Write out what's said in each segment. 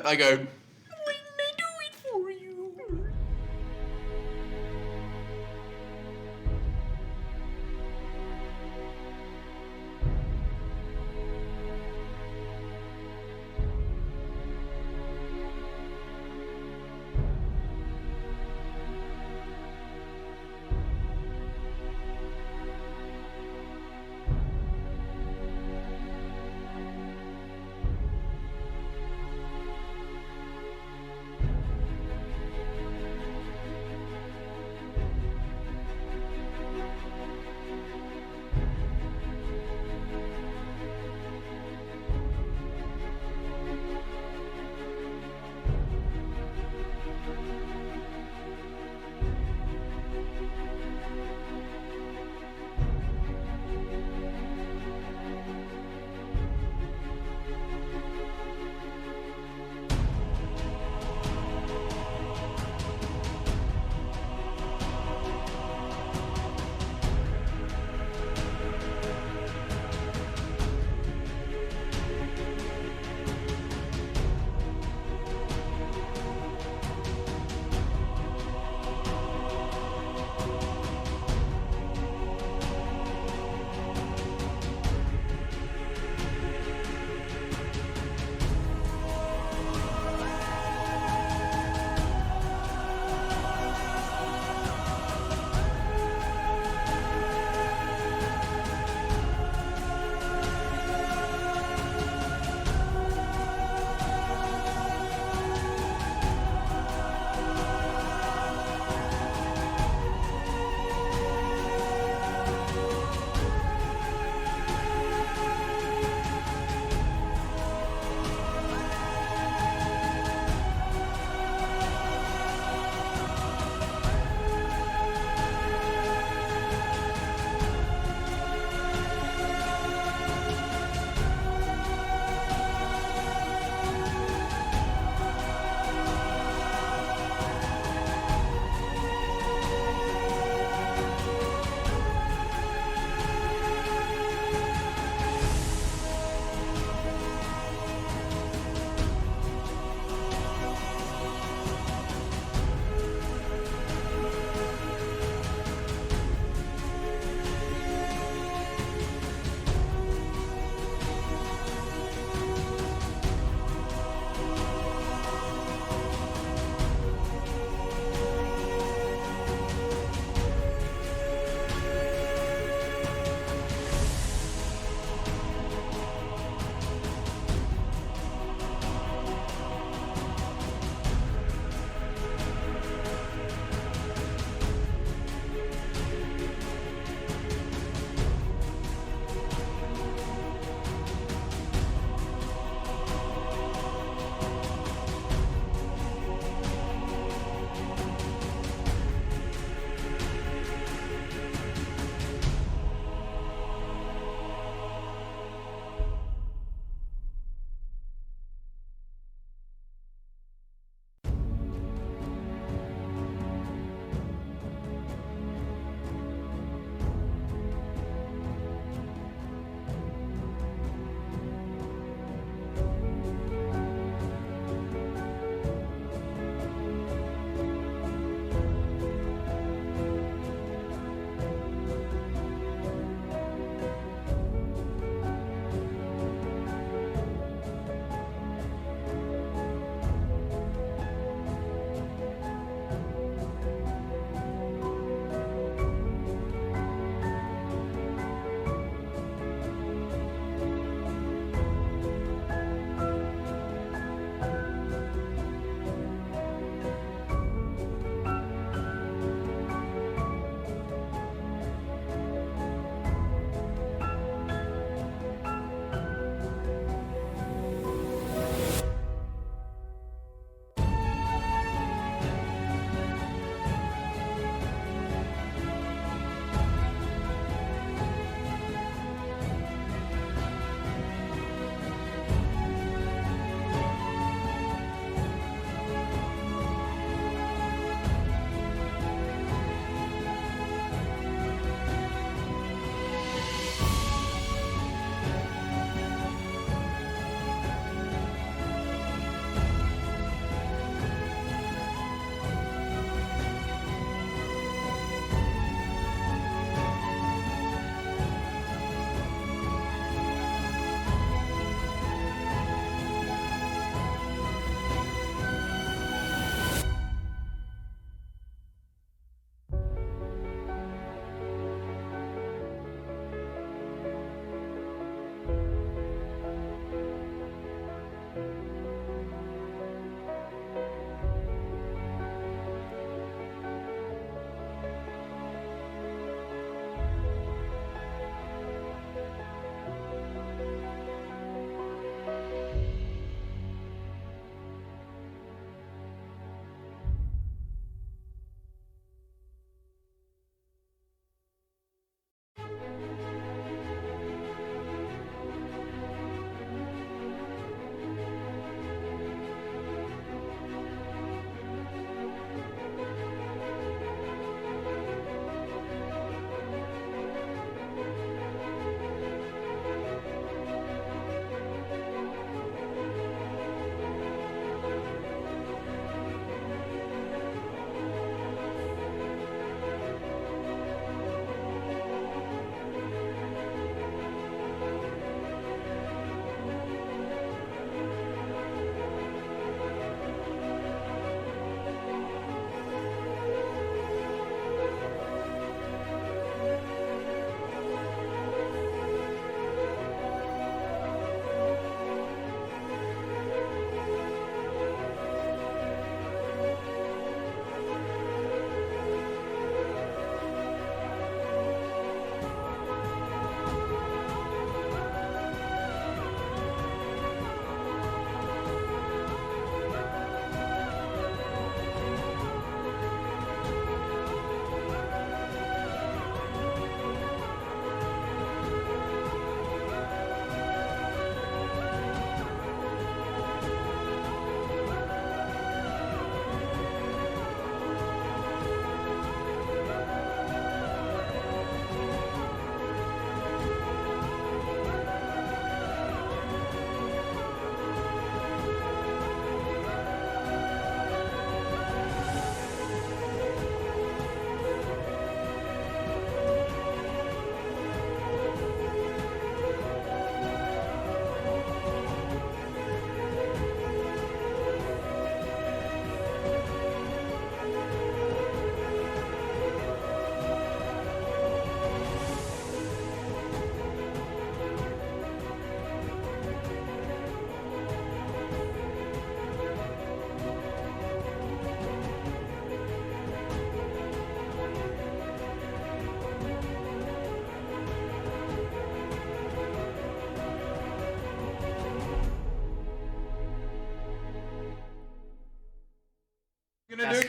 I go, let me do it for you.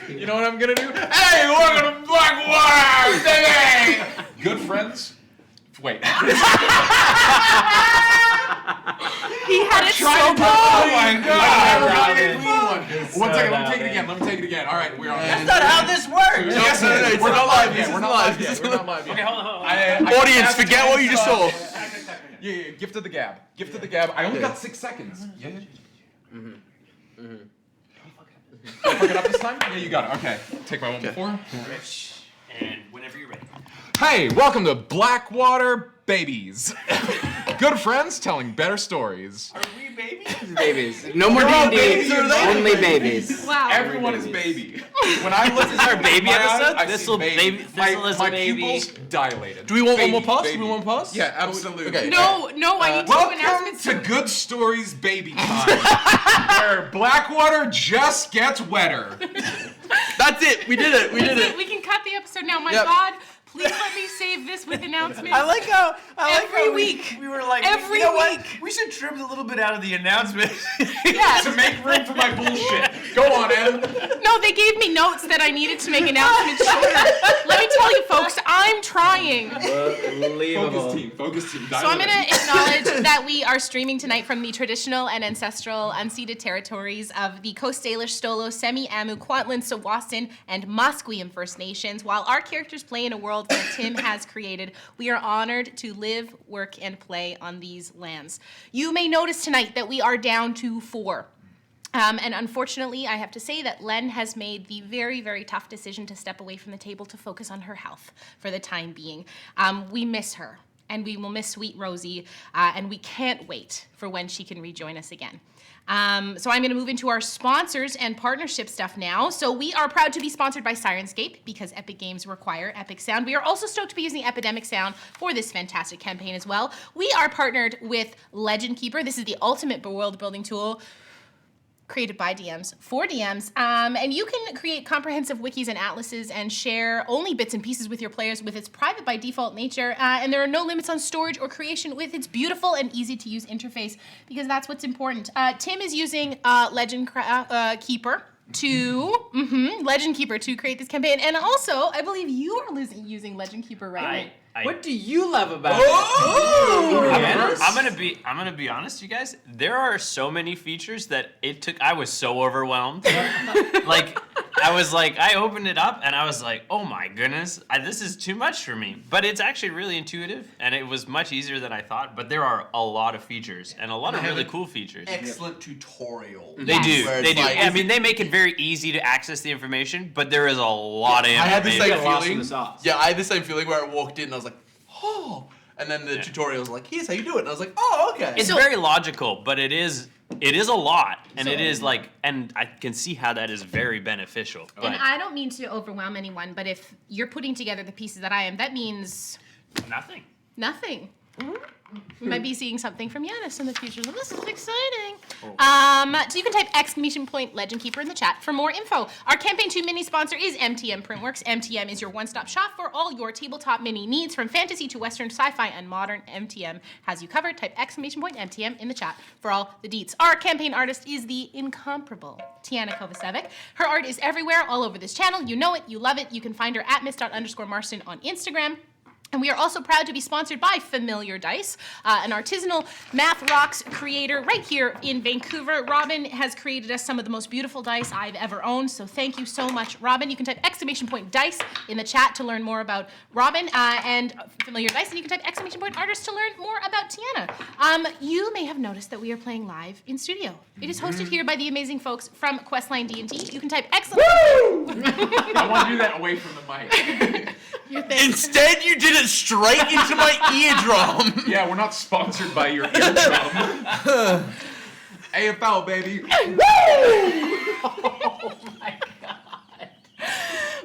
You know what I'm gonna do? Hey, welcome to Blackwater, baby! Good friends. Wait. He had it so good. Oh my god! One second, let me take it again. All right, we're on. That's not how this works. Yes, we're not live yet. We're not live yet. Okay, hold on. Audience, forget what you just saw. Yeah. Gift of the gab. I only got 6 seconds. Yeah. Fuck it up this time? Yeah, you got it. Okay. Take my one before. And whenever you're ready. Hey, welcome to Blackwater Babies. Good friends telling better stories. Are we babies? Babies. No more You're all D&D. babies, are they? Only babies. Wow. Everyone is baby. When I look This is our baby my eyes, episode? I Thistle see baby. Thistle is a My baby. pupils dilated. Do we want Baby, one more pause? baby. Do we want one pause? Yeah, absolutely. Okay. No, I need to do Welcome announcements. to Good Stories Baby Time, where Blackwater just gets wetter. That's it. We did it. We can cut the episode now. My Yep. God, please let me save this with announcements. I like how Every week. we were like, Every you know what? week. We should trim a little bit out of the announcement. Yes. To make room for my bullshit. Go on, Em. No, they gave me notes that I needed to make announcements shorter. Let me tell you, folks, I'm trying. Focus team. So I'm going to acknowledge that we are streaming tonight from the traditional and ancestral unceded territories of the Coast Salish, Stolo, Semi-Amu, Kwantlen, Tsawwassen, and Musqueam First Nations. While our characters play in a world that Tim has created, we are honored to live, work, and play on these lands. You may notice tonight that we are down to 4. And unfortunately, I have to say that Len has made the very, very tough decision to step away from the table to focus on her health for the time being. We miss her, and we will miss sweet Rosie, and we can't wait for when she can rejoin us again. So I'm going to move into our sponsors and partnership stuff now. So we are proud to be sponsored by Sirenscape because Epic Games require Epic Sound. We are also stoked to be using Epidemic Sound for this fantastic campaign as well. We are partnered with Legend Keeper. This is the ultimate world building tool created by DMs for DMs, and you can create comprehensive wikis and atlases and share only bits and pieces with your players with its private by default nature, and there are no limits on storage or creation with its beautiful and easy to use interface, because that's what's important. Tim is using Legend Keeper to create this campaign, and also I believe you are using Legend Keeper, right? What do you love about I'm gonna be honest, you guys. There are so many features that I was so overwhelmed. I opened it up and I was like, oh my goodness, this is too much for me. But it's actually really intuitive and it was much easier than I thought. But there are a lot of features and a lot of really cool features. Excellent tutorial. They do. Where They it's do. like- I mean, they make it very easy to access the information, but there is a lot of I had the information. same feeling. Yeah, I had the same feeling where I walked in and I was like, oh. And then the tutorial was like, here's how you do it. And I was like, oh, okay. It's very logical, but it is a lot, and it is like, and I can see how that is very beneficial. And I don't mean to overwhelm anyone, but if you're putting together the pieces that I am, that means Nothing. We might be seeing something from Yanis in the future, so this is exciting. So you can type !Legend Keeper in the chat for more info. Our Campaign 2 mini sponsor is MTM Printworks. MTM is your one-stop shop for all your tabletop mini needs, from fantasy to western, sci-fi, and modern. MTM has you covered. Type !MTM in the chat for all the deets. Our campaign artist is the incomparable Tiana Kovacevic. Her art is everywhere, all over this channel. You know it, you love it. You can find her at miss._Marston on Instagram. And we are also proud to be sponsored by Familiar Dice, an artisanal math rocks creator right here in Vancouver. Robin has created us some of the most beautiful dice I've ever owned, so thank you so much, Robin. You can type !Dice in the chat to learn more about Robin and Familiar Dice, and you can type !Artist to learn more about Tiana. You may have noticed that we are playing live in studio. It is hosted here by the amazing folks from Questline D&D. You can type excellent. I want to do that away from the mic. Instead, you did it straight into my eardrum. Yeah, we're not sponsored by your eardrum. AFL, baby. Oh my God.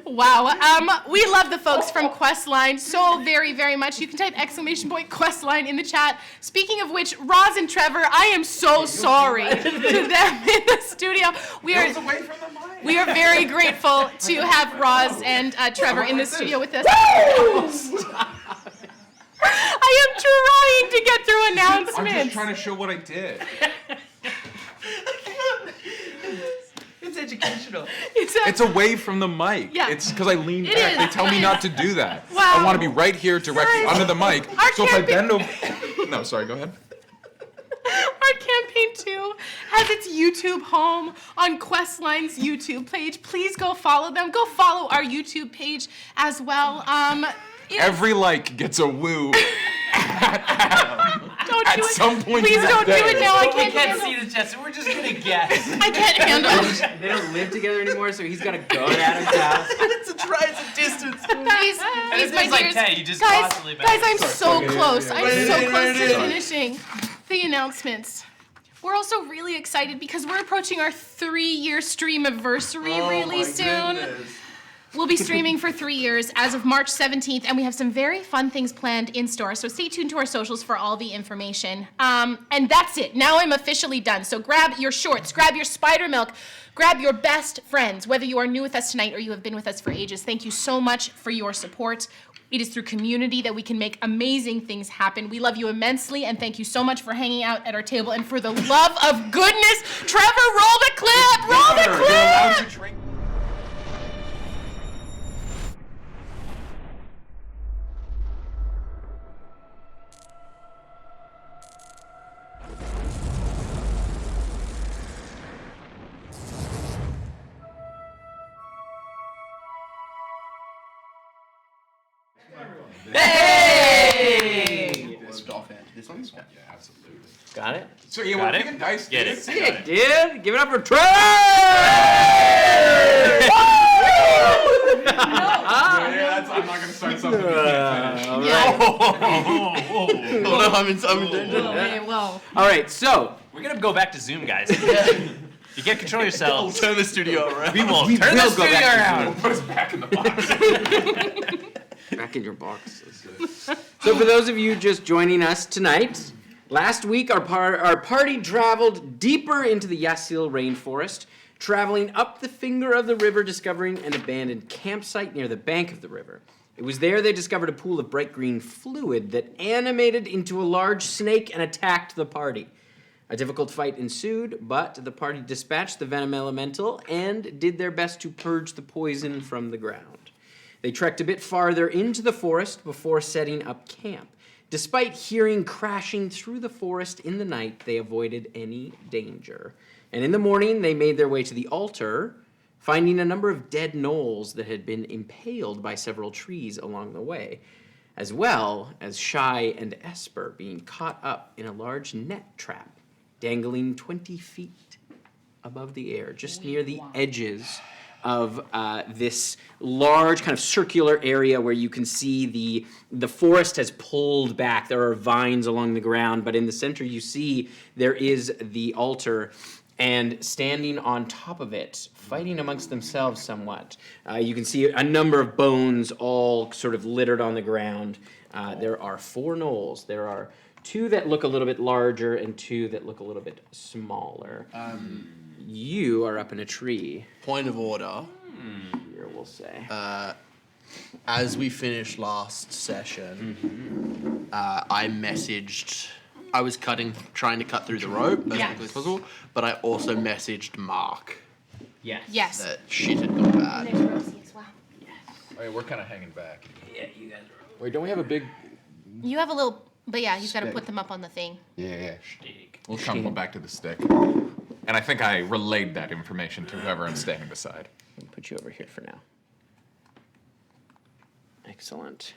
Wow. We love the folks from Questline so very, very much. You can type !Questline in the chat. Speaking of which, Roz and Trevor, I am so sorry to them in the studio. We are very grateful to have Roz and Trevor in the studio with us. I am trying to get through announcements. I'm just trying to show what I did. It's a educational. It's away from the mic. Yeah. It's because I lean It back. is. They tell me not to do that. Wow. I want to be right here directly Guys, under the mic. our So if I campaign- bend over... No, sorry, go ahead. Our campaign 2 has its YouTube home on Questline's YouTube page. Please go follow them. Go follow our YouTube page as well. Every like gets a woo. Don't At do it. some point Please in the don't do day. it now. I We can't can't handle. see the chest, so we're just gonna guess. I can't handle it. They don't live together anymore, so he's got to go to Adam's house. It's a distance. These, It's my like dears. Tay, you just guys, constantly back guys, I'm and forth. so close. I'm Right, so right, close right, to right. finishing the announcements. We're also really excited because we're approaching our 3-year streamiversary really soon. We'll be streaming for 3 years as of March 17th, and we have some very fun things planned in store. So stay tuned to our socials for all the information. And that's it. Now I'm officially done. So grab your shorts, grab your spider milk, grab your best friends, whether you are new with us tonight or you have been with us for ages. Thank you so much for your support. It is through community that we can make amazing things happen. We love you immensely, and thank you so much for hanging out at our table. And for the love of goodness, Trevor, roll the clip! Roll the clip! Hey! This one's Yeah, absolutely. Got it? So yeah, Got we're it? picking dice. Get dude. it. Sick, dude! Give it up for Trey! Yeah, I'm not gonna start something. You can't finish. Yeah. Oh no, I'm in danger. Okay, whoa. All right, so We're gonna go back to Zoom, guys. You can't control We'll yourselves. turn the studio around. We will We turn will the go studio back to around. Put us back in the box. back in your box. So for those of you just joining us tonight, last week our party traveled deeper into the Yasil rainforest, traveling up the finger of the river, discovering an abandoned campsite near the bank of the river. It was there they discovered a pool of bright green fluid that animated into a large snake and attacked the party. A difficult fight ensued, but the party dispatched the venom elemental and did their best to purge the poison from the ground. They trekked a bit farther into the forest before setting up camp. Despite hearing crashing through the forest in the night, they avoided any danger. And in the morning, they made their way to the altar, finding a number of dead gnolls that had been impaled by several trees along the way, as well as Shy and Esper being caught up in a large net trap, dangling 20 feet above the air, just near the edges of this large kind of circular area where you can see the forest has pulled back. There are vines along the ground, but in the center you see there is the altar, and standing on top of it, fighting amongst themselves somewhat, you can see a number of bones all sort of littered on the ground. There are 4 gnolls. There are 2 that look a little bit larger and 2 that look a little bit smaller. You are up in a tree. Point of order. Here we'll say. As we finished last session, I messaged. I was trying to cut through the rope as Yeah. quickly as possible, but I also messaged Mark Yes. that shit had gone bad. There's Rosie as well. Oh, yeah, we're kind of hanging back. Yeah, you guys are. Wait, don't we have a big? You have a little, but yeah, he's got to Stick. put them up on the thing. Yeah. We'll come back to the stick. And I think I relayed that information to whoever I'm standing beside. I'll put you over here for now. Excellent.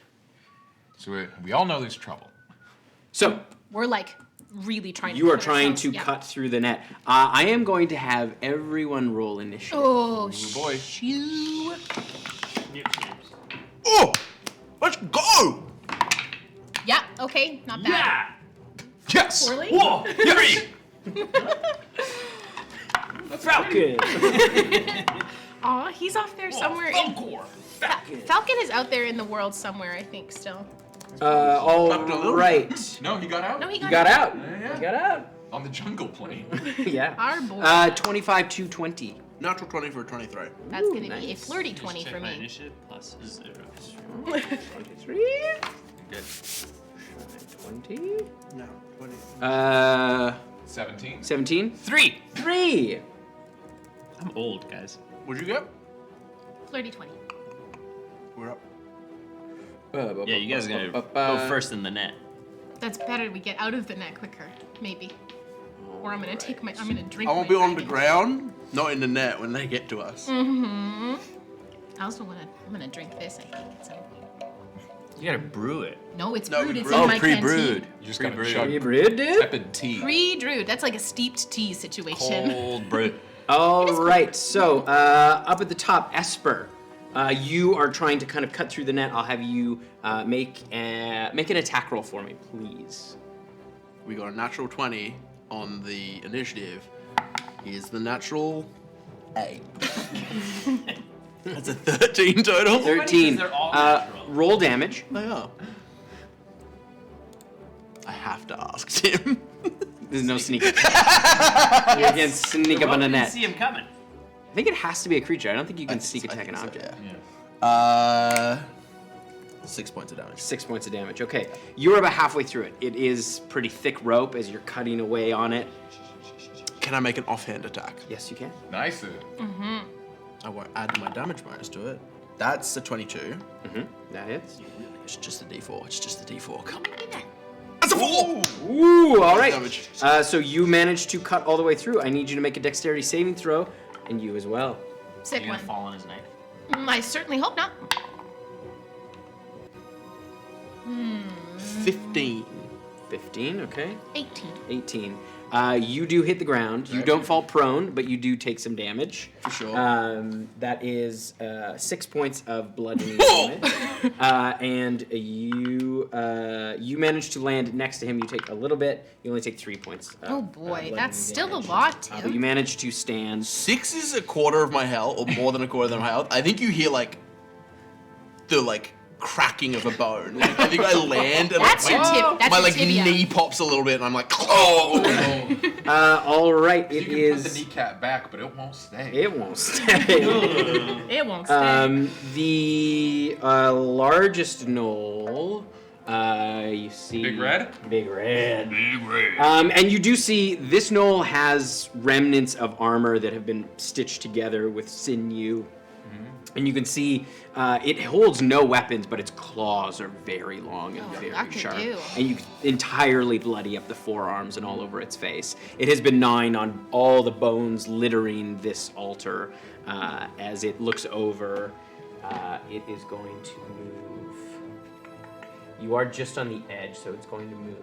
So we all know there's trouble. So, We're like really trying to. you are put trying ourselves- to yeah. cut through the net. I am going to have everyone roll initiative. Oh, boy. shoo. Oh, let's go! Yeah, okay, not bad. Yes! Poorly? Whoa! 3! Falcon! Aw, he's off there somewhere. Falcon is out there in the world somewhere, I think, still. All Up to a little right. No, he got out. No, he You got out. Yeah. You got out. On the jungle plane. Yeah. Our boy. 25 to 20. Natural 20 for 23. That's gonna be a nice. flirty 20 for Check my me. initiative plus 0. 23. Good. 20. No, 20. 17. 17. 3! 3. I'm old, guys. What'd you get? Flirty 20. We're up. Yeah, you guys are gonna go first in the net. That's better. We get out of the net quicker, maybe. Or I'm gonna drink. I won't my be on the dragon. ground, not in the net when they get to us. I also I'm gonna drink this. I think at some point. You gotta brew it. No, it's No, brewed. we It's brew- in my pre-brewed. canteen. You just gotta Pre-brewed. chug Hybrid, dude? tepid tea. Pre-brewed. That's like a steeped tea situation. Cold brew. All right, so up at the top, Esper. You are trying to kind of cut through the net. I'll have you make an attack roll for me, please. We got a natural 20 on the initiative. Here's the natural 8. That's a 13 total. 13. they're all natural. Roll damage. They are. I have to ask Tim. There's no sneak. You can sneak up on a You net. see him coming. I think it has to be a creature. I don't think you can sneak I attack an think so, object. yeah. 6 points of damage. 6 points of damage. Okay, you're about halfway through it. It is pretty thick rope as you're cutting away on it. Can I make an offhand attack? Yes, you can. Nice. I won't add my damage bonus to it. That's a 22. Mm-hmm. That hits. It's just a d4. It's just a d4. Come on. Look at that. That's a 4! Ooh, all right. Damage. So you managed to cut all the way through. I need you to make a dexterity saving throw, and you as well. Sick You one. gonna fall on his knife? I certainly hope not. 15. 15, okay. 18. 18. You do hit the ground. You don't fall prone, but you do take some damage. For sure. That is 6 points of bludgeoning Oh! damage. And you manage to land next to him. You take a little bit. You only take 3 points. Oh boy, that's still damage. a lot, But you Tim. manage to stand. 6 is a quarter of my health, or more than a quarter of my health. I think you hear the cracking of a bone. Like, I think I land and That's your tip. That's my your tibia. knee pops a little bit, and I'm like, oh! All right, You it can put is. the kneecap back, but it won't stay. It won't stay. It won't stay. The largest gnoll, you see. Big red? Big red. Big red. And you do see this gnoll has remnants of armor that have been stitched together with sinew. And you can see it holds no weapons, but its claws are very long and very that could sharp. do. And you entirely bloody up the forearms and all over its face. It has been gnawing on all the bones littering this altar. As it looks over, it is going to move. You are just on the edge, so it's going to move.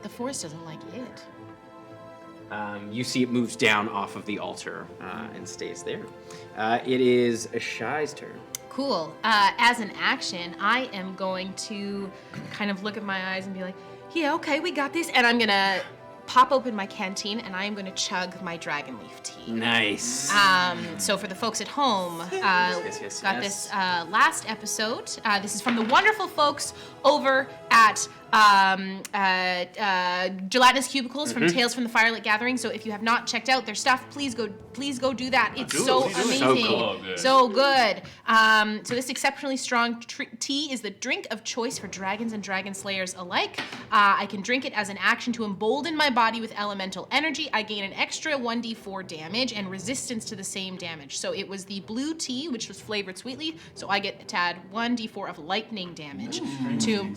The forest doesn't like it. You see it moves down off of the altar and stays there. It is Shai's turn. Cool. As an action, I am going to kind of look at my eyes and be like, yeah, okay, we got this. And I'm going to pop open my canteen and I am going to chug my dragon leaf tea. Nice. So for the folks at home, yes, got yes. this last episode. This is from the wonderful folks over at Gelatinous Cubicles from Tales from the Firelit Gathering. So if you have not checked out their stuff, please go do that. It's so amazing, So cool. so good. So this exceptionally strong tea is the drink of choice for dragons and dragon slayers alike. I can drink it as an action to embolden my body with elemental energy. I gain an extra 1d4 damage and resistance to the same damage. So it was the blue tea, which was flavored sweetly. So I get to add 1d4 of lightning damage to.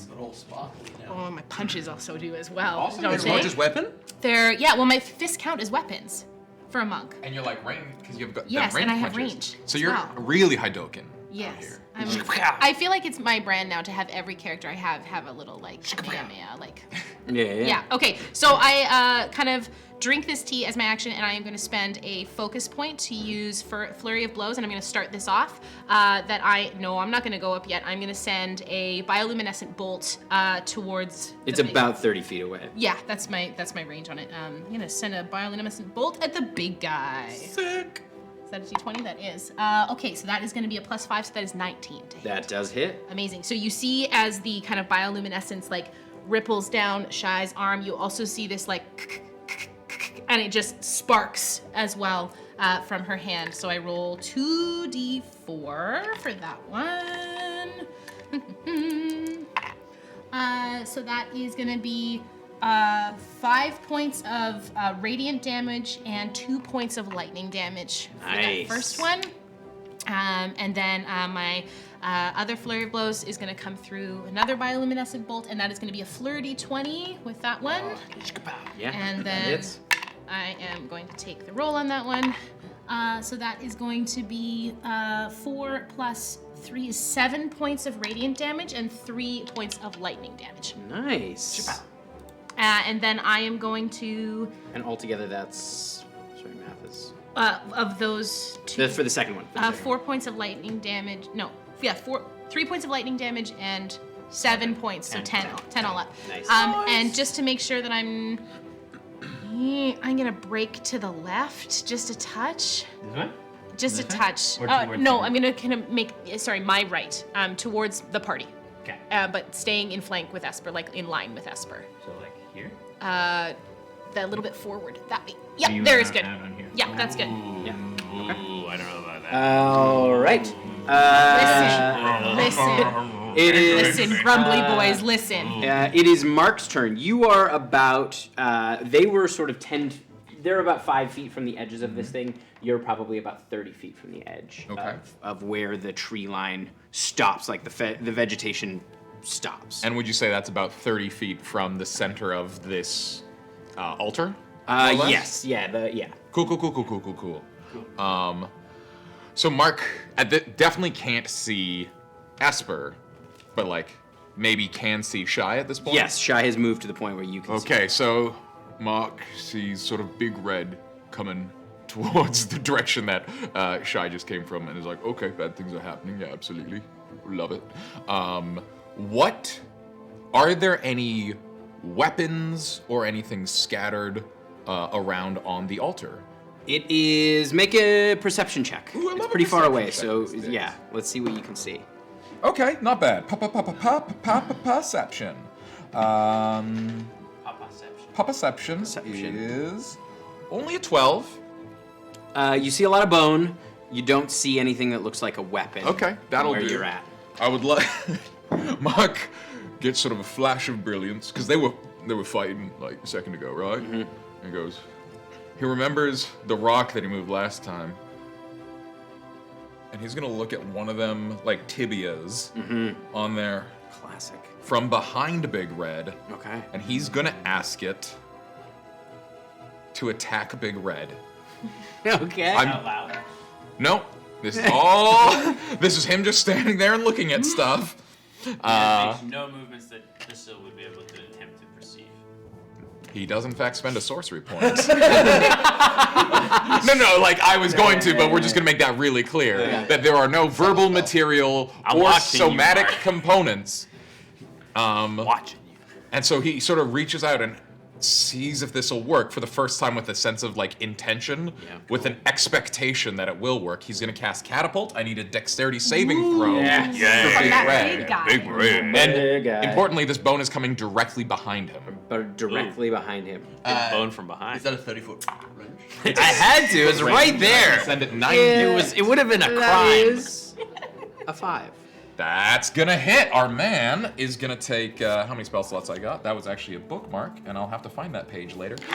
Oh, my punches also do as well. Also, don't it's they? not just weapon? Well, my fists count as weapons for a monk. And you're like range, because you've got Yes, the range and I have punches. range So as you're well. really Hidoken out Yes. here. I feel like it's my brand now to have every character I have a little Kamehameha, Yeah. Okay, so I kind of drink this tea as my action, and I am going to spend a focus point to use for Flurry of Blows, and I'm going to start this off. I'm not going to go up yet. I'm going to send a bioluminescent bolt towards. It's the big- about 30 feet away. Yeah, that's my range on it. I'm going to send a bioluminescent bolt at the big guy. Sick. Is that a d20? That is. Okay, so that is going to be a +5, so that is 19 to hit. That does hit. Amazing. So you see as the kind of bioluminescence ripples down Shai's arm, you also see this and it just sparks as well from her hand. So I roll 2d4 for that one. So that is gonna be 5 points of radiant damage and 2 points of lightning damage for Nice. that first one. And then my other flurry of blows is going to come through another bioluminescent bolt, and that is going to be a flurry 20 with that one. Yeah. And that then hits. I am going to take the roll on that one. So that is going to be 4 plus 3 is 7 points of radiant damage and 3 points of lightning damage. Nice. And then I am going to, And altogether, that's math is of those two, for the second one. For the second 4 points of lightning damage. No, yeah, 3 points of lightning damage and 7 points, so 10 all up. Nice. And just to make sure that I'm gonna break to the left just a touch. Just a touch. Or towards No, the- I'm gonna kind of make, my right, towards the party. Okay. But staying in flank with Esper, like in line with Esper. So like here? That little bit forward. That way. Yeah, You there is out- good. out on here. Yeah, that's good. Yeah. Ooh, I don't know about that. All right. Listen, It is. listen, grumbly boys, listen. It is Mark's turn. You are about. They were sort of 10. They're about 5 feet from the edges of this thing. You're probably about 30 feet from the edge Okay. of where the tree line stops. Like the vegetation stops. And would you say that's about 30 feet from the center of this altar? more or less? Yes. Yeah. Cool. So Mark definitely can't see Esper, but like maybe can see Shy at this point? Yes. Shy has moved to the point where you can. See. Okay, so Mark sees sort of big red coming towards the direction that Shy just came from, and is like, okay, bad things are happening. Yeah, absolutely. Love it. What are there any weapons or anything scattered around on the altar? It is. Make a perception check. Ooh, I It's love a pretty far away, perception so check these days. yeah. Let's see what you can see. Okay, not bad. Perception. Perception is only a 12. You see a lot of bone. You don't see anything that looks like a weapon. Okay, that'll where do. you're at. I would like Mark gets sort of a flash of brilliance because they were fighting like a second ago, right? Mm-hmm. And he goes. He remembers the rock that he moved last time, and he's gonna look at one of them like tibias on there Classic. from behind Big Red, Okay. and he's gonna ask it to attack Big Red. Okay. Out loud. No, this is all. This is him just standing there and looking at stuff. Makes no movements that Thistle would be able to attempt to perceive. He does in fact spend a sorcery point. No, like I was going to, but we're just gonna make that really clear that there are no verbal material I'm or watching you, somatic Mark. components. Watching you. And so he sort of reaches out and sees if this will work for the first time with a sense of like intention, with an expectation that it will work. He's gonna cast Catapult. I need a dexterity saving throw. Yeah. for From Big that Red. big guy. Big red. And Big guy. importantly, this bone is coming directly behind him. But directly behind him. Bone from behind. Is that a 30-foot range? I had to. It was right there. Send it 90. It would have been a That crime. is a 5. That's gonna hit. Our man is gonna take how many spell slots I got? That was actually a bookmark, and I'll have to find that page later. Yo,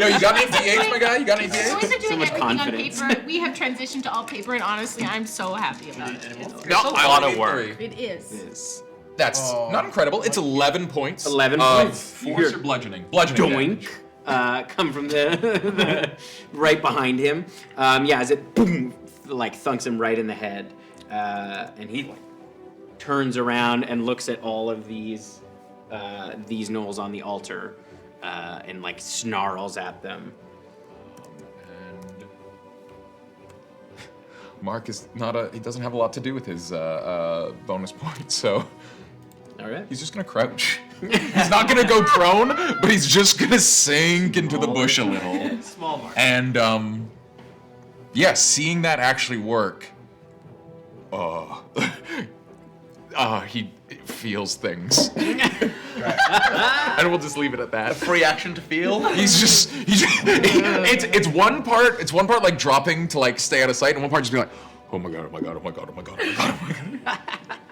you got any D8s, my guy? You got any The boys D8s? are doing much everything confidence. on paper. We have transitioned to all paper, and honestly, I'm so happy about it. No, a lot of work. It is. That's not incredible. It's 11 points. 11 of points. Force or bludgeoning? Bludgeoning damage. Doink. Come from the right behind him. As it boom, like thunks him right in the head. And he turns around and looks at all of these gnolls on the altar and like snarls at them. And Mark is he doesn't have a lot to do with his bonus points, so All right. he's just gonna crouch. He's not gonna go prone, but he's just gonna sink into the bush a little. Small mark. And seeing that actually work, he feels things. And we'll just leave it at that. Free action to feel. It's one part like dropping to like stay out of sight, and one part just being like, oh my god, oh my god, oh my god, oh my god, oh my god, oh my god.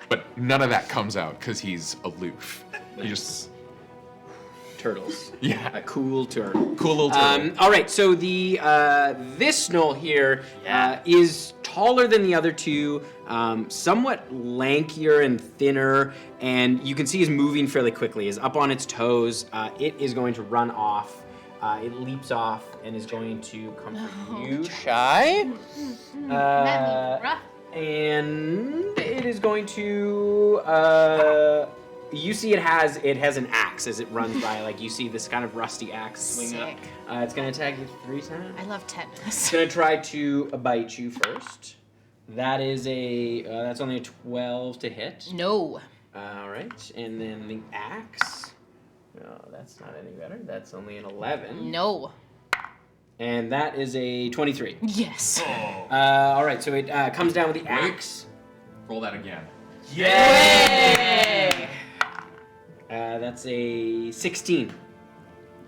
But none of that comes out because he's aloof. He just turtles. yeah, A cool turtle. cool little turtle. All right, so the this gnoll here is taller than the other two, somewhat lankier and thinner, and you can see is moving fairly quickly. Is up on its toes. It is going to run off. It leaps off and is going to come for you, Shy. And it is going to. You see, it has an axe as it runs by. Like you see this kind of rusty axe swing Sick. up. It's going to attack you 3 times. I love tetanus. It's going to try to bite you first. That is that's only a 12 to hit. No. All right, and then the axe. No, that's not any better. That's only an 11. No. And that is a 23. Yes. All right, so it comes down with the axe. Roll that again. Yay! That's a 16.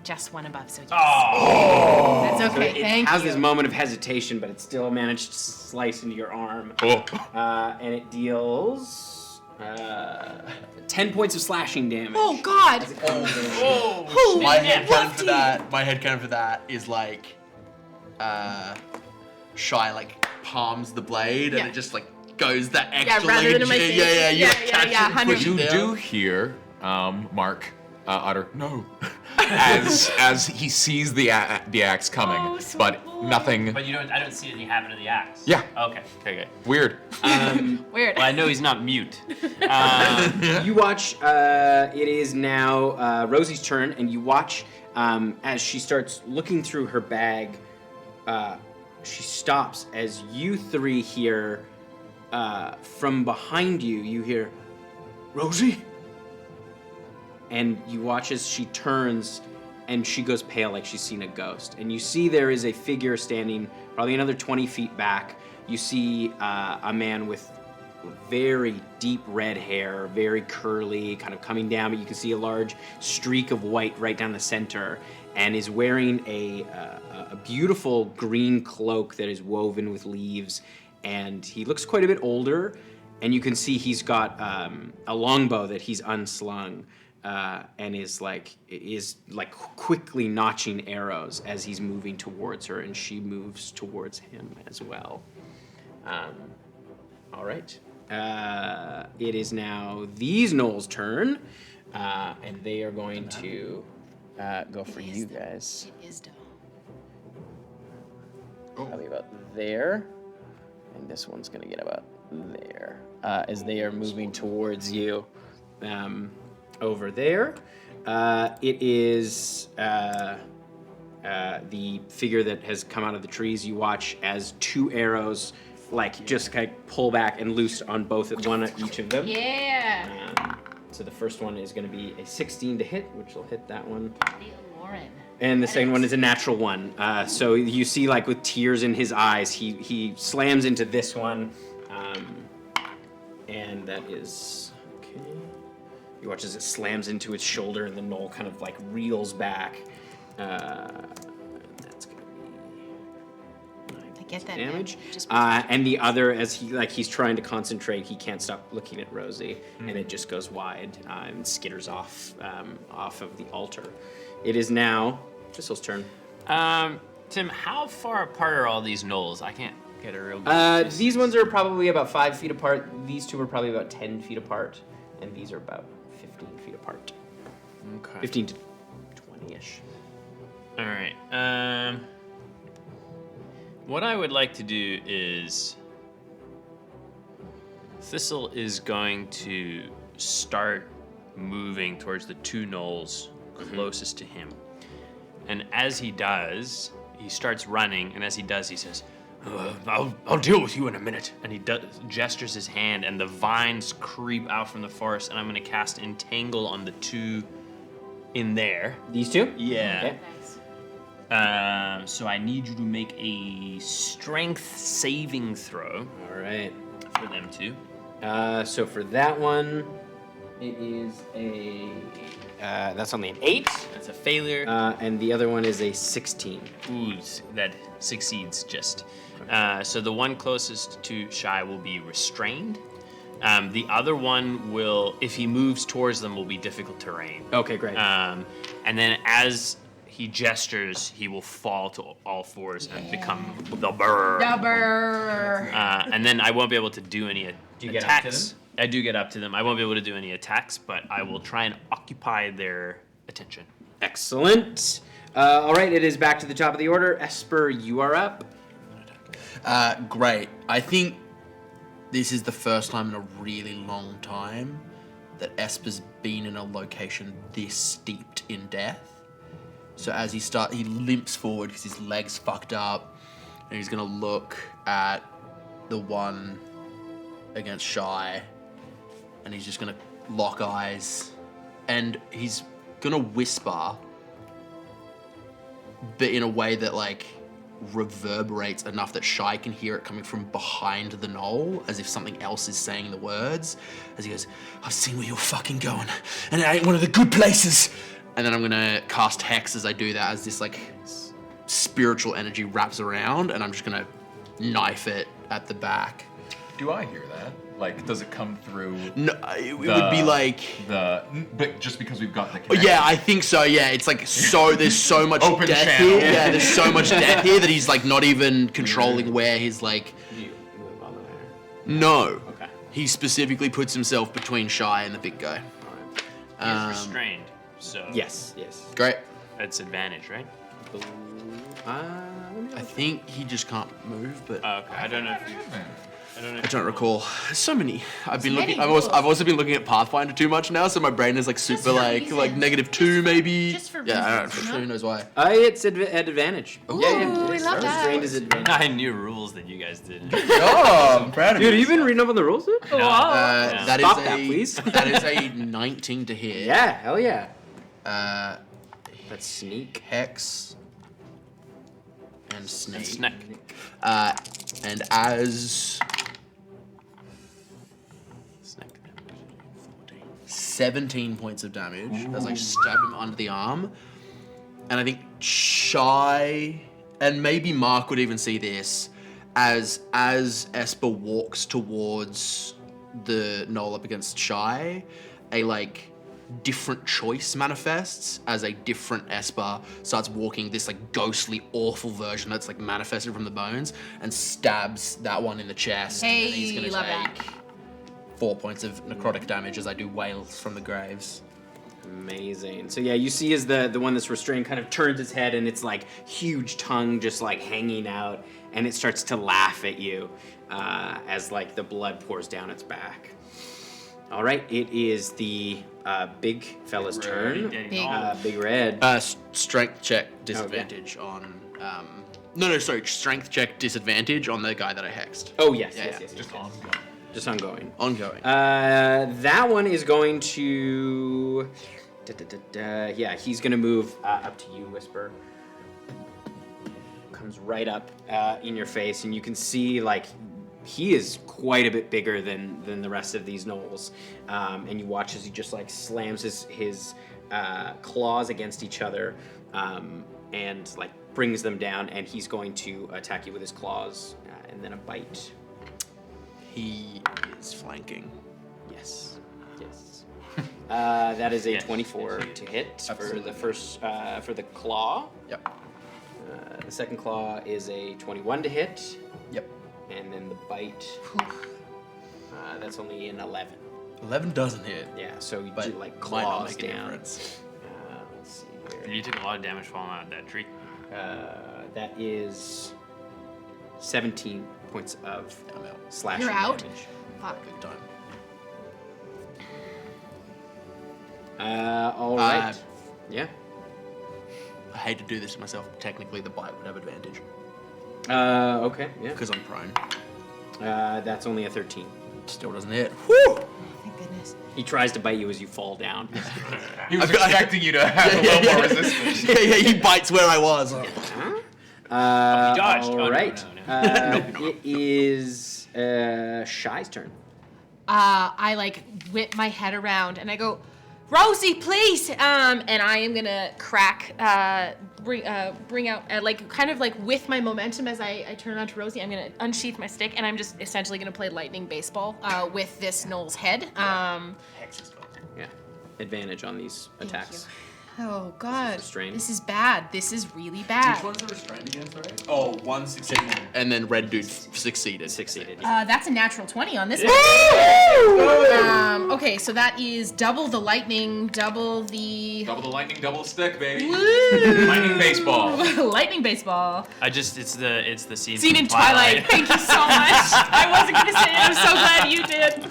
Just one above, so yes. Oh. That's okay. It Thank has you. this moment of hesitation, but it still managed to slice into your arm. Oh. And it deals 10 points of slashing damage. Oh God. Oh. My headcanon for that is like, Shy like palms the blade Yeah. and it just like goes that extra rather like than a in my G- face. yeah, you Yeah, catch yeah, it and push 100. it You down. do hear Mark utter no as he sees the axe coming, Oh, sweet but boy. nothing. But I don't see any habit of the axe. Yeah. Okay. Weird. Weird. Well, I know he's not mute. You watch, it is now Rosie's turn, and you watch as she starts looking through her bag. She stops as you three hear from behind you, you hear, Rosie? And you watch as she turns and she goes pale like she's seen a ghost. And you see there is a figure standing probably another 20 feet back. You see a man with very deep red hair, very curly, kind of coming down, but you can see a large streak of white right down the center, and is wearing a beautiful green cloak that is woven with leaves, and he looks quite a bit older, and you can see he's got a longbow that he's unslung, and is quickly notching arrows as he's moving towards her, and she moves towards him as well. All right. It is now these gnolls' turn, and they are going to go for you guys. It is dope. Probably about there, and this one's gonna get about there as they are moving towards you. Over there, it is the figure that has come out of the trees. You watch as 2 arrows, just kind of pull back and loose on one at each of them. Yeah. So the first one is going to be a 16 to hit, which will hit that one. Lauren. And the second one is a natural 1. So you see, with tears in his eyes, he slams into this one, and that is okay. You watch as it slams into its shoulder, and the gnoll kind of reels back. That's gonna be 9 I get that damage. man. Just And the other, as he's trying to concentrate, he can't stop looking at Rosie, and it just goes wide and skitters off of the altar. It is now Thistle's turn. Tim, how far apart are all these gnolls? I can't get a real good These ones are probably about 5 feet apart. These two are probably about 10 feet apart, and these are about 15 feet apart. Okay. 15 to 20-ish. All right. What I would like to do is Thistle is going to start moving towards the 2 gnolls closest to him. And as he does, he starts running, and as he does, he says, I'll deal with you in a minute. And he gestures his hand, and the vines creep out from the forest, and I'm going to cast Entangle on the 2 in there. These two? Yeah. Okay. nice. So I need you to make a strength saving throw All right. for them 2. So for that one, it is a... that's only an 8. That's a failure. And the other one is a 16. Ooh, that succeeds just. So the one closest to Shy will be restrained. The other one will, if he moves towards them, will be difficult terrain. Okay, great. And then as he gestures, he will fall to all fours and become the burr. Dubber. And then I won't be able to do any you get up to attacks. them? I do get up to them. I won't be able to do any attacks, but I will try and occupy their attention. Excellent. All right, it is back to the top of the order. Esper, you are up. Great. I think this is the first time in a really long time that Esper's been in a location this steeped in death. So as he limps forward because his leg's fucked up, and he's gonna look at the one against Shy, and he's just gonna lock eyes, and he's gonna whisper, but in a way that like reverberates enough that Shy can hear it coming from behind the knoll, as if something else is saying the words. As he goes, "I've seen where you're fucking going, and it ain't one of the good places." And then I'm gonna cast Hex as I do that, as this like spiritual energy wraps around, and I'm just gonna knife it at the back. Do I hear that? Like, does it come through? No, it would be like but just because we've got the Oh, connection. yeah, I think so. Yeah, it's like there's so much Open death channel. here. Yeah, there's so much death here that he's like not even controlling where his like. You move on there. No. Okay. He specifically puts himself between Shy and the big guy. He's restrained, so Yes. Great. that's advantage, right? I think he just can't move, but Okay, I don't know if you. I don't recall. There's so many. I've been many looking. I've rules. also been looking at Pathfinder too much now, so my brain is like super for like reasons. -2 maybe. Just for yeah, I don't reasons, know. you know? Who knows why? It's at advantage. Ooh, we love Restrained that. is advantage. I knew rules that you guys didn't. Oh, I'm proud of Dude, have you been reading up on the rules yet? Yeah. That is Stop a that, please. that is a 19 to hit. Yeah, hell yeah. That's sneak. Hex and Snake. Snack. And as Snack. 17 points of damage as I stab him under the arm. And I think Shy and maybe Mark would even see this as Esper walks towards the knoll up against Shy, a like different choice manifests as a different Esper starts walking this like ghostly awful version that's like manifested from the bones and stabs that one in the chest. Hey, and he's gonna love take that. 4 points of necrotic damage as I do wails from the graves. Amazing. So yeah, you see as the one that's restrained kind of turns its head and its like huge tongue just like hanging out, and it starts to laugh at you as like the blood pours down its back. All right, it is the big fella's turn. Big. Big Red. Strength check disadvantage on. Sorry. Strength check disadvantage on the guy that I hexed. Oh yes, Yeah, yes, yeah. yes, Just yes. ongoing. Just ongoing. Ongoing. That one is going to. Yeah, he's gonna move up to you, Whisper. Comes right up in your face, and you can see like he is quite a bit bigger than the rest of these gnolls. And you watch as he just like slams his claws against each other, and like brings them down. And he's going to attack you with his claws, and then a bite. He is flanking. Yes. That is a Yes. 24 to hit for Absolutely. the first for the claw. Yep. The second claw is a 21 to hit, Yep. and then the bite. That's only an 11. 11 doesn't hit. Yeah, so you But do like might not claws make a down. difference. Let's see here. You took a lot of damage falling out of that tree. That is 17 points of I'm out. slashing You're out? damage. Fuck. Big time. All right. Yeah. I hate to do this to myself, but technically the bite would have advantage Okay. Yeah. because I'm prone. That's only a 13. Still doesn't hit. Woo! Thank goodness. He tries to bite you as you fall down. He was expecting you to have a little more resistance. yeah, he bites where I was. dodged. All Oh, no, right. no. It is Shy's turn. I like whip my head around and I go, Rosie, please. And I am gonna crack, bring out, kind of like with my momentum as I turn around to Rosie, I'm gonna unsheath my stick, and I'm just essentially gonna play lightning baseball with this gnoll's head. Yeah. Advantage on these attacks. Oh God, restrained. this is bad. This is really bad. Which one's the restrained again, sorry? Oh, 1 succeeded. And then red dude succeeded. Succeeded. That's a natural 20 on this one. Okay, so that is double the lightning, double the lightning, double stick, baby. Woo! Lightning baseball. Lightning baseball. it's the scene. Scene from in Twilight. Thank you so much. I wasn't gonna say it. I'm so glad you did.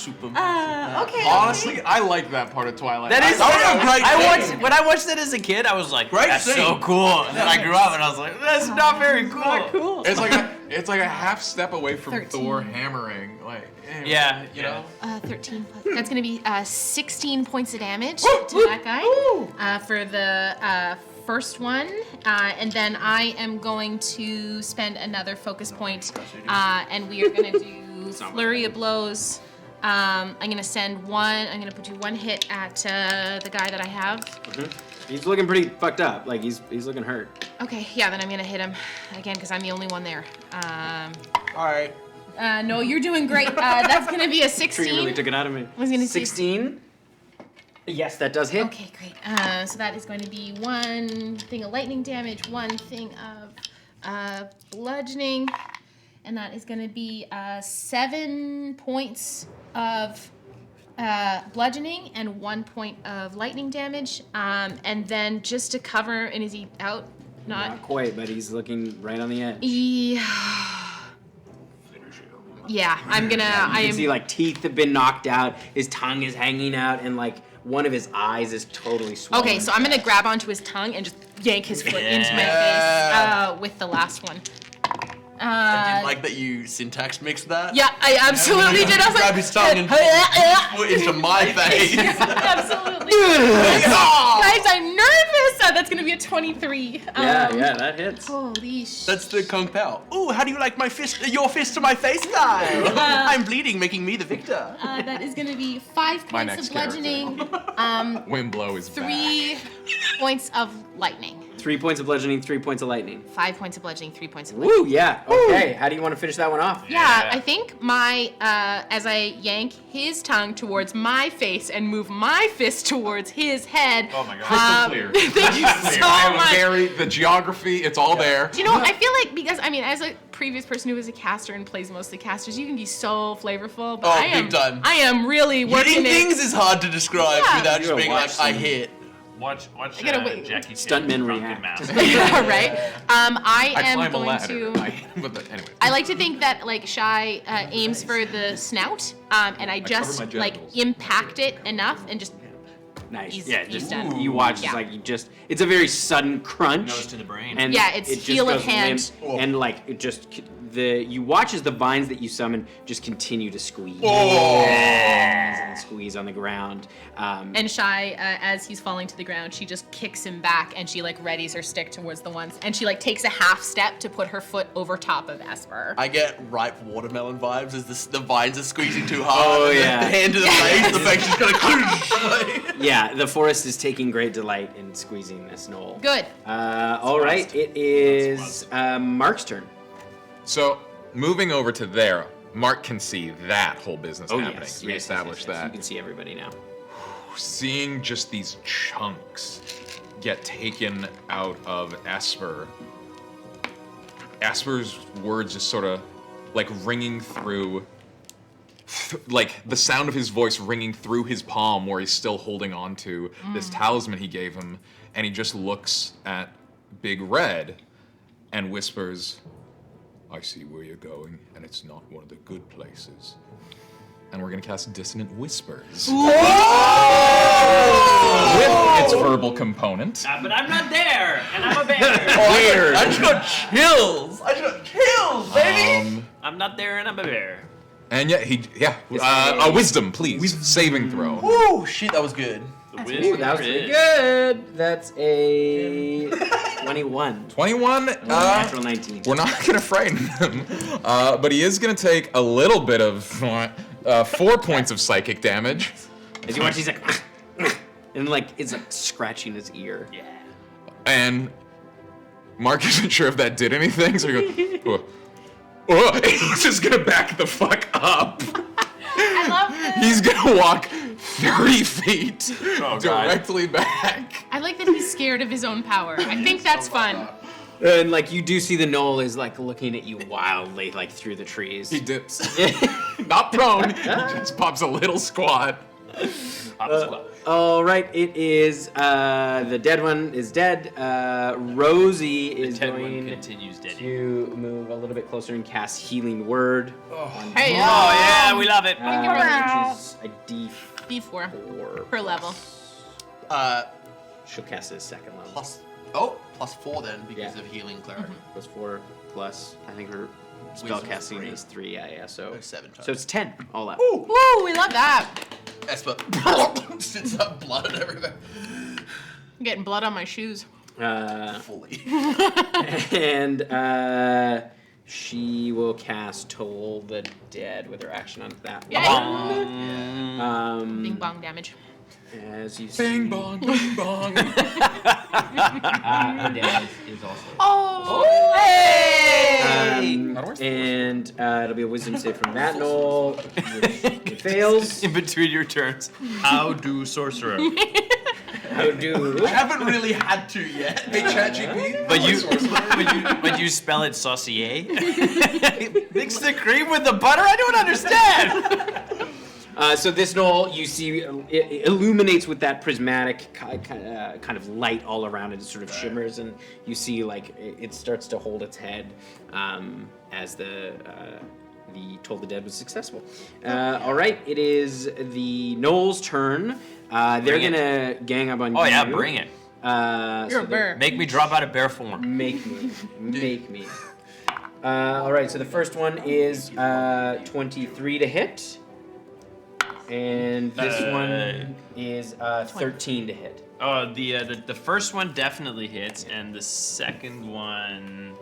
Okay. Honestly, I like that part of Twilight. That is That was a great thing. when I watched that as a kid, I was like, Great that's scene. so cool. And then I grew up and I was like, that's not very cool. It's like a half step away from 13. Thor hammering. Like, Yeah, you know. 13 plus. That's gonna be 16 points of damage to that guy for the first one, and then I am going to spend another focus point, and we are gonna do flurry of blows. I'm gonna send one. I'm gonna do one hit at the guy that I have. He's looking pretty fucked up. Like he's looking hurt. Okay, yeah, then I'm gonna hit him again because I'm the only one there. All right. No, you're doing great. That's gonna be a 16. Tree really took it out of me. I was gonna say 16. Yes, that does hit. Okay, great. So that is going to be one thing of lightning damage, one thing of bludgeoning, and that is going to be 7 points of bludgeoning and 1 point of lightning damage. And then just to cover, and is he out? Not quite, but he's looking right on the edge. Yeah, I'm gonna. You can see like teeth have been knocked out. His tongue is hanging out, and like one of his eyes is totally swollen. Okay, so I'm gonna grab onto his tongue and just yank his foot into my face with the last one. I did like that you syntax mixed that. Yeah, I absolutely did. I was like, Grab his tongue and put it into my face. absolutely. Guys, I'm nervous. That's gonna be a 23. Yeah, that hits. Holy shit. That's the Kung Pao. Ooh, how do you like my fist? Your fist to my face style. I'm bleeding, making me the victor. That is gonna be 5 points next of bludgeoning, Wind blow is 3 points of lightning. 3 points of bludgeoning, 3 points of lightning. 5 points of bludgeoning, 3 points of lightning. Woo, yeah. Okay, how do you want to finish that one off? Yeah, I think my, as I yank his tongue towards my face and move my fist towards his head. Oh my god. Crystal clear. Thank you Crystal clear. so I am much. the geography, it's all there. Do you know, I feel like because, I mean, as a previous person who was a caster and plays mostly casters, you can be so flavorful, but Oh, I am, big time. I am really working Hitting it. things is hard to describe Yeah. without You just being gotta like, watch I some- hit. Watch gotta wait. Jackie Stuntmen Chan's react. Drunken Master. Yeah, right? I I am climb a going ladder. to... Anyway. I like to think that like Shy aims for the snout, and I just my like genitals. impact it enough and just Nice. He's- yeah, he's just done. you watch. Yeah. It's like it's a very sudden crunch. Nose to the brain. And Yeah, it's it just feel of goes hand. limp, and like it just you watch as the vines that you summon just continue to squeeze and squeeze on the ground. and Shy as he's falling to the ground, she just kicks him back and she like readies her stick towards the ones and she like takes a half step to put her foot over top of Esper. I get ripe watermelon vibes as the vines are squeezing too hard. Oh, and yeah. The hand to the face, the face is gonna Yeah, the forest is taking great delight in squeezing this knoll. Good. All right, it is Mark's turn. So, moving over to there, Mark can see that whole business happening. We established You that. can see everybody now. Seeing just these chunks get taken out of Esper, Esper's words just sort of like ringing through, like the sound of his voice ringing through his palm where he's still holding on to this talisman he gave him, and he just looks at Big Red and whispers, I see where you're going, and it's not one of the good places. And we're gonna cast Dissonant Whispers. With its verbal component. But I'm not there, and I'm a bear. Weird. I just got chills. I just got chills, baby. I'm not there, and I'm a bear. And a wisdom, please. Saving throw. Ooh, shit, that was good. Ooh, that was pretty good. That's a 21. 21. Natural 19. We're not gonna frighten him, but he is gonna take a little bit of 4 points of psychic damage. As you watch, he's like, and like it's like scratching his ear. Yeah. And Mark isn't sure if that did anything, so he goes, oh, he's just gonna back the fuck up. I love this. He's gonna walk 30 feet God. directly back. I like that he's scared of his own power. I think that's fun. And like you do see the gnoll is like looking at you wildly, like through the trees. He dips. Not prone, he just pops a little squat. All right, it is the dead one is dead. Rosie is Ted one going continues dead. to move a little bit closer and cast Healing Word. Hey, Oh yeah, we love it. Which is a D4 D4 per level. She'll cast it at second level. +4 then because Yeah. of healing cleric. Plus 4 plus I think her spell Wisdom is casting 3. is 3. Yeah. So 7 times. so it's 10 all up. Woo, we love that. Esper sits up blood everywhere. I'm getting blood on my shoes. Fully. And she will cast Toll the Dead with her action on that. Yeah. Bing One. bong damage. As you see, Bing bong, bing bong. her damage is also. Oh, hey! And it'll be a Wisdom save from that gnoll, which it fails. In between your turns, how do Sorcerer? How do? I haven't really had to yet. Hey, ChatGPT. But you spell it saucier? Mix the cream with the butter? I don't understand. So this gnoll, you see, it illuminates with that prismatic kind of light all around it. It sort of shimmers, and you see like it starts to hold its head as the Toll the Dead was successful. All right, it is the gnoll's turn. They're Bring gonna gang up on you. Oh yeah, bring it. You're a bear. Make me drop out of bear form. Make me. All right, so the first one is 23 to hit. And this one is 13 to hit. Oh, the first one definitely hits, and the second one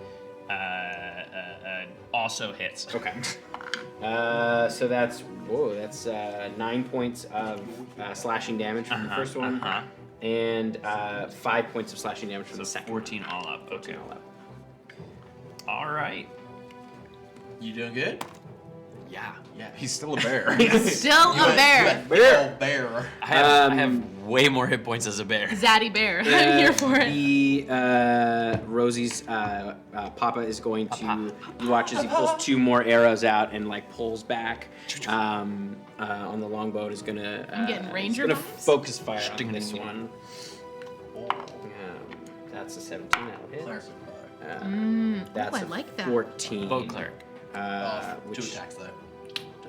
also hits. Okay. So that's 9 points of slashing damage from the first one, and 5 points of slashing damage from the second. 14 all up. Okay. All up. All right. You doing good? Yeah. Yeah. He's still a bear. Still a bear. Bear. I have way more hit points as a bear. Zaddy bear. I'm here for it. The Rosie's Papa is going to. You watch as he pulls 2 more arrows out and like pulls back. On the longbow is gonna. I'm getting ranger gonna vibes. focus fire on this one. That's a 17 that'll hit. That's I a like that. 14. Bow cleric. Which 2 attacks though.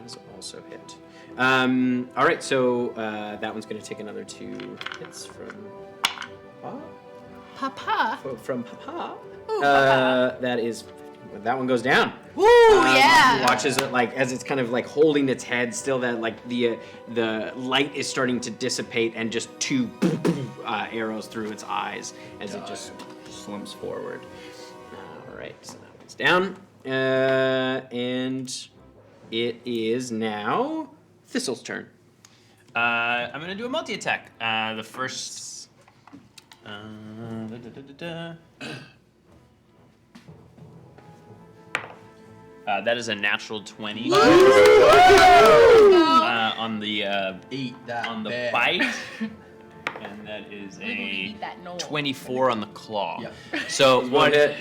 does also hit. All right, so that one's going to take another 2 hits from Papa. Papa. Ooh, Papa. That one goes down. Ooh, yeah. You watch as it as it's kind of like holding its head still. That like the light is starting to dissipate and just 2 arrows through its eyes as it just slumps forward. All right, so that one's down. And it is now Thistle's turn. I'm gonna do a multi-attack. The first. That is a natural 20 on the Eat that on the bear. bite, and that is We're gonna a eat that gnoll. 24 on the claw. Yeah. So one hit.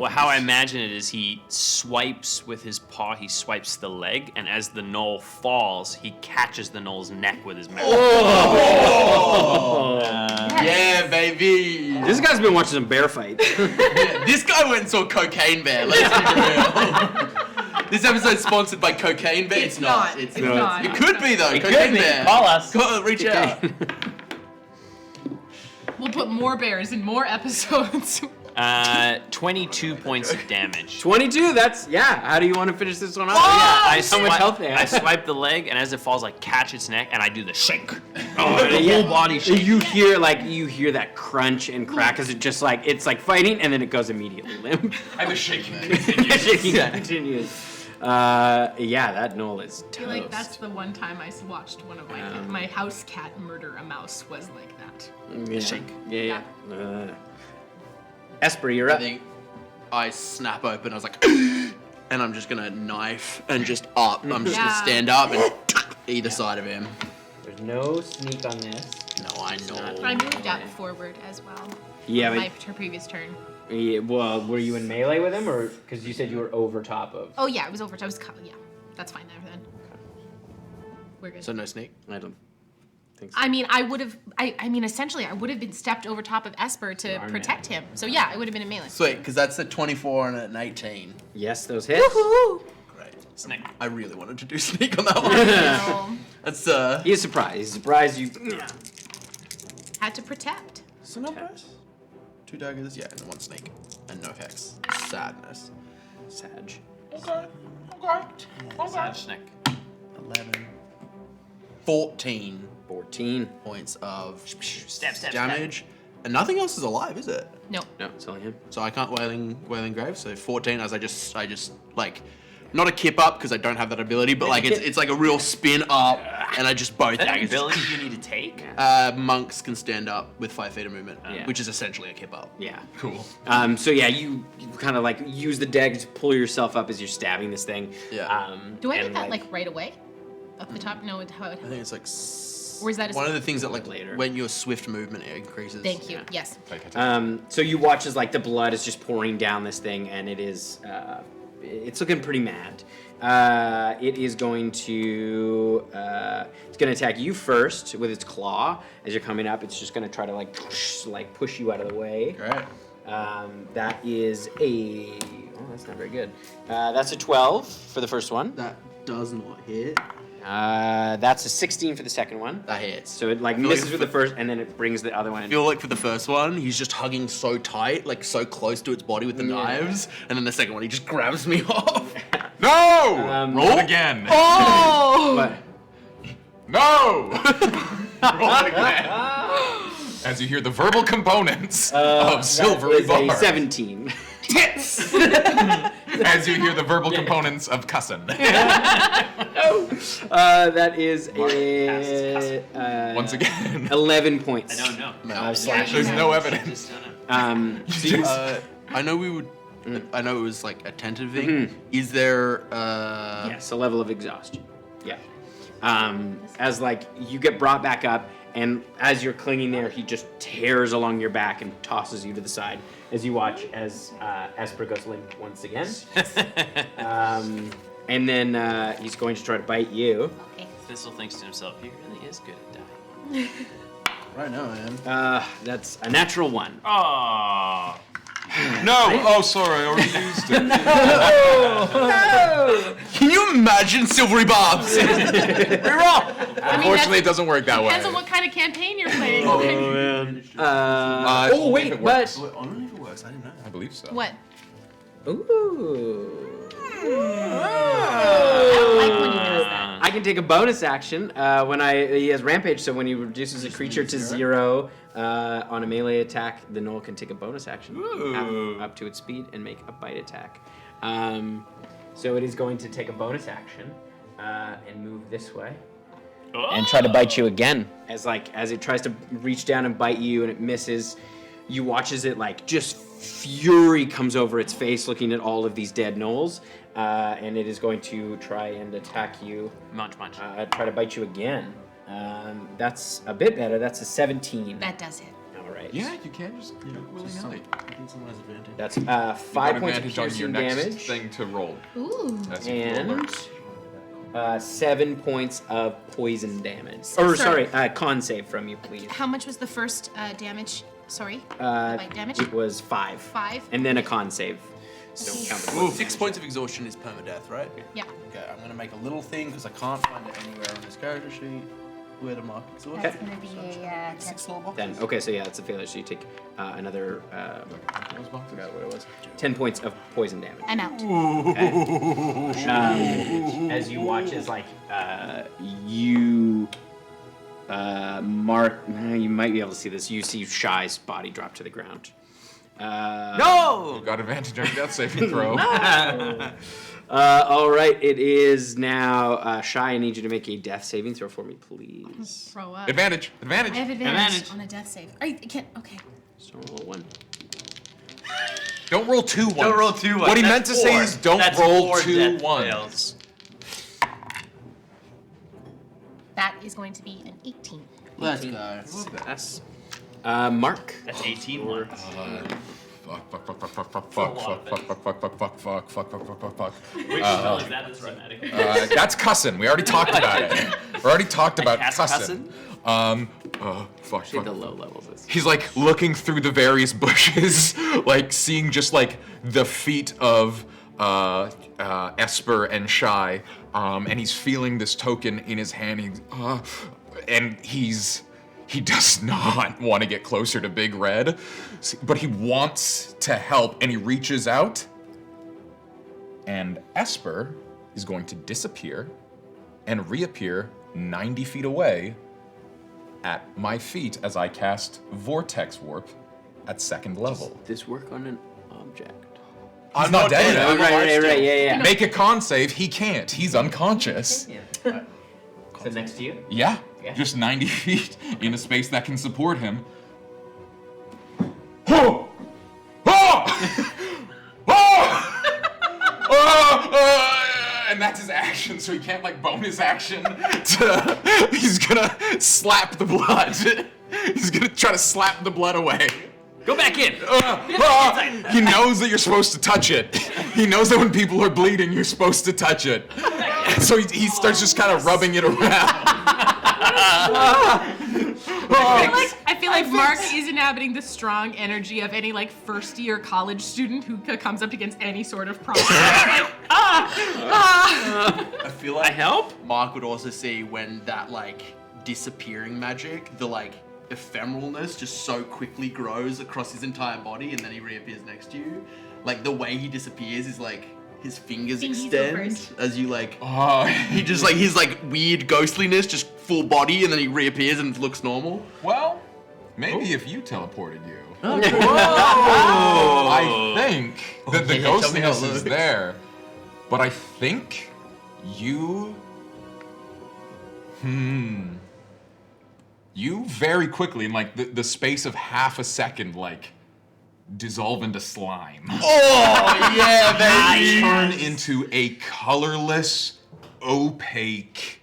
how I imagine it is he swipes with his paw. He swipes the leg, and as the gnoll falls, he catches the gnoll's neck with his mouth. Yeah, baby. This guy's been watching some bear fights. This guy went and saw Cocaine Bear. Let's be real. This episode's sponsored by Cocaine Bear. It's not. It's It's not. not. It could be though. It Cocaine could be. Bear. Call us. Reach out. We'll put more bears in more episodes. 22 points of damage. 22. That's How do you want to finish this one off? I How much health they I have? swipe the leg, and as it falls, I catch its neck, and I do the shake. The whole body shake. You hear that crunch and crack as it just it's like fighting, and then it goes immediately limp. And the shaking Shaking continues. Yeah, that gnoll is I toast. feel like that's the one time I watched one of my house cat murder a mouse was like that. Yeah. Shake. Yeah. Esper, you're I up. think I snap open. I was like, and I'm just gonna knife and just up. I'm just gonna Yeah. stand up and either side of him. There's no sneak on this. No, I know. I moved up forward as well. Yeah, My previous turn. yeah, well, were you in melee with him, or because you said you were over top of? Oh yeah, it was over. I was yeah. That's fine then. We're good. So no sneak. I don't think so. I mean, I would have. I mean, essentially, I would have been stepped over top of Esper to are protect him. So yeah, I would have been in melee. Sweet, because that's a 24 and an 18. Yes, those hits. Great. Sneak. I really wanted to do sneak on that one. So, That's He's surprised. He's surprised you. had to protect. so not bad. 2 daggers, yeah, and 1 sneak. And no hex. Sadness. Sag. Sad sneak. 11. 14 14. points of Stab, stab, damage. And nothing else is alive, is it? No. No, it's only him. So I can't Wailing Grave. So 14 as I just like, not a kip up because I don't have that ability, but like it's like a real spin up, and I just both That daggers. ability you need to take? Monks can stand up with 5 feet of movement, Yeah. which is essentially a kip up. Yeah. Cool. So yeah, you kind of like use the dagger to pull yourself up as you're stabbing this thing. Yeah. Do I and, get that like right away? Up the top? No. How? I think it's like. Or is that a one of the things that like later? when your swift movement increases. Thank you. Yes. So you watch as like the blood is just pouring down this thing, and it is it's looking pretty mad. It is going to it's going to attack you first with its claw as you're coming up. It's just going to try to like push you out of the way. Great. That is a that's not very good. That's a 12 for the first one. That does not hit. That's a 16 for the second one. That hits. So it like feel misses like with the first, and then it brings the other one I in. feel like for the first one, he's just hugging so tight, like so close to its body with the knives, and then the second one, he just grabs me off. No! Roll it again. Oh! But No! Roll it again. As you hear the verbal components of Silvery that is Bar. a 17. Tits! As you hear the verbal components of cussin'. That is a Once again. 11 points. I don't know. There's no evidence. Just don't know. So you- I know we would. I know it was like a tentative thing. Is there? yes, a level of exhaustion. Yeah. As like you get brought back up, and as you're clinging there, he just tears along your back and tosses you to the side. As you watch as Esper goes limp once again. And then he's going to try to bite you. Thistle thinks to himself, he really is good at dying. Right now, I am. That's a natural 1. Aww. No! Oh, sorry, I already used it. Can you imagine Silvery Barbs? Unfortunately, it doesn't work that way. Depends on what kind of campaign you're playing. Only wait, if it but works. Only if it works. I didn't know. I believe so. What? ooh. I don't like when he does that. I can take a bonus action when he has rampage. So when he reduces a creature to 0 on a melee attack, the gnoll can take a bonus action up to its speed and make a bite attack. So it is going to take a bonus action and move this way and try to bite you again. As it tries to reach down and bite you and it misses, you watch as it like just fury comes over its face, looking at all of these dead gnolls. And it is going to try and attack you. Munch. Try to bite you again. That's a bit better. That's a 17. That does hit. All right. Yeah, you can just, willy-nilly. I think someone has advantage. That's You've 5 got points of advantage on your piercing next damage thing to roll. Ooh. As you roll and 7 points of poison damage. Sorry. Con save from you, please. How much was the first damage? Sorry. Bite damage? It was 5. 5. And then a con save. Don't count the poison 6 damage. points of exhaustion is permadeath, right? Yeah. Okay, I'm gonna make a little thing because I can't find it anywhere on this character sheet. Where to mark exhaustion? That's gonna be a 6 little boxes. Then, okay, so yeah, it's a failure. So you take another, I forgot what it was, 10 points of poison damage. I'm out. As you watch as you Mark, you might be able to see this. You see Shy's body drop to the ground. No! You got advantage on your death saving throw. All right, it is now Shy. I need you to make a death saving throw for me, please. Throw up. Advantage. I have advantage Advantage. on a death save. I can't. Okay. So roll 1. Don't roll 2 ones. Don't roll 2 ones. What he That's meant to say 4. is don't That's roll 4 2 death ones. fails. That is going to be an 18. Let's go. That's Mark. That's 18 ones. Fuck. Which spell is that that's automatic? That's cussing. We already talked about it. We already talked about cast cussing. Fuck. See the low levels. He's like looking through the various bushes, like seeing just like the feet of Esper and Shy, and he's feeling this token in his hand. And he does not want to get closer to Big Red, but he wants to help, and he reaches out, and Esper is going to disappear and reappear 90 feet away at my feet as I cast Vortex Warp at 2nd level. Does this work on an object? I'm not dead Oh, yet. right, yeah. Make a con save. He can't. He's unconscious. So next to you? Yeah, just 90 feet in a space that can support him. Oh! Oh! Oh! And that's his action, so he can't like bonus action to. He's gonna slap the blood. He's gonna try to slap the blood away. Go back in. He knows that you're supposed to touch it. He knows that when people are bleeding, you're supposed to touch it. So he starts just kind of rubbing it around. I feel like Mark is inhabiting the strong energy of any like first-year college student who comes up against any sort of problem. I feel like I help? Mark would also see when that like disappearing magic, the like ephemeralness just so quickly grows across his entire body and then he reappears next to you. Like the way he disappears is like his fingers Fingies extend overs. as you like Oh, he just like his like weird ghostliness just full body and then he reappears and looks normal. well, maybe if you teleported you. Oh. I think that the Yeah, tell me how it ghostliness is looks. there, but I think you. You very quickly, in like the space of half a second, like dissolve into slime. Oh yeah, baby. Turn into a colorless, opaque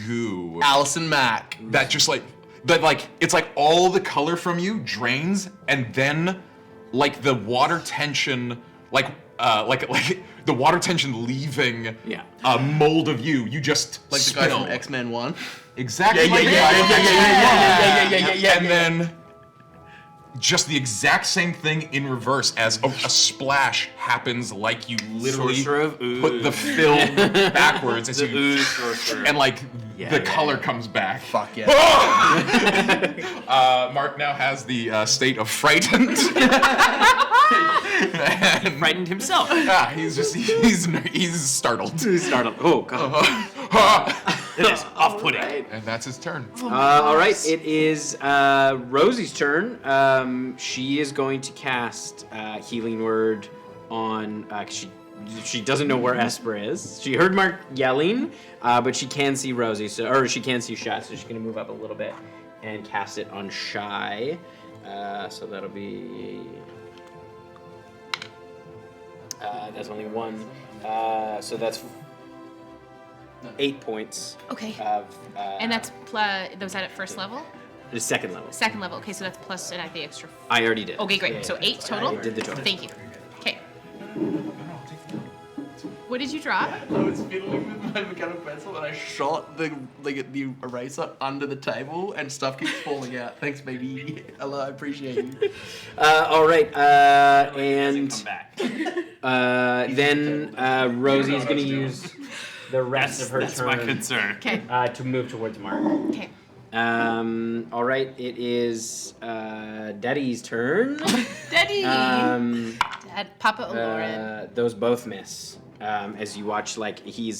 goo. Allison Mack. That just like that like it's like all the color from you drains, and then like the water tension like the water tension leaving a mold of you. You just Like the spill. guy from X-Men 1. Exactly. Yeah, like yeah, the yeah, guy from yeah, X-Men yeah, one. yeah, yeah, yeah, And then just the exact same thing in reverse as a splash happens, like you literally Sorcerer of Ooze. put the film backwards as The you ooze sorcerer. and like Yeah, the yeah, color yeah. comes back. Fuck yeah. Mark now has the state of frightened. And, Frightened himself. yeah, he's startled. He's startled. Oh, God. It is off-putting. And that's his turn. All right, it is Rosie's turn. She is going to cast Healing Word on. She doesn't know where Esper is. She heard Mark yelling, but she can see Rosie, or she can see Shy, so she's going to move up a little bit and cast it on Shy. So that'll be. That's only one. So that's 8 points Okay. of. And that's was that at first level? The second level. Second level. Okay, so that's plus and the extra. I already did. Okay, great. Yeah, So yeah. 8 total. I did the total. Thank you. Okay. What did you drop? I was fiddling with my mechanical pencil and I shot the eraser under the table and stuff keeps falling out. Thanks, baby. Hello, I appreciate you. All right, and Come back. then Rosie's gonna use the rest of her That's turn my concern. Okay. to move towards Mark. Okay. All right, it is Daddy's turn. Daddy. Um, Dad, Papa Olorin. Those both miss. As you watch, like he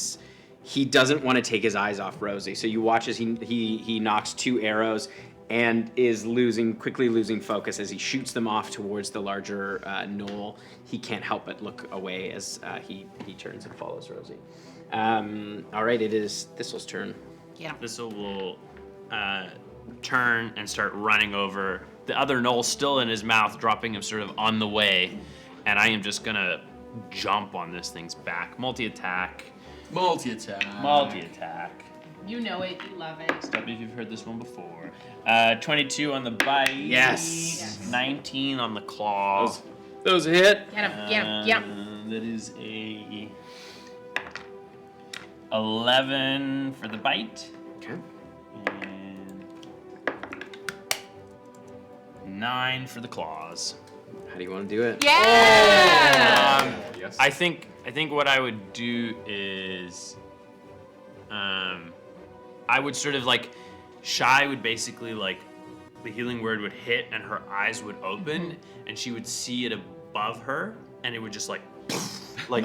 doesn't want to take his eyes off Rosie. So you watch as he knocks 2 arrows and is quickly losing focus as he shoots them off towards the larger gnoll. He can't help but look away as he turns and follows Rosie. All right, it is Thistle's turn. Yeah. Thistle will turn and start running over. The other gnoll still in his mouth, dropping him sort of on the way. And I am just gonna jump on this thing's back. Multi-attack. Multi-attack. You know it. You love it. Stop me if you've heard this one before. 22 on the bite. Yes. 19 on the claw. Those hit. Get him. Yeah. That is a 11 for the bite. Okay. And 9 for the claws. How do you want to do it? Yeah. Yes. I think what I would do is, I would sort of like, Shy would basically like, the healing word would hit and her eyes would open and she would see it above her and it would just like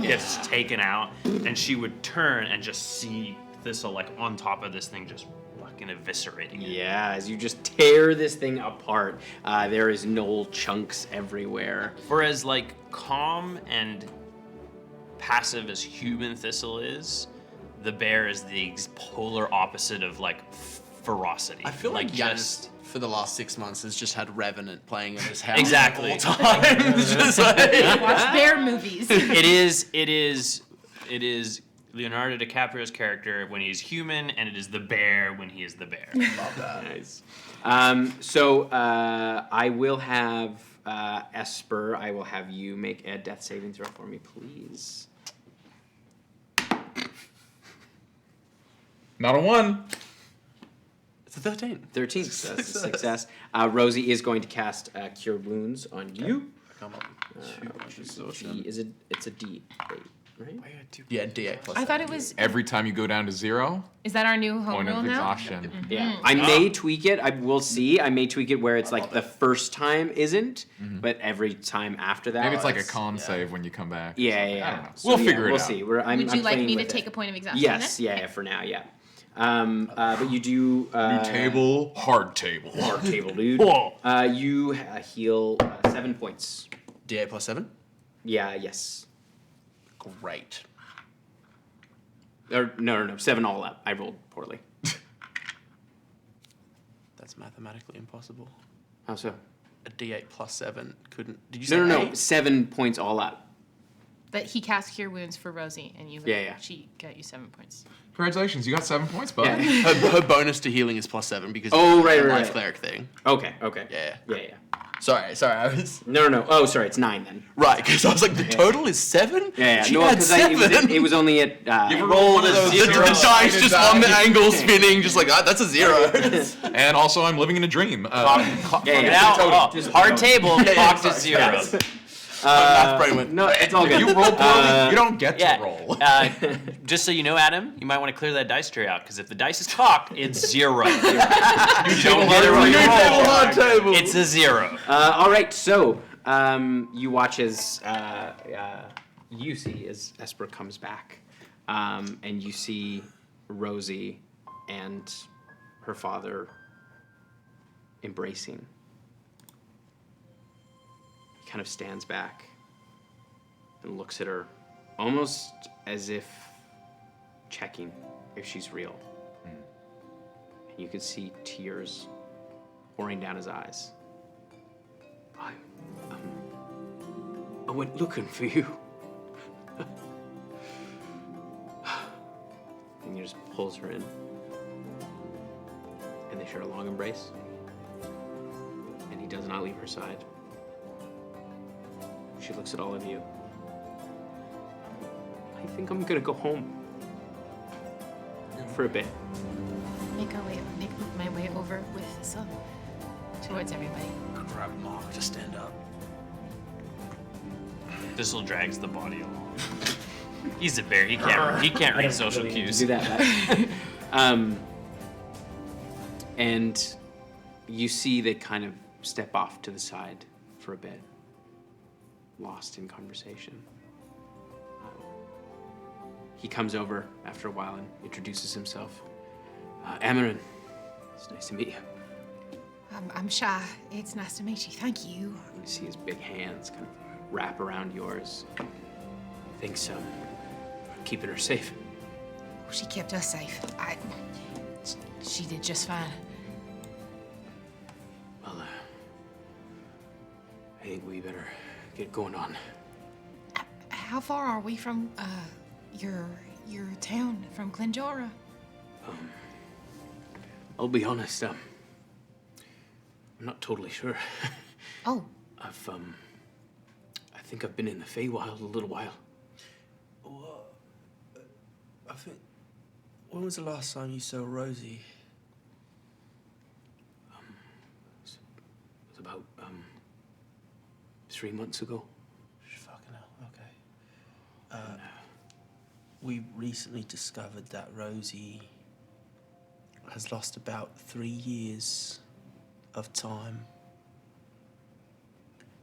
gets taken out and she would turn and just see Thistle like on top of this thing just fucking eviscerating it. Yeah, as you just tear this thing apart, there is gnoll chunks everywhere. For as like calm and passive as human Thistle is, the bear is the polar opposite of like ferocity. I feel like just Giannis for the last 6 months has just had Revenant playing in his house Exactly. all time. It's just like, Watch bear movies. it is Leonardo DiCaprio's character when he's human, and it is the bear when he is the bear. love that. Nice. So I will have Esper. I will have you make a death saving throw for me, please. Not a 1. It's a 13. 13. So that's a success. Rosie is going to cast Cure Wounds on you. Come on. It's a D8, right? Yeah, D8 plus. I thought it was. Every time you go down to 0, Is that our new home point rule of now? exhaustion. Yeah. I may tweak it. I will see. I may tweak it where it's like the first time isn't, but every time after that. Maybe it's like a con save when you come back. Yeah, I don't know. So, We'll figure it we'll out. see. Would I'm you like playing me to with take it. a point of exhaustion? Yes, then? yeah, for now, yeah. But you do New table, hard table. hard table, dude. Whoa. You heal 7 points. D8 plus 7? Yeah, yes. Great. Or no, 7 all up. I rolled poorly. That's mathematically impossible. How so? A D8 plus 7 couldn't. Did you say No. 8? 7 points all up. That he cast Cure Wounds for Rosie, and you. Yeah. She got you 7 points. Congratulations, you got 7 points, bud. Yeah. Her bonus to healing is plus 7 because Oh, of the right. life cleric thing. Okay. Yeah. Yeah. Sorry, I was No. Oh, sorry, it's 9 then. right because I was like the total is 7. Yeah. She No, had because 7. it was only at. You Roll one of those the zeros dice just on the die. angle spinning, just like that's a 0. And also, I'm living in a dream. Yeah. Now, Just- hard table, clock to sorry. 0. Math brain went. No, it's all good. You roll poorly, you don't get to Yeah. roll. Just so you know, Adam, you might want to clear that dice tray out because if the dice is cocked, it's 0. You don't get it when you roll. Hard table. It's a 0. All right, so you watch as you see as Esper comes back, and you see Rosie and her father embracing. He kind of stands back and looks at her, almost as if checking if she's real. And you can see tears pouring down his eyes. I went looking for you. And he just pulls her in. And they share a long embrace. And he does not leave her side. She looks at all of you. I think I'm gonna go home. For a bit. Make my way over with Thistle towards everybody. Grab Mark to stand up. Thistle drags the body along. He's a bear. He can't read social Really need to cues. do that. And you see they kind of step off to the side for a bit, lost in conversation. He comes over after a while and introduces himself. Aberrant, it's nice to meet you. I'm Shy. It's nice to meet you. Thank you. You see his big hands kind of wrap around yours. Thanks, keeping her safe. She kept us safe. She did just fine. Well, I think we better get going on. How far are we from, your town, from Glenjora? I'll be honest, I'm not totally sure. Oh, I think I've been in the Feywild a little while. Well, I think... When was the last time you saw Rosie? It was about, 3 months ago. Fucking hell, okay. We recently discovered that Rosie has lost about 3 years of time.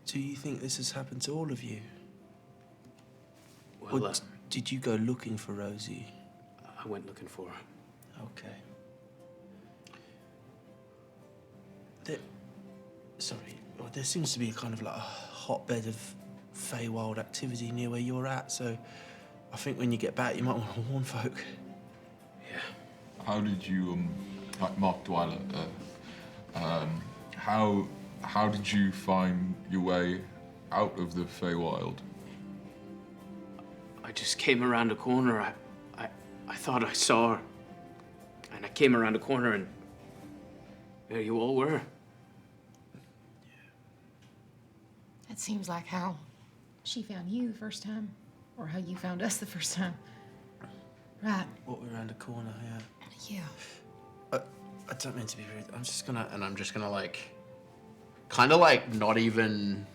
Do you think this has happened to all of you? Well, Or did you go looking for Rosie? I went looking for her. Okay. There seems to be a kind of like a hotbed of Feywild activity near where you're at, so I think when you get back, you might want to warn folk. Yeah. How did you, Mark Dwyler, how did you find your way out of the Feywild? I just came around a corner. I thought I saw her. And I came around a corner and there you all were. that seems like how she found you the first time, or how you found us the first time. Right. Walk around the corner, yeah. Yeah. I don't mean to be rude. I'm just gonna like, kind of like not even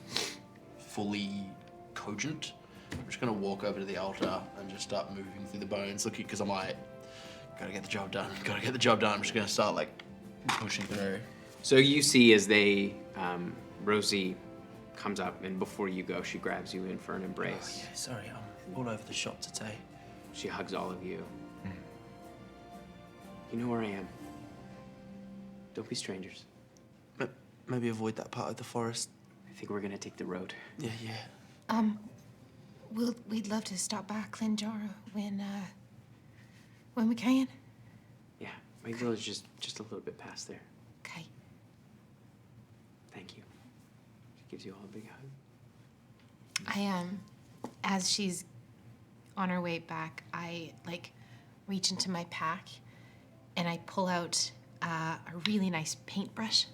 fully cogent. I'm just gonna walk over to the altar and just start moving through the bones, looking, because I'm like, gotta get the job done. I'm just gonna start like pushing through. So you see as they, Rosie comes up, and before you go, she grabs you in for an embrace. Oh, yeah, sorry, I'm all over the shop today. She hugs all of you. You know where I am. Don't be strangers. But maybe avoid that part of the forest. I think we're gonna take the road. Yeah. We'd love to stop by Glenjara when we can. Yeah, my village is just a little bit past there. Okay. Thank you. She gives you all a big hug. As she's on her way back, I reach into my pack and I pull out a really nice paintbrush.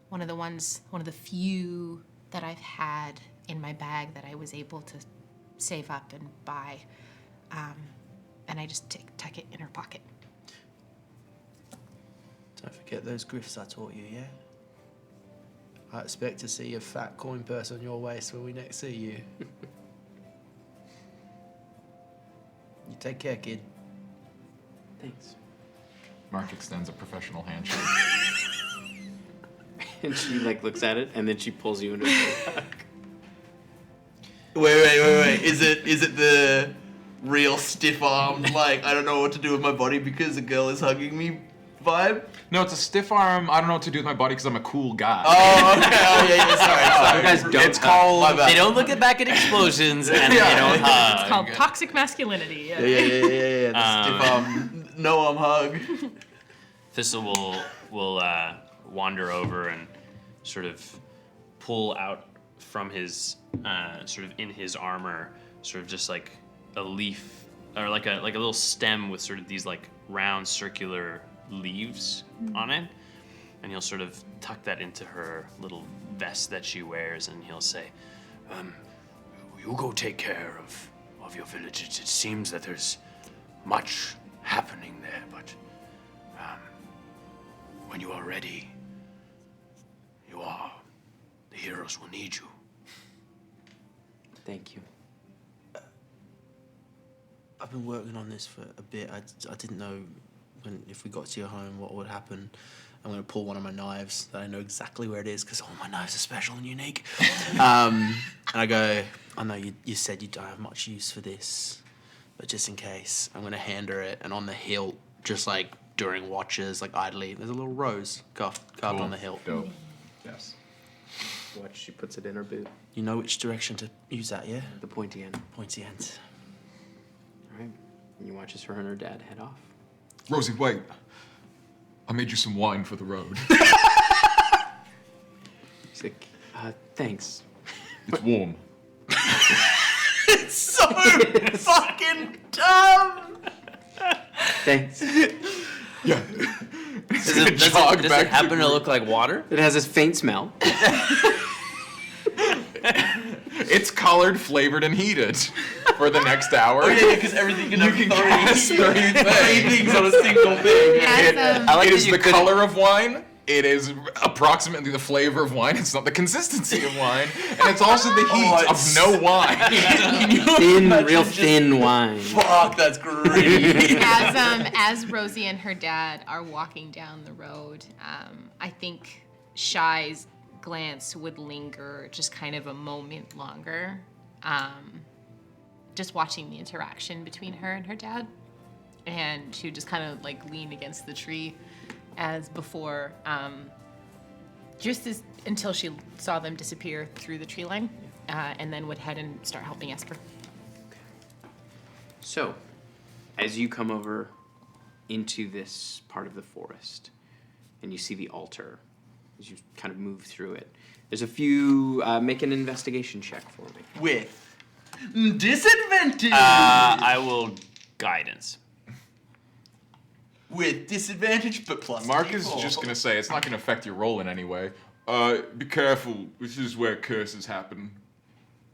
One of the few that I've had in my bag that I was able to save up and buy. And I just tuck it in her pocket. Don't forget those griffs I taught you, yeah? I expect to see a fat coin purse on your waist when we next see you. You take care, kid. Thanks. Mark extends a professional handshake. And she looks at it, and then she pulls you into her hug. Wait. Is it the real stiff arm, like, I don't know what to do with my body because a girl is hugging me vibe? No, it's a stiff arm. I don't know what to do with my body because I'm a cool guy. Oh, okay. Oh, yeah. Sorry. You guys don't It's called. My bad. They don't look back at explosions and they don't hug. It's called toxic masculinity. Yeah. The stiff arm, no arm hug. Thistle will wander over and sort of pull out from his sort of in his armor, sort of just like a leaf or like a little stem with sort of these like round circular leaves on it, and he'll sort of tuck that into her little vest that she wears, and he'll say, "You go take care of your village. It seems that there's much happening there, but when you are ready, the heroes will need you." Thank you. I've been working on this for a bit. I didn't know if we got to your home what would happen. I'm going to pull one of my knives that I know exactly where it is because all my knives are special and unique. And I go, I know you said you don't have much use for this, but just in case, I'm going to hand her it, and on the hilt, just like during watches, like idly. There's a little rose carved Cool. on the hilt. Dope. Yes. Watch, she puts it in her boot. You know which direction to use that, yeah? The pointy end. Pointy end. All right. And you watch as her and her dad head off. Rosie, wait. I made you some wine for the road. She's like, thanks. It's warm. So fucking dumb! Thanks. Yeah. Does it happen to look like water? It has this faint smell. It's colored, flavored, and heated for the next hour. Oh, yeah, because everything can have You can cast 3 things. things on a single thing. As, I like It that is you the could- color of wine. It is approximately the flavor of wine. It's not the consistency of wine. And it's also the heat of no wine. Thin, real thin wine. Fuck, that's great. As Rosie and her dad are walking down the road, I think Shy's glance would linger just kind of a moment longer, just watching the interaction between her and her dad, and she would just kind of like lean against the tree as before, just as until she saw them disappear through the tree line, and then would head and start helping Esper. So, as you come over into this part of the forest, and you see the altar, as you kind of move through it, there's a few. Make an investigation check for me. With disadvantage. I will guidance. With disadvantage, but plus. Mark is D4. just going to say it's not going to affect your roll in any way. Be careful. This is where curses happen.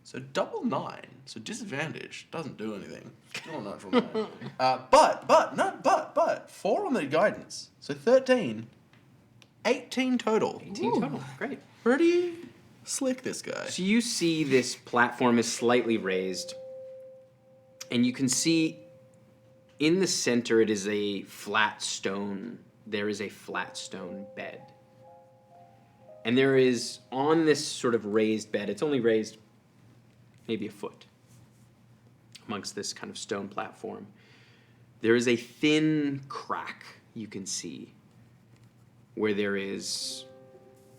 So double 9. So disadvantage doesn't do anything. Still a natural 9. But 4 on the guidance. So 13. 18 total. 18 total. Great. Pretty slick, this guy. So you see this platform is slightly raised, and you can see in the center it is a flat stone. There is a flat stone bed. And there is, on this sort of raised bed, it's only raised maybe a foot amongst this kind of stone platform. There is a thin crack you can see where there is,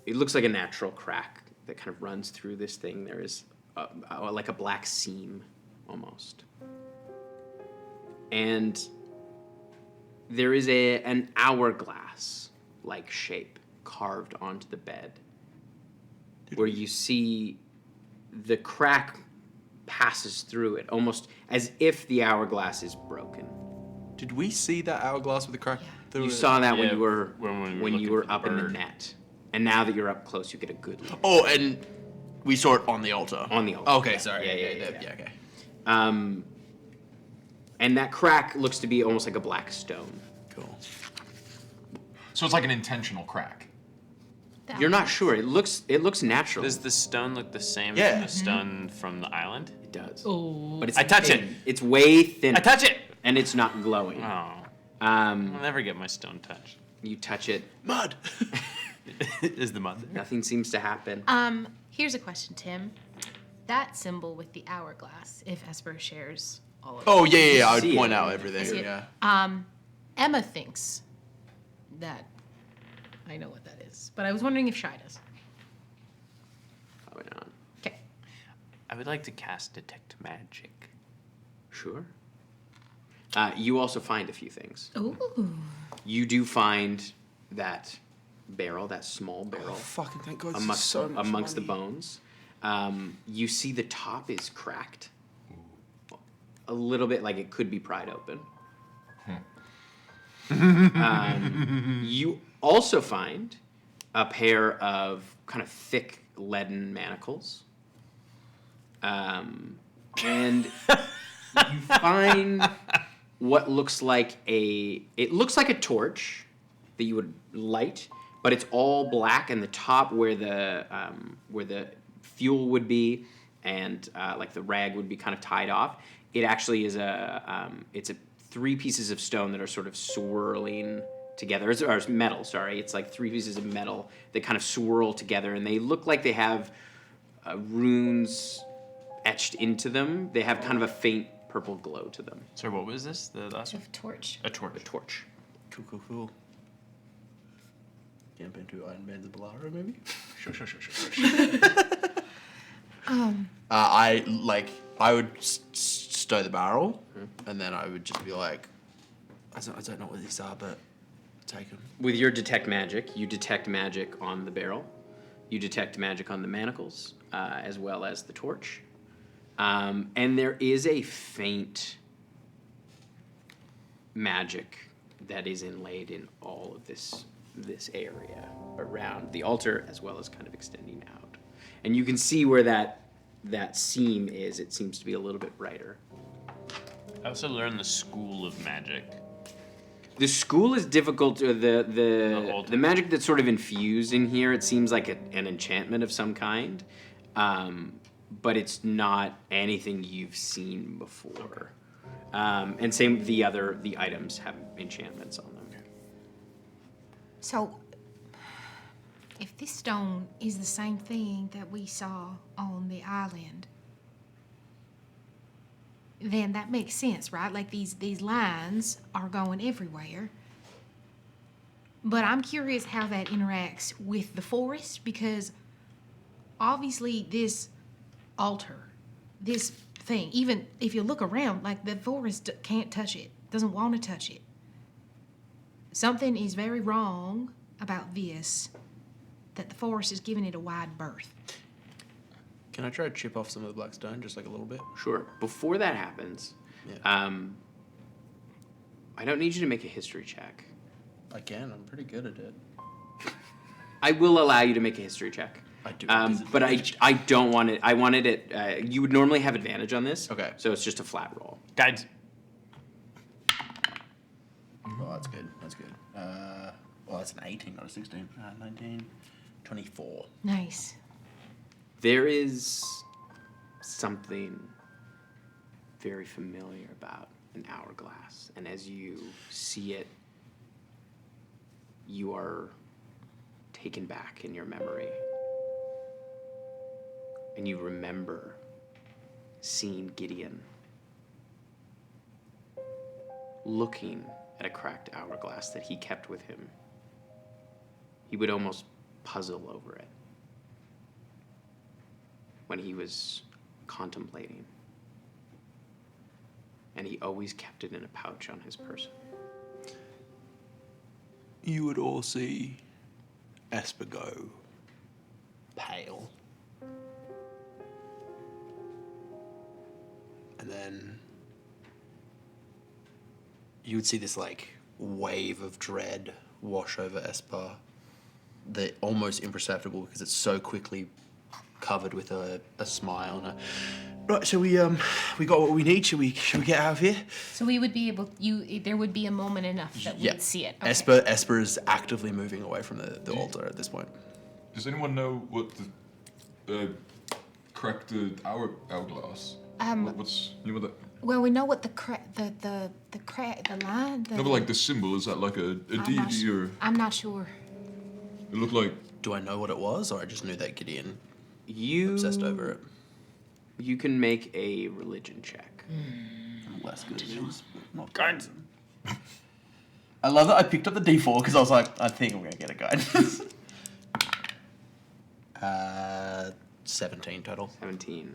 it looks like a natural crack that kind of runs through this thing. There is like a black seam almost. And there is an hourglass-like shape carved onto the bed where you see the crack passes through it, almost as if the hourglass is broken. Did we see that hourglass with the crack through You it? saw that when Yeah, you were when we you were were looking for the up in the bird. net, and now that you're up close, you get a good look Oh, and we saw it on the altar. on the altar. Okay, sorry. Yeah. Okay. And that crack looks to be almost like a black stone. Cool. So it's like an intentional crack. You're not sure. It looks natural. Does the stone look the same Yeah. as the stone from the island? It does. Oh. But it's I touch thin. it. It's way thin. I touch it! And it's not glowing. Oh, I'll Um, never get my stone touched. you touch it, Mud. Is the mud there? nothing seems to happen. Here's a question, Tim. That symbol with the hourglass, if Esper shares all of it. Oh, yeah. I'd See point it. out I everything. see it. Yeah. Emma thinks that I know what that is, but I was wondering if Shy does. Probably not. Okay. I would like to cast Detect Magic. Sure. You also find a few things. Ooh. You do find that barrel, that small barrel, Fucking thank God. amongst the bones. You see the top is cracked. A little bit like it could be pried open. You also find a pair of kind of thick leaden manacles. And you find what looks like a torch that you would light, but it's all black, and the top where the fuel would be and like the rag would be kind of tied off, it actually is it's 3 pieces of stone that are sort of swirling together, or metal, sorry. It's like 3 pieces of metal that kind of swirl together, and they look like they have runes etched into them. They have kind of a faint purple glow to them. Sorry, what was this? The last one? Torch. A torch. A torch. Cool. Camp into Iron Man's Bolaro, maybe? Sure. I would stow the barrel, and then I would just be like, I don't know what these are, but take them. With your detect magic, you detect magic on the barrel. You detect magic on the manacles, as well as the torch. And there is a faint magic that is inlaid in all of this area around the altar, as well as kind of extending out. And you can see where that seam is. It seems to be a little bit brighter. I also learned the school of magic. The school is difficult. The magic that's sort of infused in here, it seems like an enchantment of some kind, but it's not anything you've seen before. And same the items have enchantments on them. So, if this stone is the same thing that we saw on the island, then that makes sense, right? Like these lines are going everywhere. But I'm curious how that interacts with the forest, because obviously this altar, this thing, even if you look around, like the forest can't touch it, doesn't want to touch it. Something is very wrong about this, that the forest is giving it a wide berth. Can I try to chip off some of the black stone, just like a little bit? Sure. Before that happens, I don't need you to make a history check. I can. I'm pretty good at it. I will allow you to make a history check. I do. But I don't want it. I wanted it. You would normally have advantage on this. Okay. So it's just a flat roll. Guides. Oh, that's good. That's good. Well, that's an 18, not a 16. 19, 24. Nice. There is something very familiar about an hourglass, and as you see it, you are taken back in your memory. And you remember seeing Gideon looking at a cracked hourglass that he kept with him. He would almost puzzle over it when he was contemplating. And he always kept it in a pouch on his person. You would all see Esper go pale. And then you would see this like wave of dread wash over Esper. They're almost imperceptible because it's so quickly covered with a smile and a right. So we got what we need. Should we get out of here? So we would be able, there would be a moment enough that we'd see it. Okay. Esper is actively moving away from the altar at this point. Does anyone know what the cracked hourglass? What's you know what that? Well, we know what the line. No, but like the symbol, is that like a deity or? I'm not sure. It looked like. Do I know what it was, or I just knew that Gideon You obsessed over it? You can make a religion check. I'm less good at these, but not Guidance. I love that I picked up the D4 because I was like, I think I'm gonna get a guidance. 17 total. 17.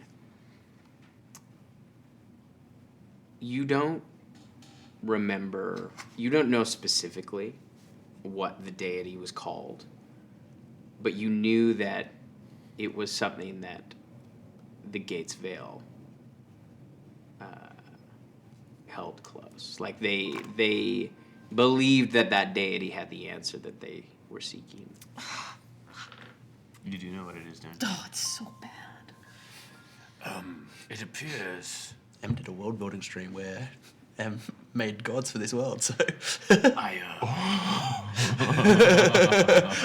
You don't remember, you don't know specifically what the deity was called, but you knew that it was something that the Gates Veil held close. Like they believed that deity had the answer that they were seeking. You do know what it is, don't you? Oh, it's so bad. It appears Em did a world building stream where Em made gods for this world, so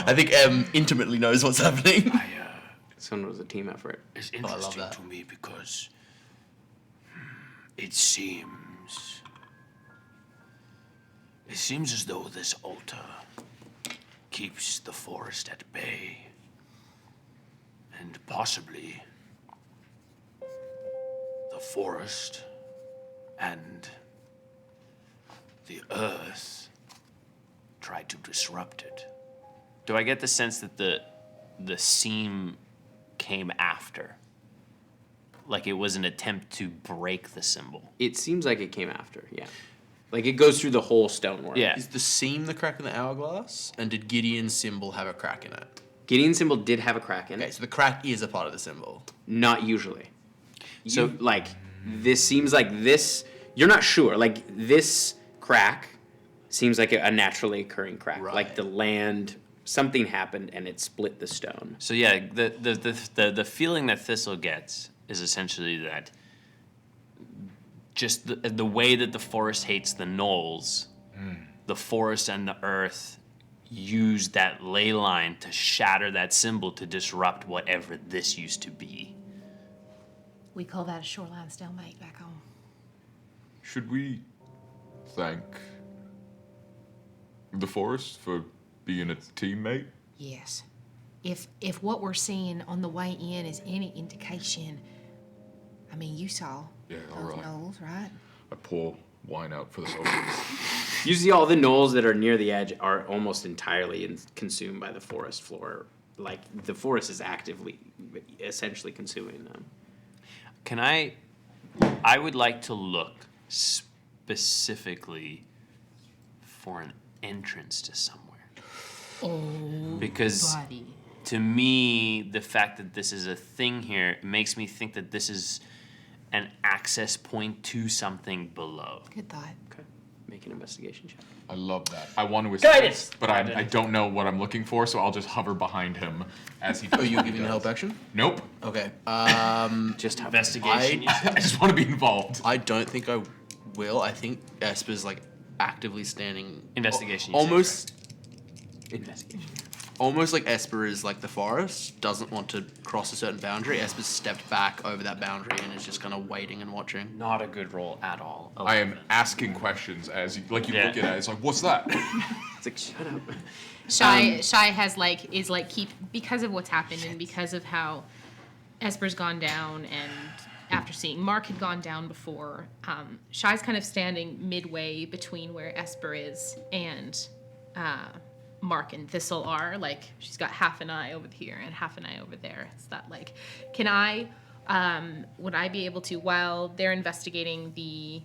I think Em intimately knows what's happening. This one was a team effort. It's I love interesting that. to me because it seems as though this altar keeps the forest at bay, and possibly the forest and the earth try to disrupt it. Do I get the sense that the seam came after? Like it was an attempt to break the symbol? It seems like it came after, yeah. Like it goes through the whole stonework. Yeah. Is the seam the crack in the hourglass? And did Gideon's symbol have a crack in it? Gideon's symbol did have a crack in Okay, it. so the crack is a part of the symbol. Not usually. So, like, this seems like this... You're not sure. Like, this crack seems like a naturally occurring crack. Right. Like the land... Something happened and it split the stone. So yeah, the feeling that Thistle gets is essentially that just the way that the forest hates the gnolls, the forest and the earth use that ley line to shatter that symbol to disrupt whatever this used to be. We call that a shoreline stalemate back home. Should we thank the forest for being a teammate? Yes. If what we're seeing on the way in is any indication, I mean, you saw Yeah, those all right. gnolls, right? I pour wine out for the soldiers. You see all the gnolls that are near the edge are almost entirely consumed by the forest floor. Like, the forest is actively, essentially consuming them. Can I would like to look specifically for an entrance to somewhere. Because Buddy. to me, the fact that this is a thing here makes me think that this is an access point to something below. Good thought. Okay. Make an investigation check. I love that. I want to Guidance! assist, but I don't know what I'm looking for, so I'll just hover behind him as he. Oh, you giving help action? Nope. Okay. Just have Investigation. you said? I just want to be involved. I don't think I will. I think Esper's like actively standing. Investigation, you said, Almost. investigation. Almost like Esper is like the forest, doesn't want to cross a certain boundary. Esper's stepped back over that boundary and is just kind of waiting and watching. Not a good roll at all. I am asking questions as you Yeah. look at it. It's like, what's that? It's like, shut up. Shy has because of what's happened and because of how Esper's gone down and after seeing Mark had gone down before, Shy's kind of standing midway between where Esper is and Mark and Thistle are. Like, she's got half an eye over here and half an eye over there. It's that, like, would I be able to, while they're investigating the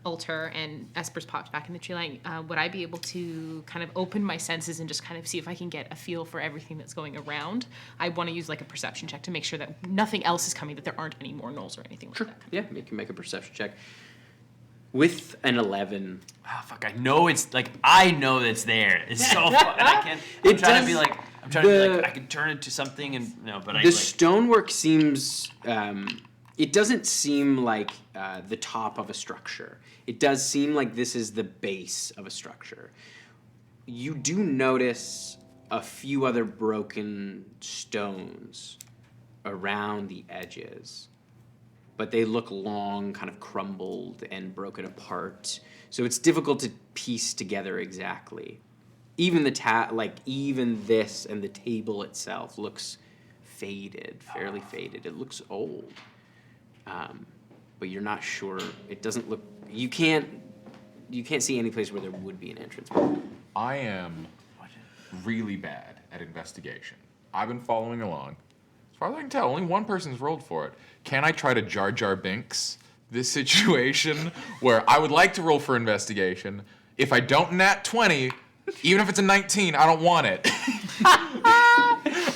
altar and Esper's popped back in the tree line, would I be able to kind of open my senses and just kind of see if I can get a feel for everything that's going around? I want to use like a perception check to make sure that nothing else is coming, that there aren't any more gnolls or anything like that. Yeah, you can make a perception check. With an 11. Oh, fuck, I know it's it's there. It's so fun. And I can't, I'm trying to be like, I can turn it to something and, no, but The stonework seems, it doesn't seem like the top of a structure. It does seem like this is the base of a structure. You do notice a few other broken stones around the edges, but they look long, kind of crumbled and broken apart. So it's difficult to piece together exactly. Even even this and the table itself looks faded, fairly faded. It looks old, but you're not sure. It doesn't look. You can't see any place where there would be an entrance. I am really bad at investigation. I've been following along. As far as I can tell, only one person's rolled for it. Can I try to Jar Jar Binks this situation where I would like to roll for investigation? If I don't nat 20, even if it's a 19, I don't want it.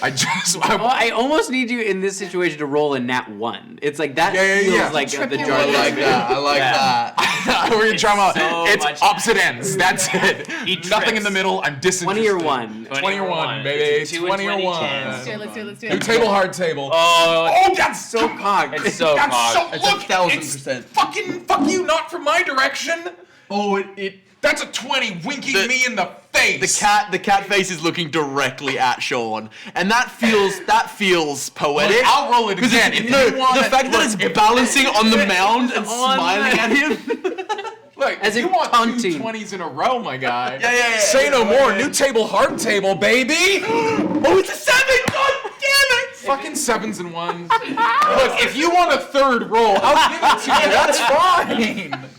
I almost need you in this situation to roll a nat 1. It's like that feels like the Jar I Jar. like that. I like that. We're gonna try them out. so It's much opposite ends. That's it. He Nothing in trips. the middle. I'm disinterested. 20 or 1. 20 or 1, baby. It's a 2 20 and or 20 1. chance. Let's do it. New table, hard table. Oh, that's So cocked. it's so That's cocked. so. It's Look, 1,000%. fucking fuck you, not from my direction. Oh, it That's a 20, winking The- me in the face. the cat face is looking directly at Sean, and that feels poetic. Look, I'll roll it 'Cause again. it's- If no, you want the fact that it's balancing on the mound and smiling at him. Look, As if if you want taunting. 2 20s in a row, my guy. Yeah. Say no more. New table, hard table, baby. Oh, it's a 7! God damn it! Fucking 7s and 1s. Look, if you want a third roll, I'll give it to you. That's fine.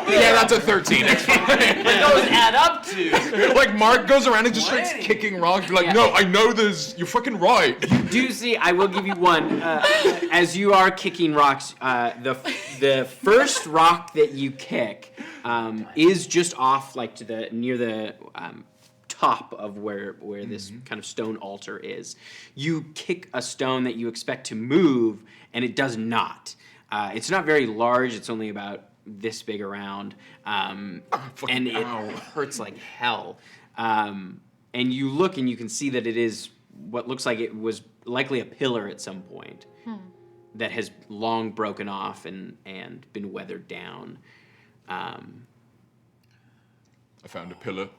Yeah, that's a 13. It's fine. What those add up to? Like Mark goes around and just starts kicking rocks. Like, no, I know there's. You're fucking right. Do you see? I will give you one. As you are kicking rocks, the first rock that you kick is just off, like to the near the top of where this kind of stone altar is. You kick a stone that you expect to move, and it does not. It's not very large. It's only about this big around, and it hurts like hell. And you look and you can see that it is what looks like it was likely a pillar at some point that has long broken off and been weathered down. I found a pillar.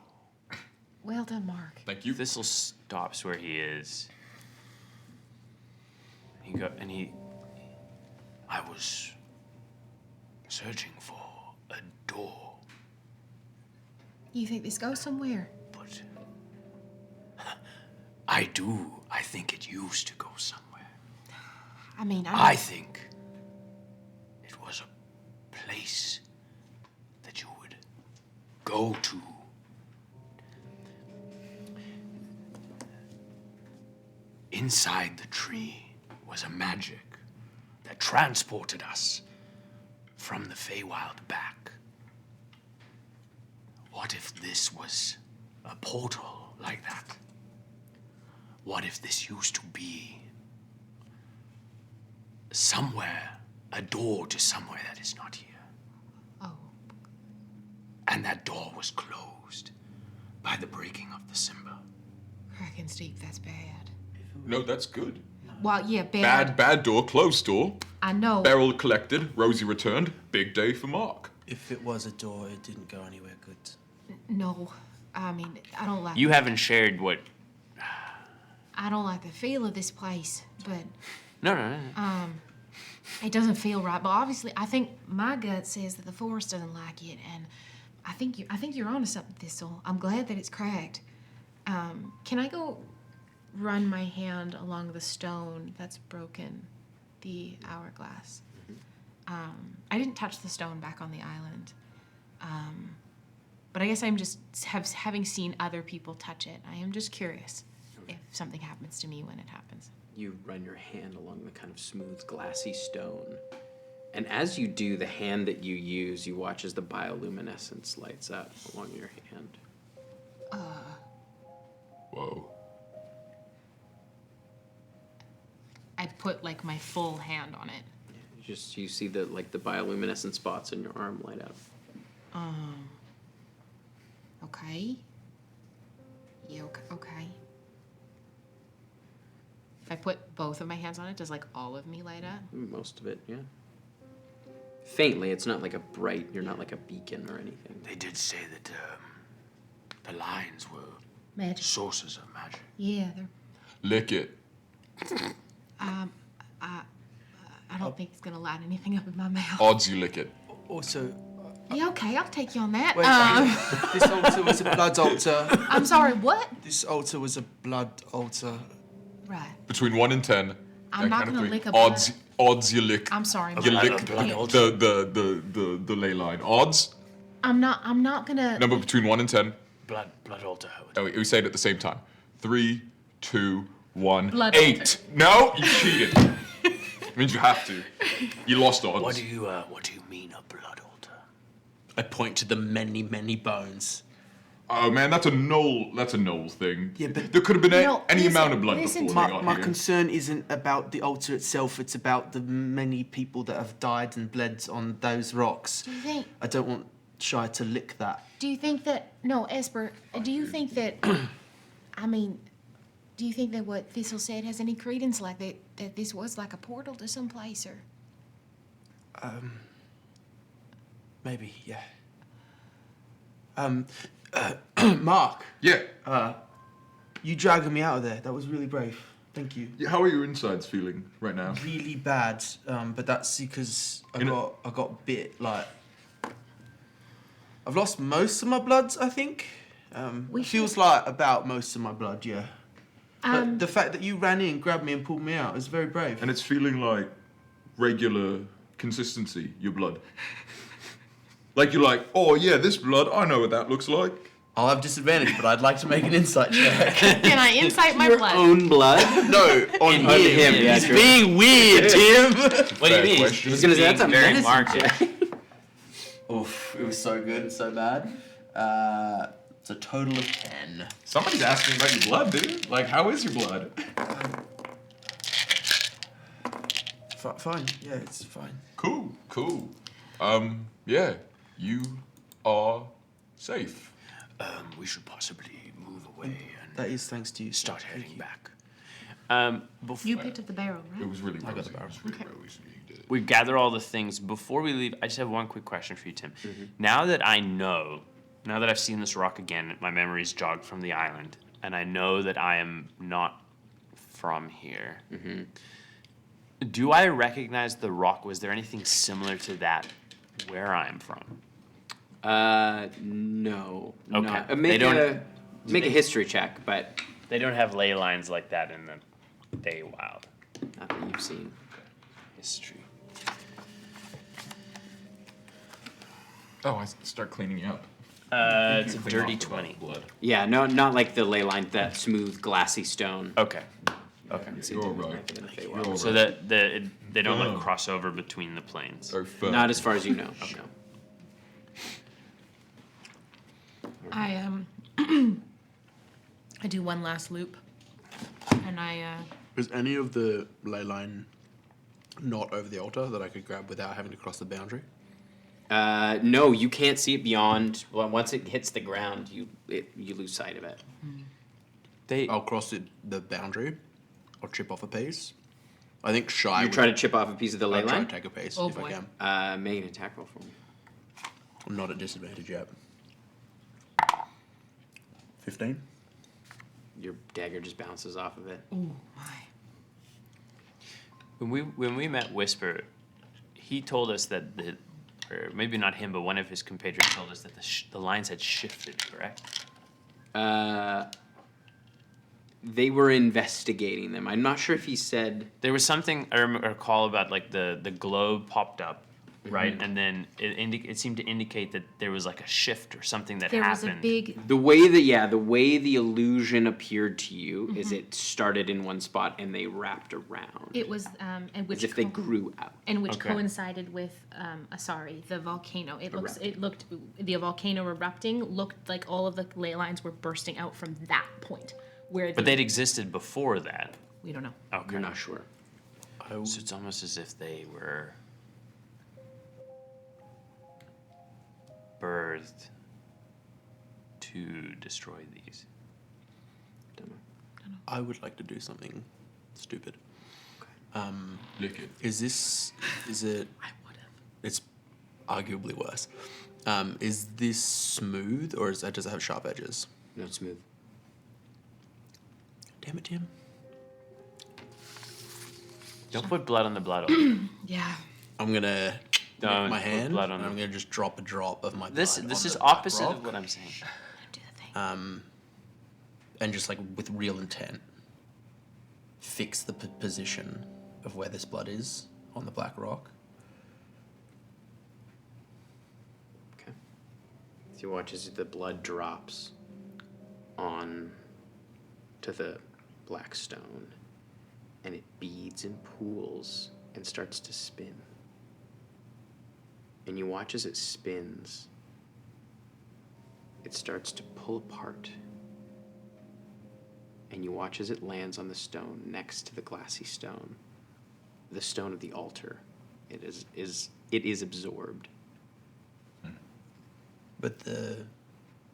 Well done, Mark. Thank you. Thistle stops where he is. I was searching for a door, You think this goes somewhere? but I do. I think it used to go somewhere. I mean, I think it was a place that you would go to. Inside the tree was a magic that transported us from the Feywild back. What if this was a portal like that? What if this used to be somewhere, a door to somewhere that is not here? Oh. And that door was closed by the breaking of the Simba. Cracking steep, that's bad. No, that's good. Well, yeah, bad. Bad door, closed door. I know. Beryl collected, Rosie returned. Big day for Mark. If it was a door, it didn't go anywhere good. No. I mean, I don't like You haven't shared what... I don't like the feel of this place, but No. it doesn't feel right. But obviously, I think my gut says that the forest doesn't like it, and I think you're onto something, Thistle. I'm glad that it's cracked. Can I go run my hand along the stone that's broken, the hourglass? I didn't touch the stone back on the island, but I guess I'm just having seen other people touch it. I am just curious if something happens to me when it happens. You run your hand along the kind of smooth, glassy stone. And as you do, the hand that you use, you watch as the bioluminescence lights up along your hand. Whoa. I put like my full hand on it. You see the bioluminescent spots in your arm light up. Okay. Yeah, okay. If I put both of my hands on it, does like all of me light up? Most of it, yeah. Faintly, it's not like a bright, you're not like a beacon or anything. They did say that the lines were Magic. sources of magic. Yeah, they're. Lick it. I don't think it's gonna light anything up in my mouth. Odds you lick it. Also, Yeah, okay, I'll take you on that. wait, this altar was a blood altar. I'm sorry, what? This altar was a blood altar. Right. Between 1 and 10. I'm that not kind of gonna thing. lick a Odds you lick. I'm sorry. You Mark. lick the ley line. Odds. I'm not gonna. Number between 1 and 10. Blood altar. Oh, we say it at the same time. 3, 2, 1. Blood 8. altar. No, you cheated. Means you have to. You lost odds. What do you mean a blood altar? I point to the many, many bones. Oh man, that's a gnoll thing. Yeah, but- there could have been No, any listen- amount of blood listen before to they got My here. concern isn't about the altar itself, it's about the many people that have died and bled on those rocks. Do you think? I don't want Shy to lick that. Do you think that? No, Esper. Do you think that? I mean, do you think that what Thistle said has any credence? Like that this was like a portal to some place, or? Maybe, yeah. Mark, Yeah. you dragging me out of there. That was really brave. Thank you. Yeah, how are your insides feeling right now? Really bad, but that's because I got bit. Like, I've lost most of my blood, I think. We Feels like about most of my blood, yeah. But the fact that you ran in, grabbed me, and pulled me out is very brave. And it's feeling like regular consistency, your blood. Like you're like, oh yeah, this blood, I know what that looks like. I'll have disadvantage, but I'd like to make an insight check. Can I insight my Your blood? own blood? No, on him. Yeah, He's true. being weird, Tim. What do you mean? question. I was gonna say that's a Very medicine marked. check. Oof, it was so good and so bad. It's a total of 10. Somebody's asking about your blood, dude. Like, how is your blood? Fine. Yeah, it's fine. Cool. Yeah, you are safe. We should possibly move away and That is thanks to you. start heading back. Before You picked up the barrel, It right? was really got rosy. the barrel. It was really rosy. You did it. we gather all the things before we leave. I just have one quick question for you, Tim. Now that I've seen this rock again, my memory's jogged from the island, and I know that I am not from here. Do I recognize the rock? Was there anything similar to that where I'm from? No. Okay. Not, They make don't- a history check, but They don't have ley lines like that in the Feywild not that you've seen. history. Oh, I start cleaning you up. It's a Clean dirty off the 20. Blood. Yeah, no, not like the ley line, that smooth, glassy stone. Okay. You're right. You're right. So that they don't like cross over between the planes. So firm. Not as far as you know. No. I I do one last loop, and Is any of the ley line not over the altar that I could grab without having to cross the boundary? No, you can't see it beyond. Well, once it hits the ground, you lose sight of it. I'll cross the boundary. I'll chip off a piece. I think Shy. You try to chip off a piece of the ley I'll try to line. take a piece Oh, if boy. I can. Make an attack roll for me. I'm not at disadvantage yet. 15. Your dagger just bounces off of it. oh my. When we met Whisper, he told us that or maybe not him, but one of his compatriots told us that the lines had shifted. Correct? They were investigating them. I'm not sure if he said. There was something I recall about like the globe popped up, right, and then it seemed to indicate that there was like a shift or something that There was happened. a big. The way the illusion appeared to you is it started in one spot and they wrapped around. It was and which as if they grew out. and which Okay. coincided with the volcano. It looked the volcano erupting looked like all of the ley lines were bursting out from that point where But they'd existed before that. we don't know. Okay. You're not sure. So it's almost as if they were birthed to destroy these. I would like to do something stupid. Lick it. Is it? I would have. It's arguably worse. Is this smooth or does it have sharp edges? No, it's smooth. Damn it, Tim. Don't put blood on the blood. Yeah. I'm gonna Don't lick my put hand blood and on I'm the- gonna just drop a drop of my This blood this on is the black opposite rock, of what I'm saying. Do the thing. and just like with real intent, fix the position of where this blood is on the black rock. Okay. So you watch as the blood drops on to the black stone, and it beads and pools and starts to spin. And you watch as it spins, it starts to pull apart. And you watch as it lands on the stone next to the glassy stone, the stone of the altar. It is absorbed. But the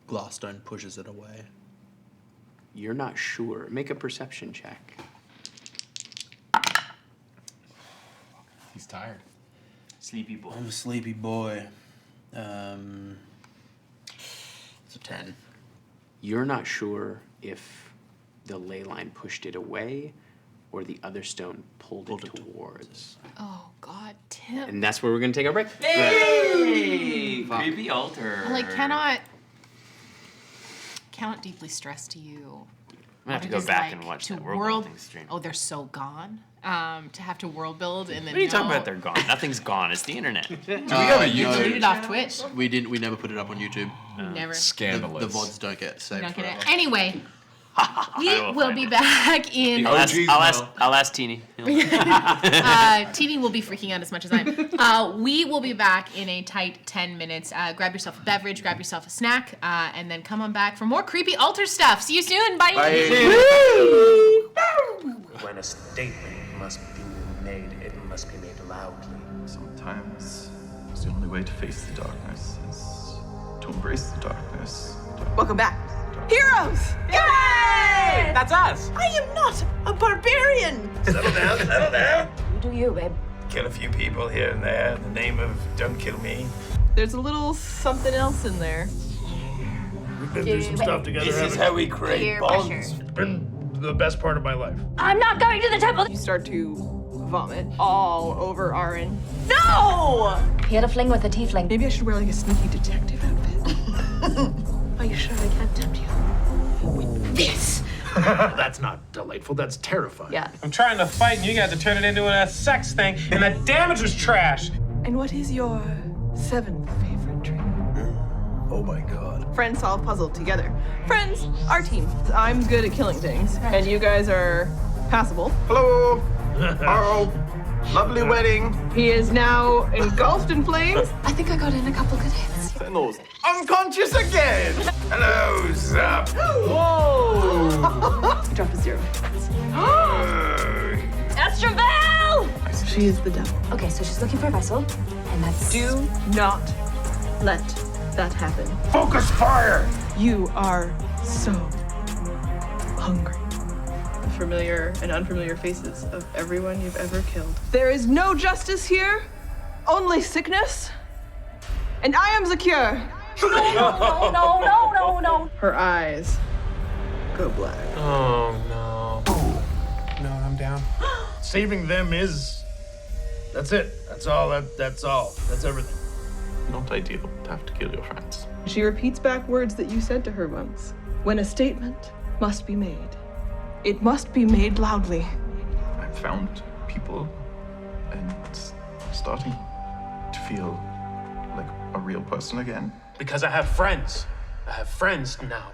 glass stone pushes it away. You're not sure. Make a perception check. He's tired. Sleepy boy. I'm a sleepy boy. It's a 10. You're not sure if the ley line pushed it away or the other stone pulled it towards. Oh God, Tim. And that's where we're going to take our break. Hey, creepy altar. I cannot deeply stress to you I'm gonna have to what go it is back like and watch to that world building stream. Oh, they're so gone. To have to world build and then What are you talking know- about? They're gone. Nothing's gone. It's the internet. Do we have a You YouTube? deleted it off Twitch. We didn't. We never put it up on YouTube. Never. Scandalous. The VODs don't get saved. Not gonna. forever. Anyway, we will will find be it. back in. Oh, geez, no. I'll ask Teeny. Teeny will be freaking out as much as I am. We will be back in a tight 10 minutes. Grab yourself a beverage, grab yourself a snack, and then come on back for more creepy altar stuff. See you soon. Bye. When a statement must be made, it must be made loudly. Sometimes it's the only way to face the darkness is to embrace the darkness. Welcome back. Heroes! Yay! That's us. I am not a barbarian! Settle down, settle down. You do you, babe. Kill a few people here and there in the name of don't kill me. There's a little something else in there. We've been through some stuff together. This is how we create Peer bonds. pressure. It's been the best part of my life. I'm not going to the temple. You start to vomit all over Aaron. No! He had a fling with a tiefling. Maybe I should wear like a sneaky detective outfit. Are you sure I can't tempt you? With this? That's not delightful, that's terrifying. Yeah. I'm trying to fight and you guys are turning it into a sex thing, and that damage was trash. And what is your 7th favorite trait? Oh my god. Friends solve puzzle together. Friends, our team. I'm good at killing things, and you guys are passable. Hello. Hello. Lovely wedding. He is now engulfed in flames. I think I got in a couple good hits. Fennel's unconscious again. Hello, Zap. Whoa! Drop a 0. Estravel! She is the devil. Okay, so she's looking for a vessel, and that's... Do not let that happen. Focus fire. You are so hungry. The familiar and unfamiliar faces of everyone you've ever killed. There is no justice here, only sickness. And I am the cure. No. Her eyes go black. Oh no. No, I'm down. Saving them is. That's it. That's all. That's all. That's everything. Not ideal to have to kill your friends. She repeats back words that you said to her once. When a statement must be made, it must be made loudly. I've found people and starting to feel like a real person again. Because I have friends. I have friends now.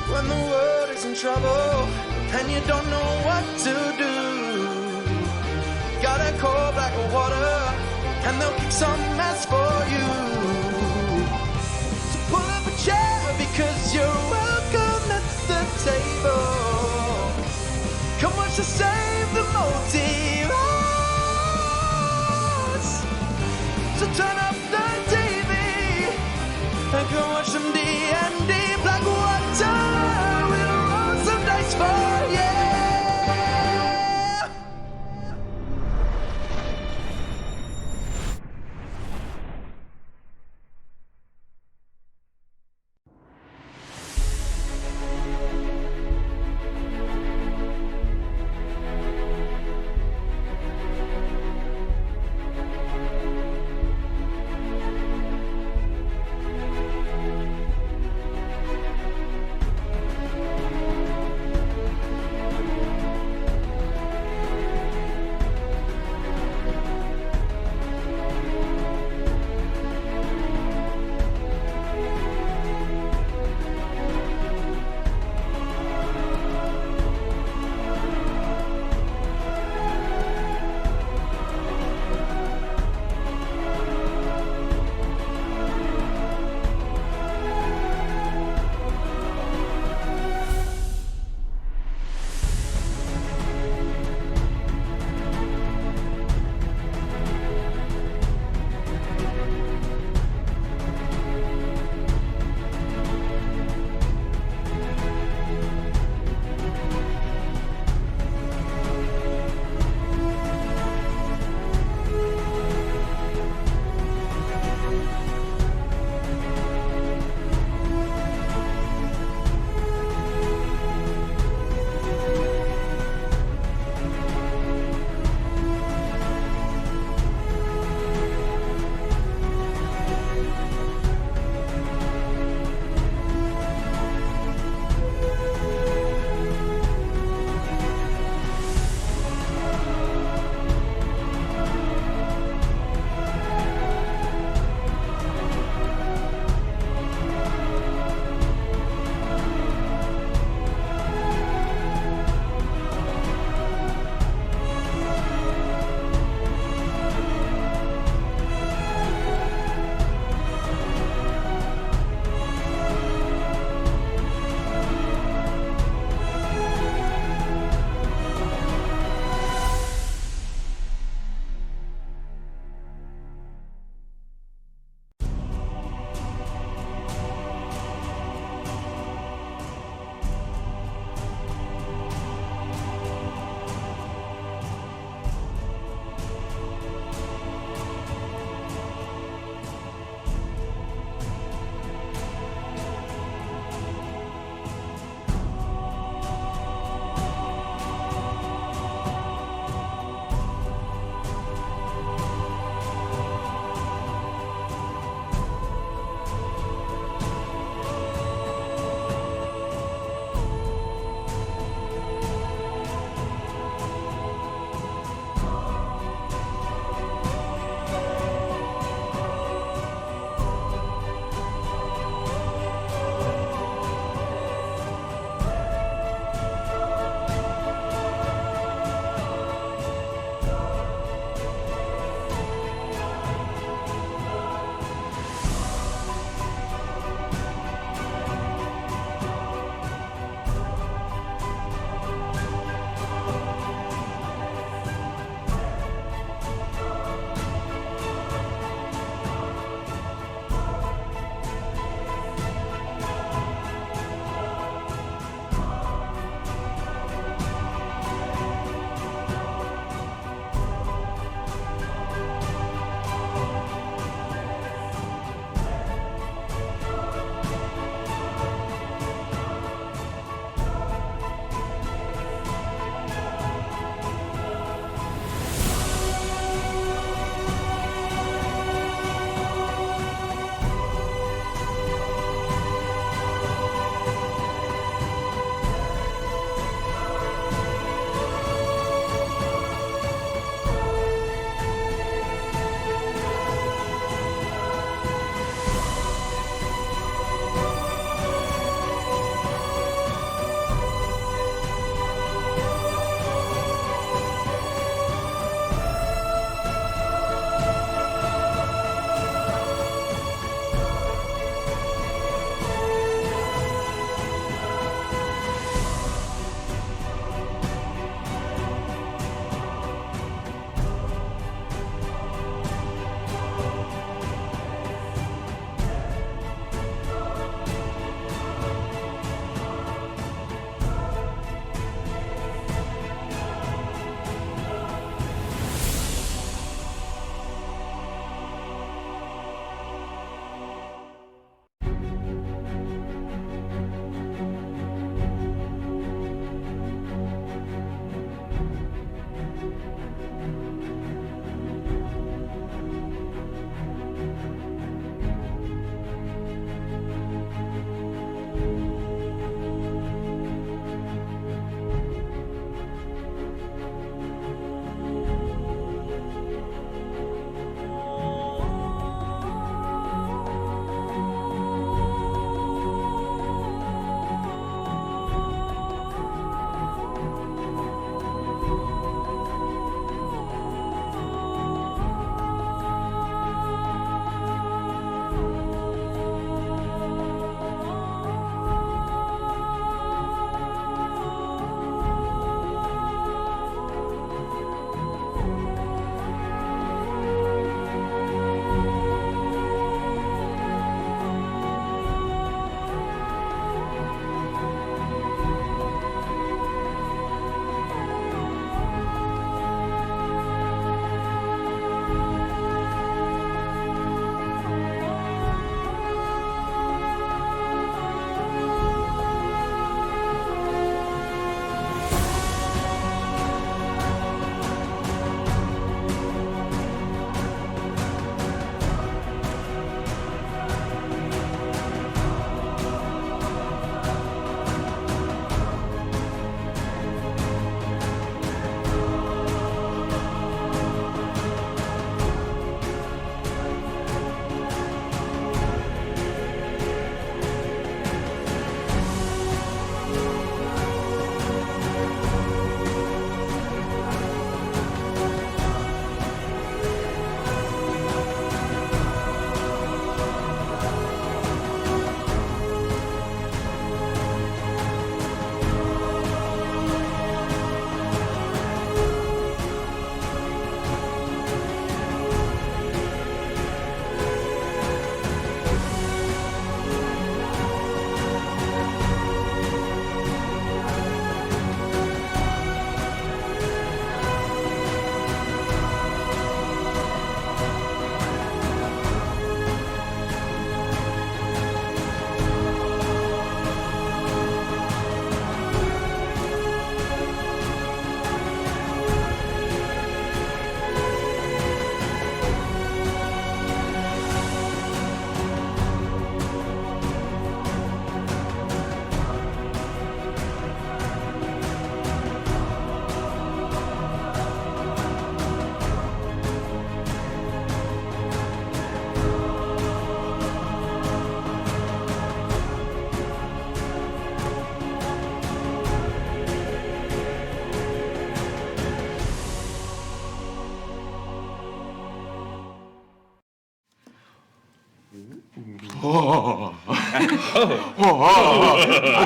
When the world is in trouble and you don't know what to do, gotta call Blackwater and they'll kick some ass for you. So pull up a chair because you're welcome at the table. Come watch us save the multiverse. So turn up the TV and come watch some D&D. Blackwater, we'll roll some dice for you.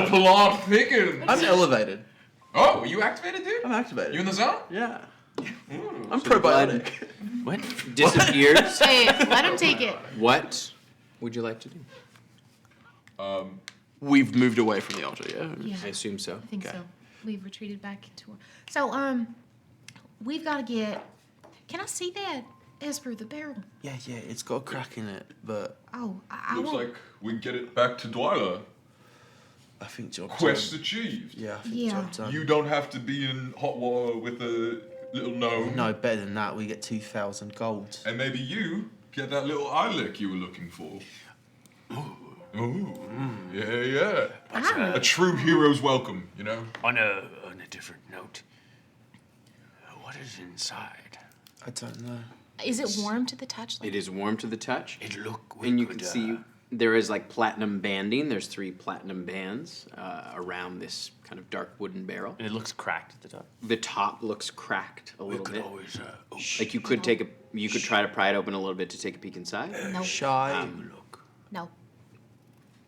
Plot thickens. I'm elevated. Oh, you activated, dude? I'm activated. You in the zone? Yeah. I'm probiotic. What? Disappears? Hey, let him take it. What would you like to do? We've moved away from the altar, yeah? Yeah, I assume so. I think so. We've retreated back into our... So, we've got to get... Can I see that, Esper, the barrel? Yeah, it's got a crack in it, but Oh, I Looks won't... like we can get it back to Dwyler. I think job Quest done. achieved. Yeah, I think Yeah. job done. You don't have to be in hot water with a little gnome. No, better than that. We get 2,000 gold. And maybe you get that little eye lick you were looking for. Ooh. Yeah. A true hero's welcome, you know? On a different note, what is inside? I don't know. Is it warm to the touch? It is warm to the touch. It look. And you can see there is like platinum banding. There's 3 platinum bands around this kind of dark wooden barrel. It looks cracked at the top. The top looks cracked a little bit. Always Like you could try to pry it open a little bit to take a peek inside. No. Shy. look. No.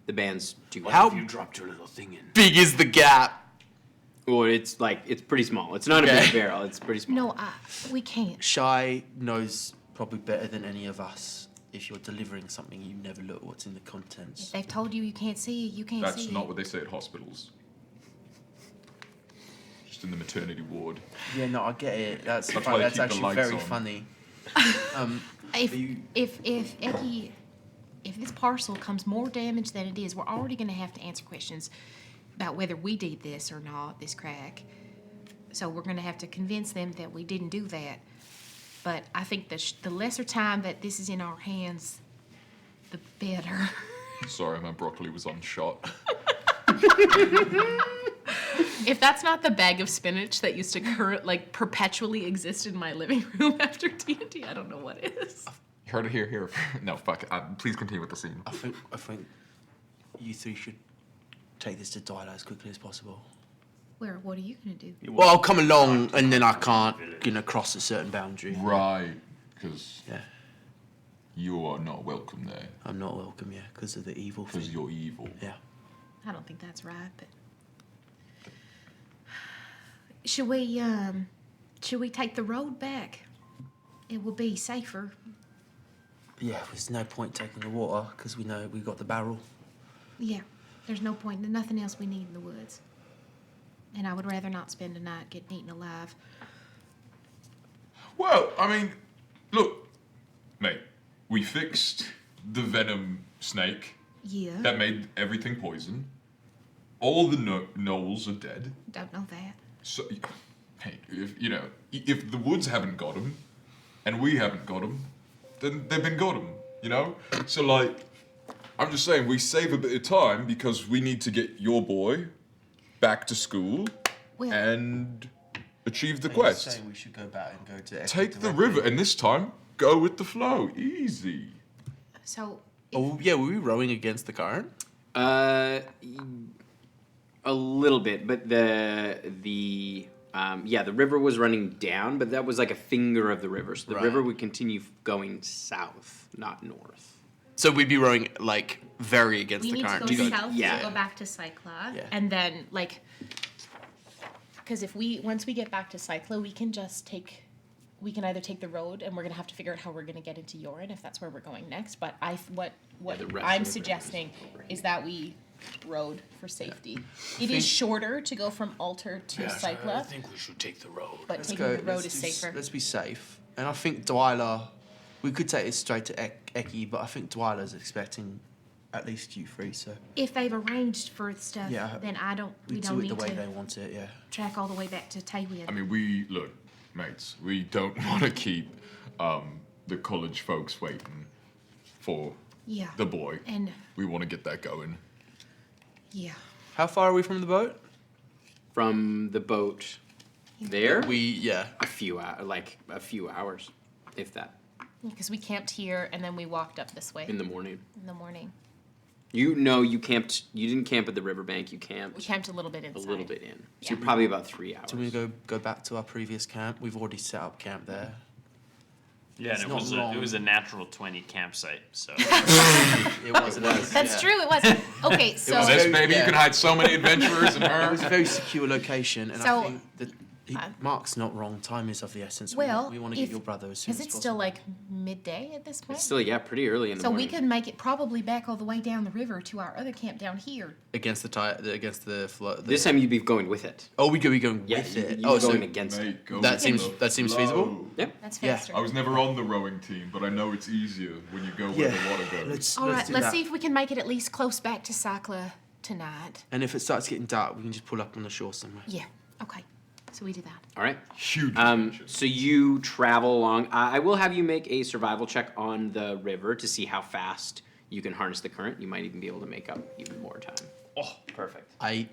The bands do. How you dropped your little thing in? Big is the gap. Well, it's pretty small. It's not a big barrel. It's pretty small. No, we can't. Shy knows probably better than any of us. If you're delivering something, you never look what's in the contents. If they've told you can't see it, you can't see That's it. not what they say at hospitals. Just in the maternity ward. Yeah, no, I get it. That's That's fun. why they That's keep the actually lights very on. funny. If Eki, if this parcel comes more damaged than it is, we're already going to have to answer questions about whether we did this or not, this crack. So we're going to have to convince them that we didn't do that. But I think the lesser time that this is in our hands, the better. Sorry, my broccoli was unshot. If that's not the bag of spinach that used to perpetually exist in my living room after D&D, I don't know what is. You heard it here. No, fuck it. Please continue with the scene. I think you 3 should take this to Dwyler as quickly as possible. What are you going to do? Well, I'll come along and then I can't, cross a certain boundary. Right, because Yeah. you are not welcome there. I'm not welcome, yeah, because of the evil thing. Because you're evil. Yeah. I don't think that's right, but should we take the road back? It will be safer. Yeah, there's no point taking the water because we know we got the barrel. Yeah, there's no point. There's nothing else we need in the woods. And I would rather not spend a night getting eaten alive. Well, I mean, look, mate, we fixed the venom snake Yeah. that made everything poison. All the gnolls are dead. Don't know that. So, hey, if the woods haven't got them, and we haven't got them, then they've been got them, So, like, I'm just saying, we save a bit of time because we need to get your boy back to school Well- and achieve the Are you quest. saying we should go back and go to Take the directly? river, and this time, go with the flow. Easy. So, Oh, yeah, were we rowing against the current? A little bit, but the river was running down, but that was like a finger of the river. So the Right. river would continue going south, not north. So we'd be rowing, very against we the need to current. go south yeah. to go back to Cycla. Yeah. And then, because once we get back to Cycla, we can either take the road and we're going to have to figure out how we're going to get into Yorin if that's where we're going next. But what the rest I'm of the suggesting is that we road for safety. It is shorter to go from Altar to Cycla, I think we should take the road. but taking the road is safer. Let's be safe. And I think Dwyler, we could take this straight to Eki, but I think Dwyler's expecting at least you 3, so If they've arranged for stuff, Yeah. then we we don't do it need the way to they want it, yeah. track all the way back to Taywin. I mean, look, mates, we don't want to keep the college folks waiting for Yeah. the boy. And We want to get that going. yeah. How far are we from the boat? From the boat there, Yeah. a few hours, if that, Because we camped here and then we walked up this way in the morning. in the morning. You camped. You didn't camp at the riverbank. You camped We camped a little bit a inside. little bit in. So you're probably about 3 hours. Do we go back to our previous camp? We've already set up camp there. Yeah, and It's it not was wrong. a natural 20 campsite, so. It was. That's true. It was. Okay, so Well, this baby, you can hide so many adventurers in It her. was a very secure location, and So- I think that Mark's not wrong. Time is of the essence. well, we want to get your brother as soon is as it possible. still like midday at this point? It's still, pretty early in the So we morning. could make it probably back all the way down the river to our other camp down here. against the flow. This time you'd be going with it. Oh, we could be going Yeah, with you, it. you Oh, were so going against it. Mate, go that with seems the that seems flow. feasible. Yep. That's Yeah. faster. I was never on the rowing team, but I know it's easier when you go where the water goes. All right, do let's that. see if we can make it at least close back to Cycla tonight. And if it starts getting dark, we can just pull up on the shore somewhere. Yeah. Okay. So we do that. All right. Huge. So you travel along. I will have you make a survival check on the river to see how fast you can harness the current. You might even be able to make up even more time. Oh, perfect. I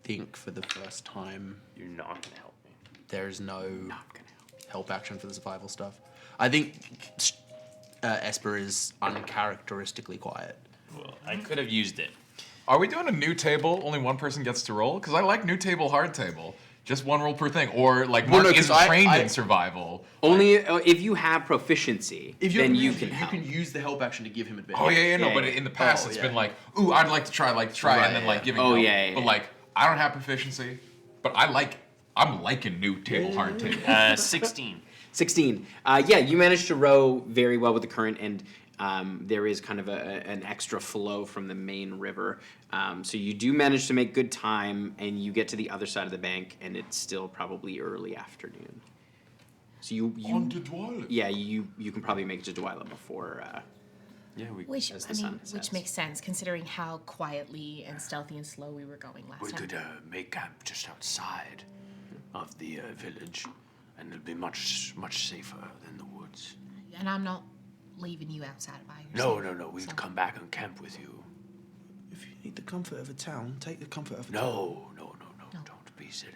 think for the first time, You're not going to help me. there's no Not gonna help. help action for the survival stuff. I think Esper is uncharacteristically quiet. Well, I could have used it. Are we doing a new table? Only one person gets to roll? Because I like new table, hard table. Just one roll per thing. Or like Well, Mark no, is 'cause trained in survival. Only if you have proficiency, then you can help. use the help action to give him advantage. Oh yeah, no. Yeah, But yeah. in the past, Oh, it's yeah. been like, ooh, I'd like to try, Right, and then like yeah. giving. Oh, help. yeah, yeah, But yeah. like, I don't have proficiency, but I'm liking new table, hard table. 16. 16. Yeah, you managed to row very well with the current, and there is kind of an extra flow from the main river. So you do manage to make good time, and you get to the other side of the bank, and it's still probably early afternoon. So you On to Dwyler. yeah, you can probably make it to Dwyler before. Yeah, we Which As I the mean, sun which sets. makes sense considering how quietly and stealthy and slow we were going last time. make camp just outside of the village, and it'll be much safer than the woods. And I'm not leaving you outside by yourself. No, we'd So- come back and camp with you. If you need the comfort of a town, take the comfort of a town. No, don't be silly.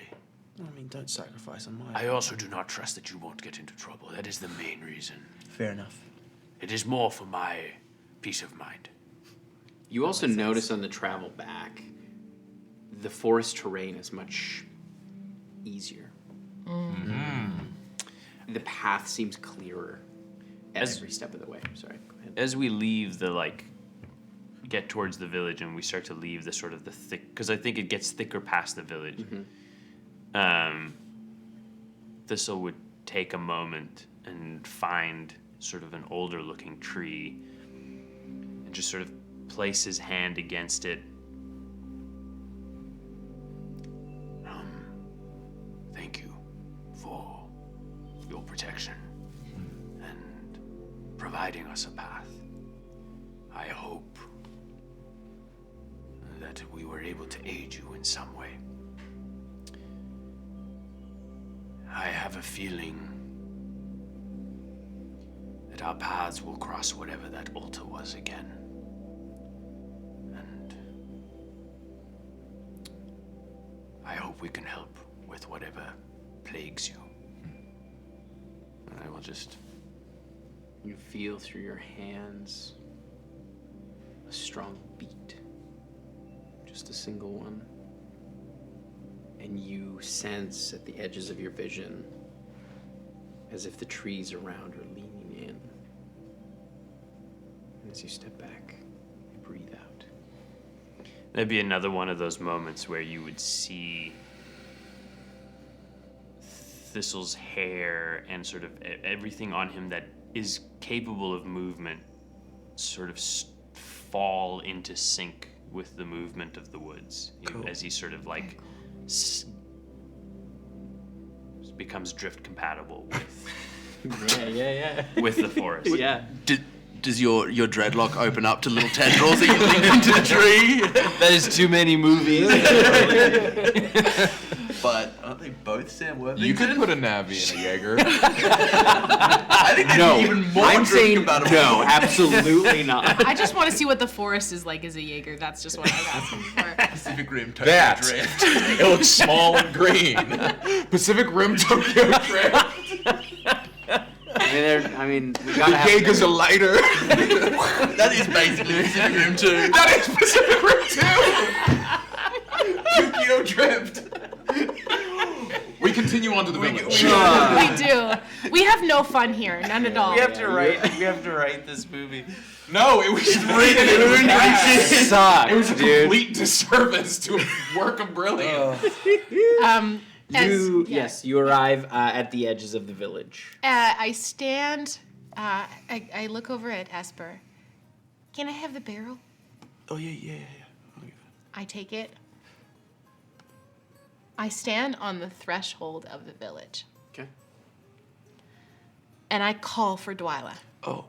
I mean, don't sacrifice on mine. I also do not trust that you won't get into trouble. That is the main reason. Fair enough. It is more for my peace of mind. You also notice on the travel back, the forest terrain is much easier. The path seems clearer at As- every step of the way. Sorry, go ahead. As we leave get towards the village and we start to leave the sort of the thick, because I think it gets thicker past the village. Thistle would take a moment and find sort of an older looking tree and just sort of place his hand against it. Thank you for your protection and providing us a path. I hope that we were able to aid you in some way. I have a feeling that our paths will cross whatever that altar was again. And I hope we can help with whatever plagues you. And I will just... You feel through your hands a strong beat, just a single one. And you sense at the edges of your vision as if the trees around are leaning in. And as you step back, you breathe out. That'd be another one of those moments where you would see Thistle's hair and sort of everything on him that is capable of movement sort of fall into sync with the movement of the woods. As he sort of like becomes drift compatible with Yeah. with the forest. Yeah. Does your dreadlock open up to little tendrils that you link into the tree? That is too many movies. But aren't they both Sam Worthington? You could put a Navi in a Jaeger. I think they'd No, be even more I'm drift saying compatible. no, absolutely not. I just want to see what the forest is like as a Jaeger. That's just what I'm asking for. Pacific Rim Tokyo That Drift. it looks small and green. Pacific Rim Tokyo Drift. I mean, we The gotta have. Jaeger's a lighter. That is basically Pacific Rim 2. That is Pacific Rim 2. Tokyo Drift. We continue on to the village. We do. We have no fun here, none at all. We have to write this movie. No, it was written. It was Sucks, It was a dude. complete disservice to a work of brilliance. You arrive at the edges of the village. I stand. I look over at Esper. Can I have the barrel? Oh, yeah. I take it. I stand on the threshold of the village. Okay. And I call for Dwyler. Oh,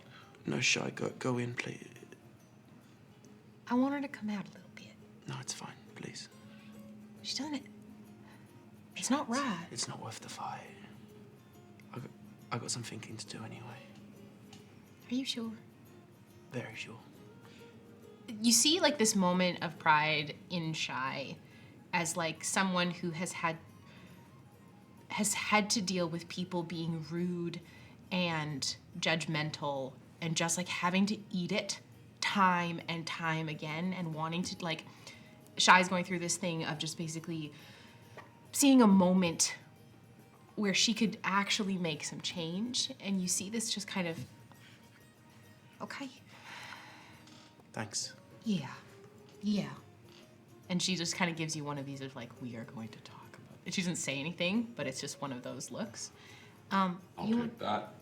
no, Shy, go in, please. I want her to come out a little bit. No, it's fine, please. She's done it. It's not right. It's not worth the fight. I got some thinking to do anyway. Are you sure? Very sure. You see, like, this moment of pride in Shy as, like, someone who has had to deal with people being rude and judgmental and just, like, having to eat it time and time again and wanting to, like, Shy's going through this thing of just basically seeing a moment where she could actually make some change, and you see this just kind of, okay. Thanks. Yeah. And she just kind of gives you one of these of like, we are going to talk about it. She doesn't say anything, but it's just one of those looks. I'll take that.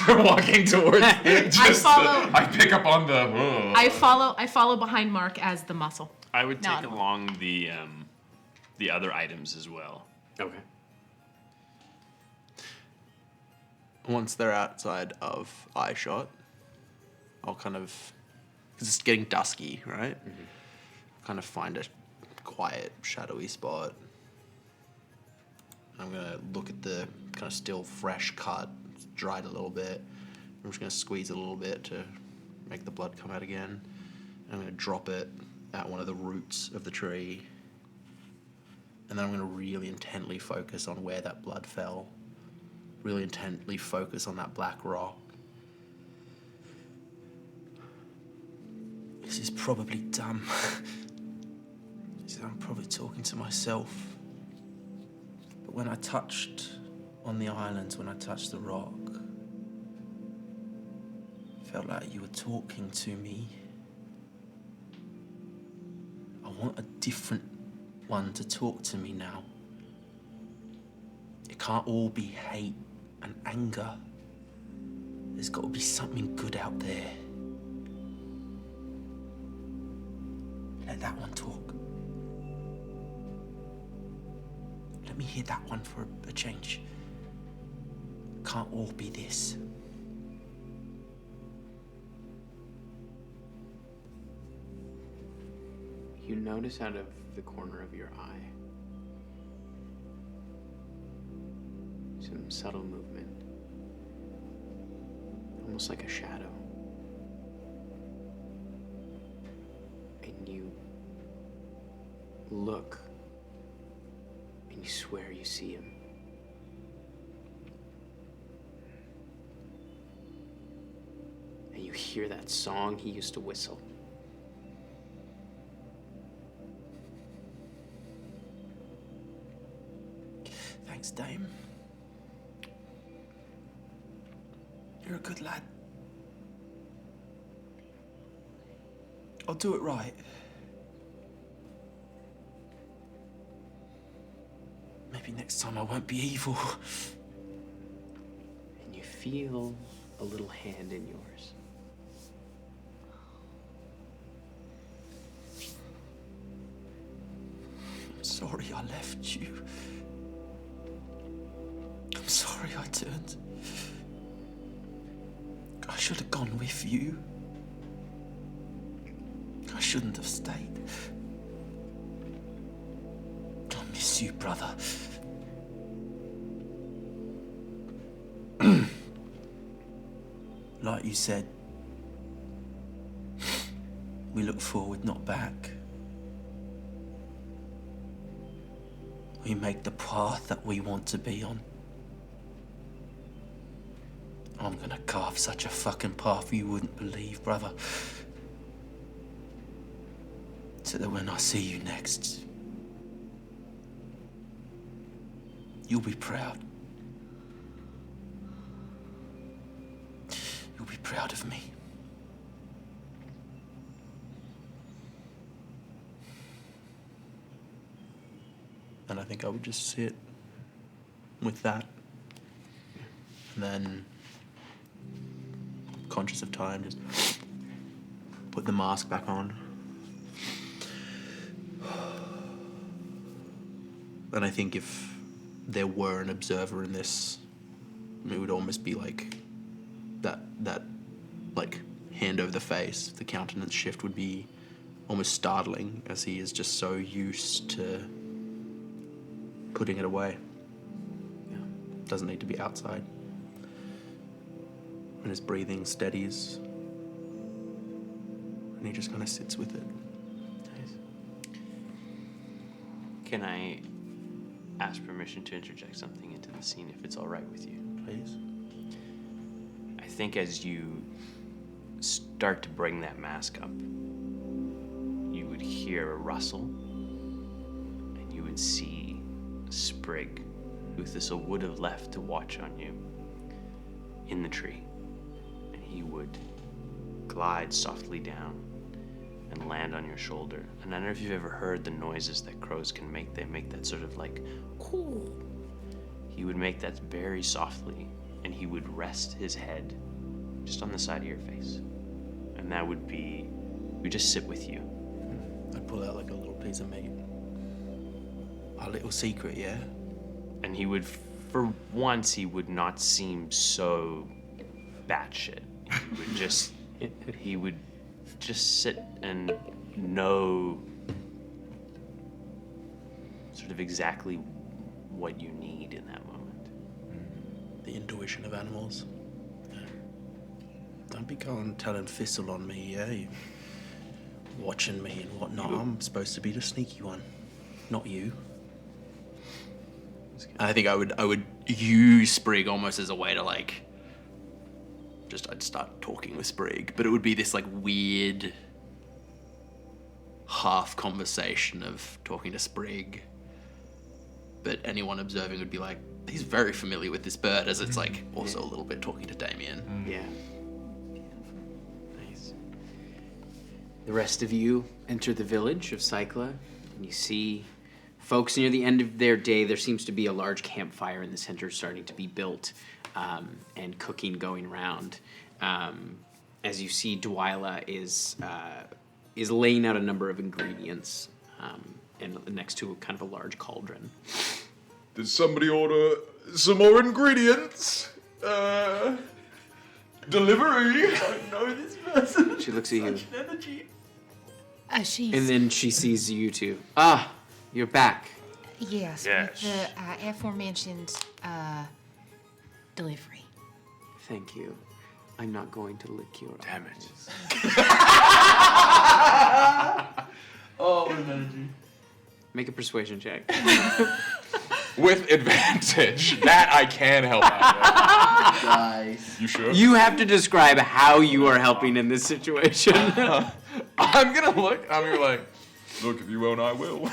Walking towards. I pick up on the. I follow behind Mark as the muscle. I would take along the other items as well. Okay. Once they're outside of eyeshot, I'll kind of, because it's getting dusky, right? Mm-hmm. Kind of find a quiet, shadowy spot. I'm gonna look at the kind of still fresh cut, it's dried a little bit. I'm just gonna squeeze it a little bit to make the blood come out again. I'm gonna drop it at one of the roots of the tree. And then I'm gonna really intently focus on where that blood fell. Really intently focus on that black rock. This is probably dumb. I'm probably talking to myself. But when I touched on the islands, when I touched the rock, it felt like you were talking to me. I want a different one to talk to me now. It can't all be hate and anger. There's got to be something good out there. Let that one talk. Let me hear that one for a change. Can't all be this. You notice out of the corner of your eye some subtle movement, almost like a shadow. And you look, and you swear you see him. And you hear that song he used to whistle. Thanks, Dame. You're a good lad. I'll do it right. Maybe next time I won't be evil. And you feel a little hand in yours. I'm sorry I left you. I'm sorry I turned. I should have gone with you. I shouldn't have stayed. I miss you, brother. Like you said, we look forward, not back. We make the path that we want to be on. I'm gonna carve such a fucking path you wouldn't believe, brother. So that when I see you next, you'll be proud. You'll be proud of me. And I think I would just sit with that. And then, conscious of time, just put the mask back on. And I think if there were an observer in this, it would almost be like that like hand over the face, the countenance shift would be almost startling, as he is just so used to putting it away. Yeah. Doesn't need to be outside. And his breathing steadies. And he just kind of sits with it. Nice. Can I ask permission to interject something into the scene if it's all right with you? Please. I think as you start to bring that mask up, you would hear a rustle, and you would see Sprig, who Thistle would have left to watch on you, in the tree. And he would glide softly down and land on your shoulder. And I don't know if you've ever heard the noises that crows can make. They make that sort of like, coo. He would make that very softly, and he would rest his head just on the side of your face. And that would be, we just sit with you. I'd pull out like a little piece of meat. Our little secret, yeah? And he would, for once, he would not seem so batshit. He would just sit and know sort of exactly what you need in that moment. The intuition of animals. Don't be going telling Thistle on me, yeah? You watching me and whatnot. I'm supposed to be the sneaky one, not you. I think I would use Sprig almost as a way to like, I'd start talking with Sprig, but it would be this like weird half conversation of talking to Sprig, but anyone observing would be like, he's very familiar with this bird, as it's like also a little bit talking to Damien. Yeah. Nice. The rest of you enter the village of Cycla, and you see folks near the end of their day. There seems to be a large campfire in the center starting to be built, and cooking going around. As you see, Dwyler is laying out a number of ingredients, and next to kind of a large cauldron. Did somebody order some more ingredients? Delivery. I know this person. She looks at you. She's... And then she sees you two. Ah, you're back. Yes, Yes. with the aforementioned delivery. Thank you. I'm not going to lick your Damn eyes. Oh, energy. Make a persuasion check. With advantage. That I can help out with. Nice. You sure? You have to describe how you are helping in this situation. I'm gonna look. I'm gonna be like, look, if you won't, I will.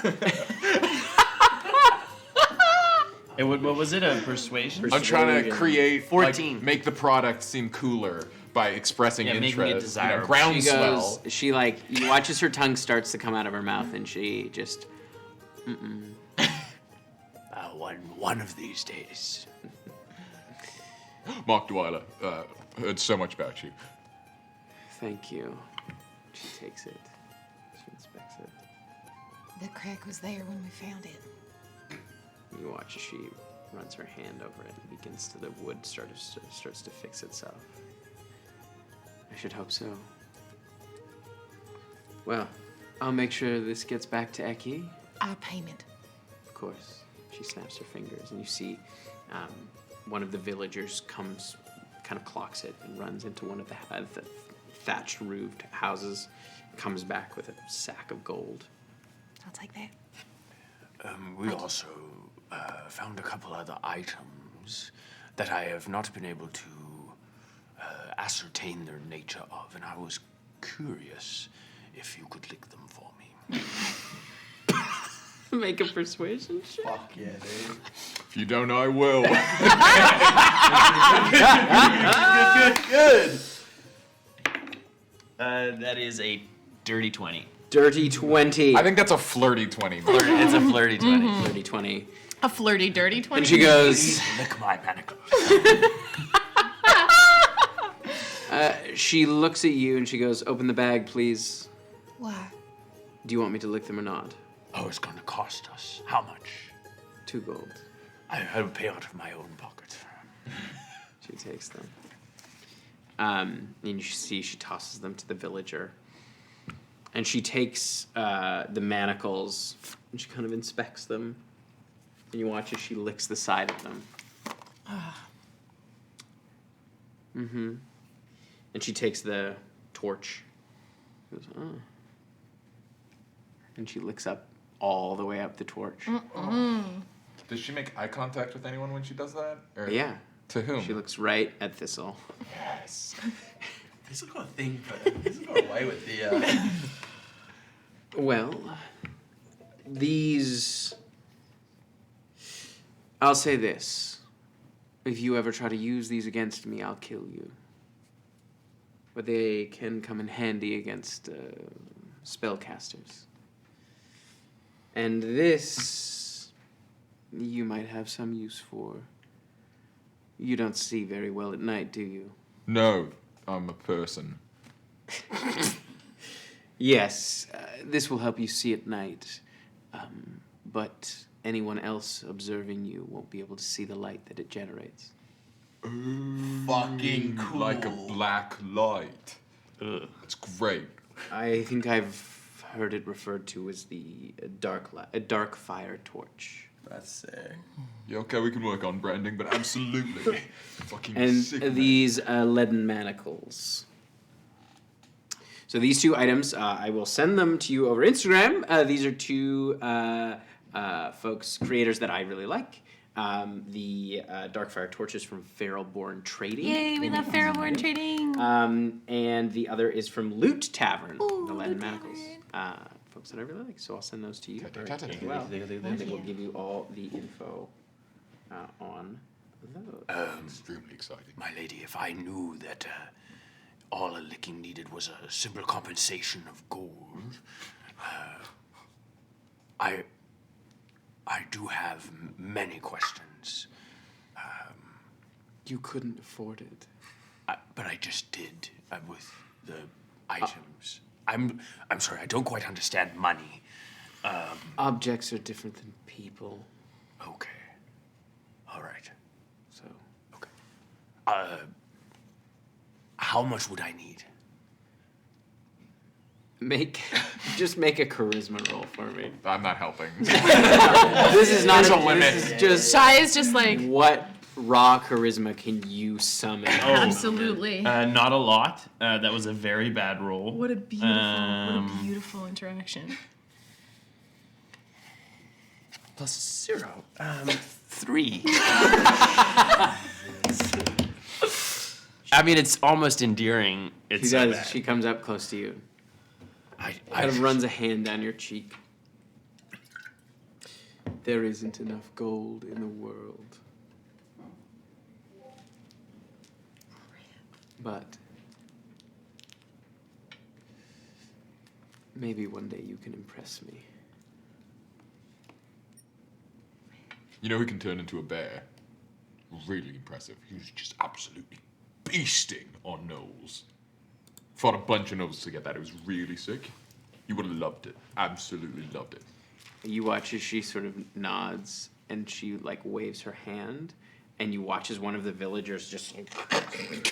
What was it? A persuasion? I'm trying to create, 14. like, make the product seem cooler by expressing interest. making it desirable. Groundswell. She like, you watch as her tongue starts to come out of her mouth, and she just, One of these days. Mark Dwyler, heard so much about you. thank you. She takes it. She inspects it. The crack was there when we found it. You watch as she runs her hand over it and begins to, the wood starts to fix itself. I should hope so. Well, I'll make sure this gets back to Eki. Payment. Of course. She snaps her fingers, and you see one of the villagers comes, kind of clocks it, and runs into one of the thatched roofed houses, comes back with a sack of gold. I'll take that. We also found a couple other items that I have not been able to ascertain their nature of, and I was curious if you could lick them for me. Make a persuasion check. Fuck yeah, dude. If you don't, I will. Good. That is a dirty 20. Dirty 20. I think that's a flirty 20. It's a flirty 20. Flirty 20. A flirty, dirty 20. And she goes, Lick my manacles. she looks at you and she goes, open the bag, please. What? Do you want me to lick them or not? Oh, it's going to cost us. How much? 2 gold. I will pay out of my own pocket. She takes them. And you see she tosses them to the villager. And she takes the manacles and she kind of inspects them. And you watch as she licks the side of them. Mm-hmm. And she takes the torch. She goes, oh. And she licks up all the way up the torch. Does she make eye contact with anyone when she does that? Or Yeah. To whom? She looks right at Thistle. Yes. Thistle got a thing for Thistle got away with the. Well, these. I'll say this. If you ever try to use these against me, I'll kill you. But they can come in handy against spellcasters. And this, you might have some use for. You don't see very well at night, do you? No, I'm a person. Yes, this will help you see at night. But anyone else observing you won't be able to see the light that it generates. Fucking cool. Like a black light. That's great. I think I've heard it referred to as the dark fire torch. That's sick. Yeah, okay, we can work on branding, but absolutely. Fucking And sick. man. these leaden manacles. So these 2 items, I will send them to you over Instagram. These are 2 folks, creators that I really like. The Darkfire torches from Feralborn Trading. Yay, we love Feralborn Trading. And the other is from Loot Tavern, the leaden manacles. Folks that I really like, so I'll send those to you. As well. And they will give you all the info on those. Extremely exciting. My lady, if I knew that all a licking needed was a simple compensation of gold, I do have many questions. You couldn't afford it. But I just did with the items. I'm sorry, I don't quite understand money. Objects are different than people. Okay. All right. So. Okay. How much would I need? Just make a charisma roll for me. I'm not helping. This is not There's a limit. This is just Shy is just like, what raw charisma can you summon? absolutely. Not a lot. That was a very bad roll. What a beautiful interaction. Plus 0. 3. I mean, it's almost endearing. It's She does. She comes up close to you. I Kind of runs a hand down your cheek. There isn't enough gold in the world. But maybe one day you can impress me. You know who can turn into a bear? Really impressive. He was just absolutely beasting on gnolls. Fought a bunch of gnolls to get that. It was really sick. You would have loved it. Absolutely loved it. You watch as she sort of nods and she like waves her hand, and you watch as one of the villagers just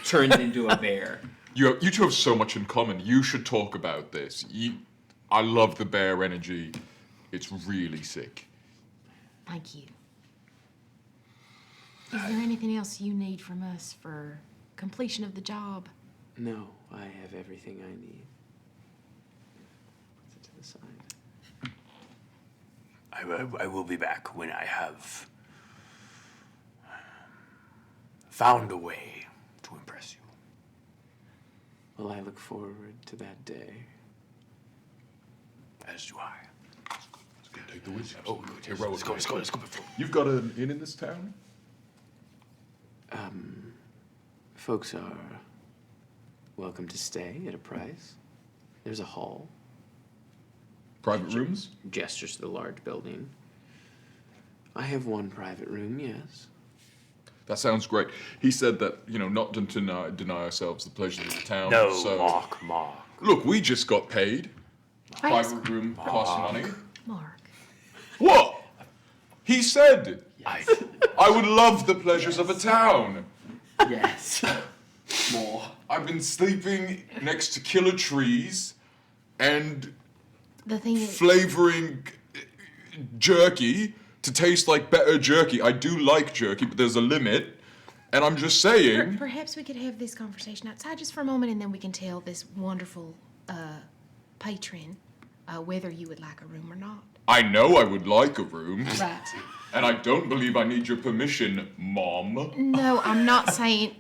turns into a bear. You 2 have so much in common. You should talk about this. I love the bear energy. It's really sick. Thank you. Is there anything else you need from us for completion of the job? No, I have everything I need. Puts it to the side. I will be back when I have found a way to impress you. Well, I look forward to that day. As do I. Take the wizard. Oh, good. Let's go. You've got an inn in this town? Folks are welcome to stay at a price. There's a hall. Private rooms? Gestures to the large building. I have one private room, yes. That sounds great. He said that, not to deny ourselves the pleasures of the town. No, so, Mark. Look, we just got paid. Private room costs money. Mark. What? He said, I would love the pleasures of a town. Yes. More. I've been sleeping next to killer trees and The thing is, flavoring jerky to taste like better jerky. I do like jerky, but there's a limit. And I'm just saying. perhaps we could have this conversation outside just for a moment, and then we can tell this wonderful patron whether you would like a room or not. I know I would like a room. Right. And I don't believe I need your permission, Mom. No, I'm not saying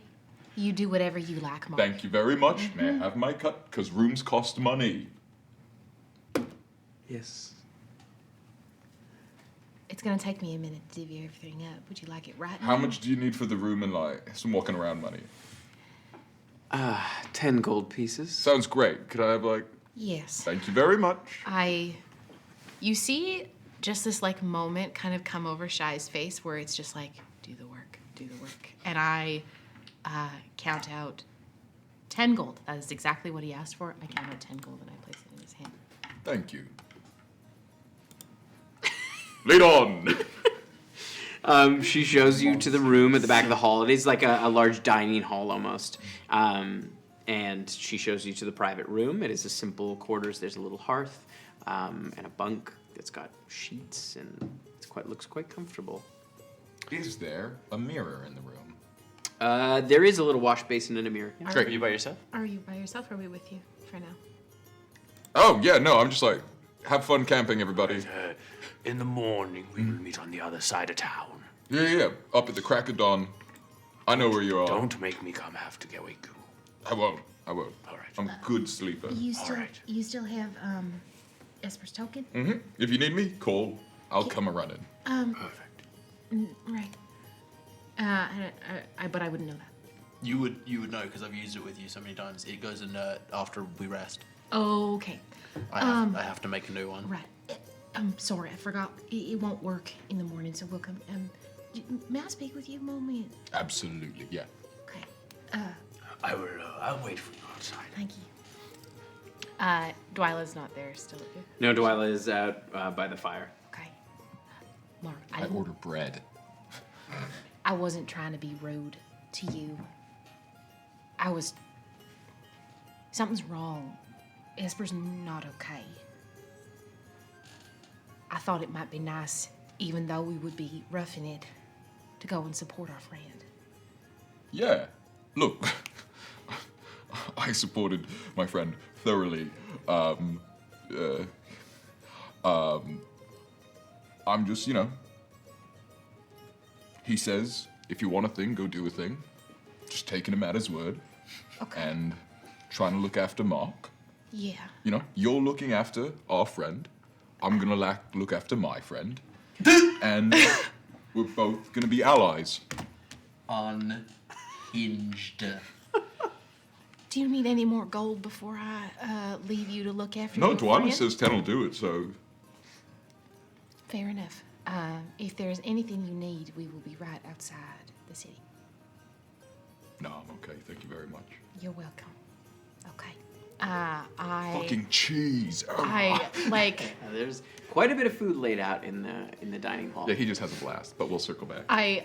you do whatever you like, Mark. Thank you very much. May I have my cut? Because rooms cost money. Yes. It's gonna take me a minute to divvy everything up. Would you like it right now? How much do you need for the room and some walking around money? 10 gold pieces. Sounds great. Could I have Yes. Thank you very much. You see just this moment kind of come over Shy's face where it's just like, do the work. And I count out 10 gold. That is exactly what he asked for. I count out 10 gold and I place it in his hand. Thank you. Lead on. She shows you to the room at the back of the hall. It is like a large dining hall almost. And she shows you to the private room. It is a simple quarters. There's a little hearth and a bunk that's got sheets, and looks quite comfortable. Is there a mirror in the room? There is a little wash basin and a mirror. Yeah. Great. Are you by yourself? Are you by yourself or are we with you for now? Oh, yeah, no, I'm just have fun camping, everybody. In the morning, we will meet on the other side of town. Yeah, up at the crack of dawn. I know where you are. Don't make me come have to get wake you. I won't. All right. I'm a good sleeper. You still have Esper's token? Mm-hmm. If you need me, call. I'll come a running. Perfect. Right. But I wouldn't know that. You would know because I've used it with you so many times. It goes inert after we rest. Okay. I have to make a new one. Right. I'm sorry, I forgot. It won't work in the morning, so we'll come. May I speak with you a moment? Absolutely, yeah. Okay. I'll wait for you outside. Thank you. Dwyler's not there still. No, Dwyler is out by the fire. Okay. Mark, I order bread. I wasn't trying to be rude to you. Something's wrong. Esper's not okay. I thought it might be nice, even though we would be roughing it, to go and support our friend. Yeah. Look, I supported my friend thoroughly. I'm just, he says, if you want a thing, go do a thing. Just taking him at his word. Okay. And trying to look after Mark. Yeah. You're looking after our friend. I'm gonna look after my friend. And we're both gonna be allies. Unhinged. Do you need any more gold before I leave you to look after No, your Dwyler friend? says 10 will do it, so... Fair enough. If there's anything you need, we will be right outside the city. No, I'm okay. Thank you very much. You're welcome. Okay. Fucking cheese. There's quite a bit of food laid out in the dining hall. Yeah, he just has a blast, but we'll circle back. I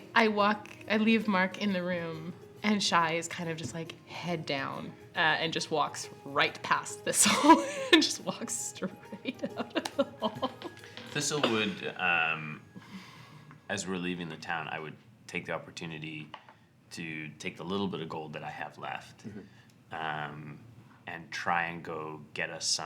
leave Mark in the room, and Shy is kind of just head down and just walks right past Thistle and just walks straight out of the hall. Thistle would, as we're leaving the town, I would take the opportunity to take the little bit of gold that I have left, and try and go get us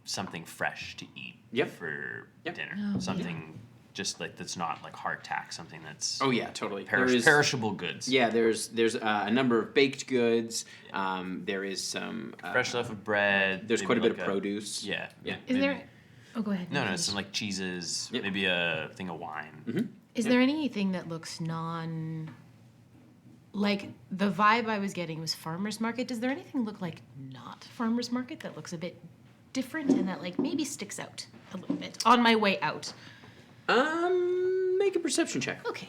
something fresh to eat for dinner. Oh, something just that's not hardtack. Something that's totally perishable goods. Yeah, there's a number of baked goods. There is some fresh loaf of bread. There's quite a bit of produce. Yeah. Is there? Oh, go ahead. No, some cheeses. Yep. Maybe a thing of wine. Mm-hmm. Is there anything that looks non-local like the vibe I was getting was farmer's market. Does there anything look like not farmer's market that looks a bit different and that like maybe sticks out a little bit on my way out? Make a perception check. Okay.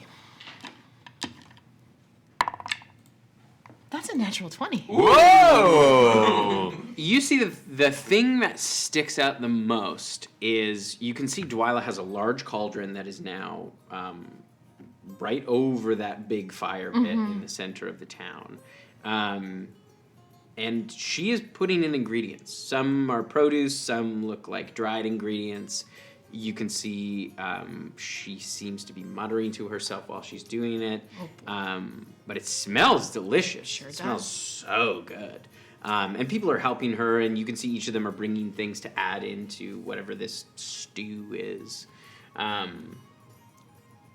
That's a natural 20. Whoa! You see the thing that sticks out the most is you can see Dwyler has a large cauldron that is now right over that big fire pit in the center of the town. And she is putting in ingredients. Some are produce, some look like dried ingredients. You can see she seems to be muttering to herself while she's doing it. But it smells delicious. Sure it smells so good. And people are helping her, and you can see each of them are bringing things to add into whatever this stew is.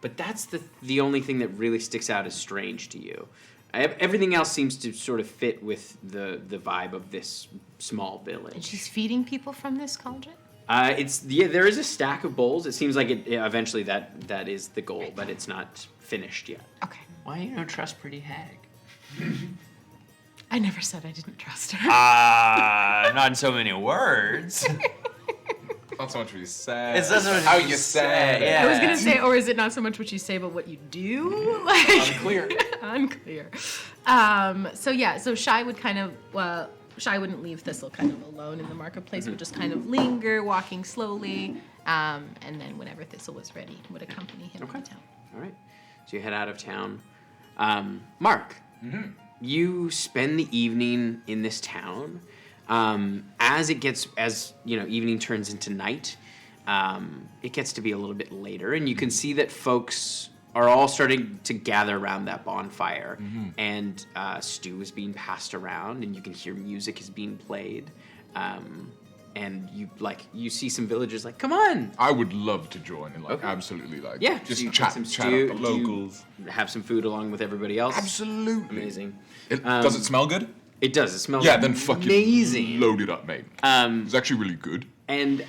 But that's the only thing that really sticks out as strange to you. Everything else seems to sort of fit with the vibe of this small village. And she's feeding people from this cauldron? There is a stack of bowls. It seems like eventually that is the goal, but it's not finished yet. Okay. Why you don't trust Pretty Hag? I never said I didn't trust her. Not in so many words. Not so much what you say. It's not so much how what you say. Yeah. I was gonna say, or is it not so much what you say, but what you do? Like, Unclear. Unclear. So Shy would kind of, Shy wouldn't leave Thistle kind of alone in the marketplace, would just kind of linger, walking slowly, and then whenever Thistle was ready, would accompany him into town. All right. So you head out of town. Mark, you spend the evening in this town. As evening turns into night, it gets to be a little bit later, and you can see that folks are all starting to gather around that bonfire, and stew is being passed around, and you can hear music is being played, and you see some villagers like, come on. I would love to join and absolutely Yeah, just so you chat get some up stew, the locals. you have some food along with everybody else. Absolutely. Amazing. Does it smell good? It does. It smells then fucking amazing. Load it up, mate. It's actually really good. And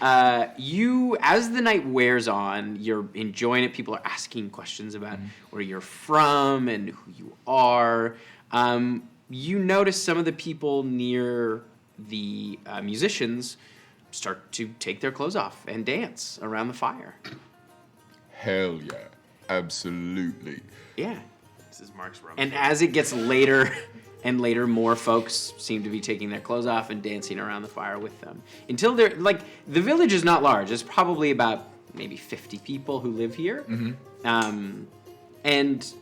you, as the night wears on, you're enjoying it. People are asking questions about where you're from and who you are. You notice some of the people near the musicians start to take their clothes off and dance around the fire. Hell yeah. Absolutely. Yeah. This is Mark's room. And as it gets later and later, more folks seem to be taking their clothes off and dancing around the fire with them. Until they're, the village is not large. There's probably about maybe 50 people who live here. And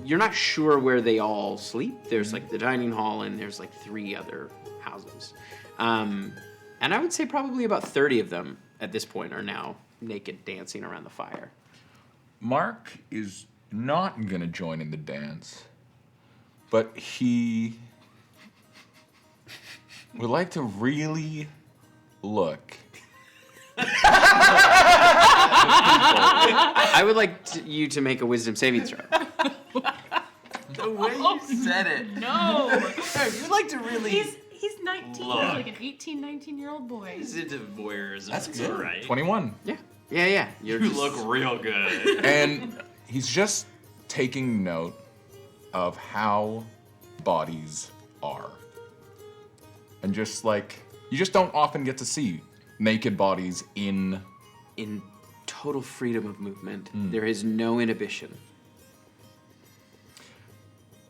you're not sure where they all sleep. There's, the dining hall, and there's, 3 other houses. And I would say probably about 30 of them at this point are now naked dancing around the fire. Mark is not going to join in the dance, but he would like to really look. I would like you to make a wisdom saving throw. The way you said it. No. You'd like to really. He's 19. Look. He's like an 18, 19-year-old boy. He's into voyeurism. That's good. Right. 21. Yeah. You look real good. And he's just taking note of how bodies are. And just you just don't often get to see naked bodies in total freedom of movement. There is no inhibition.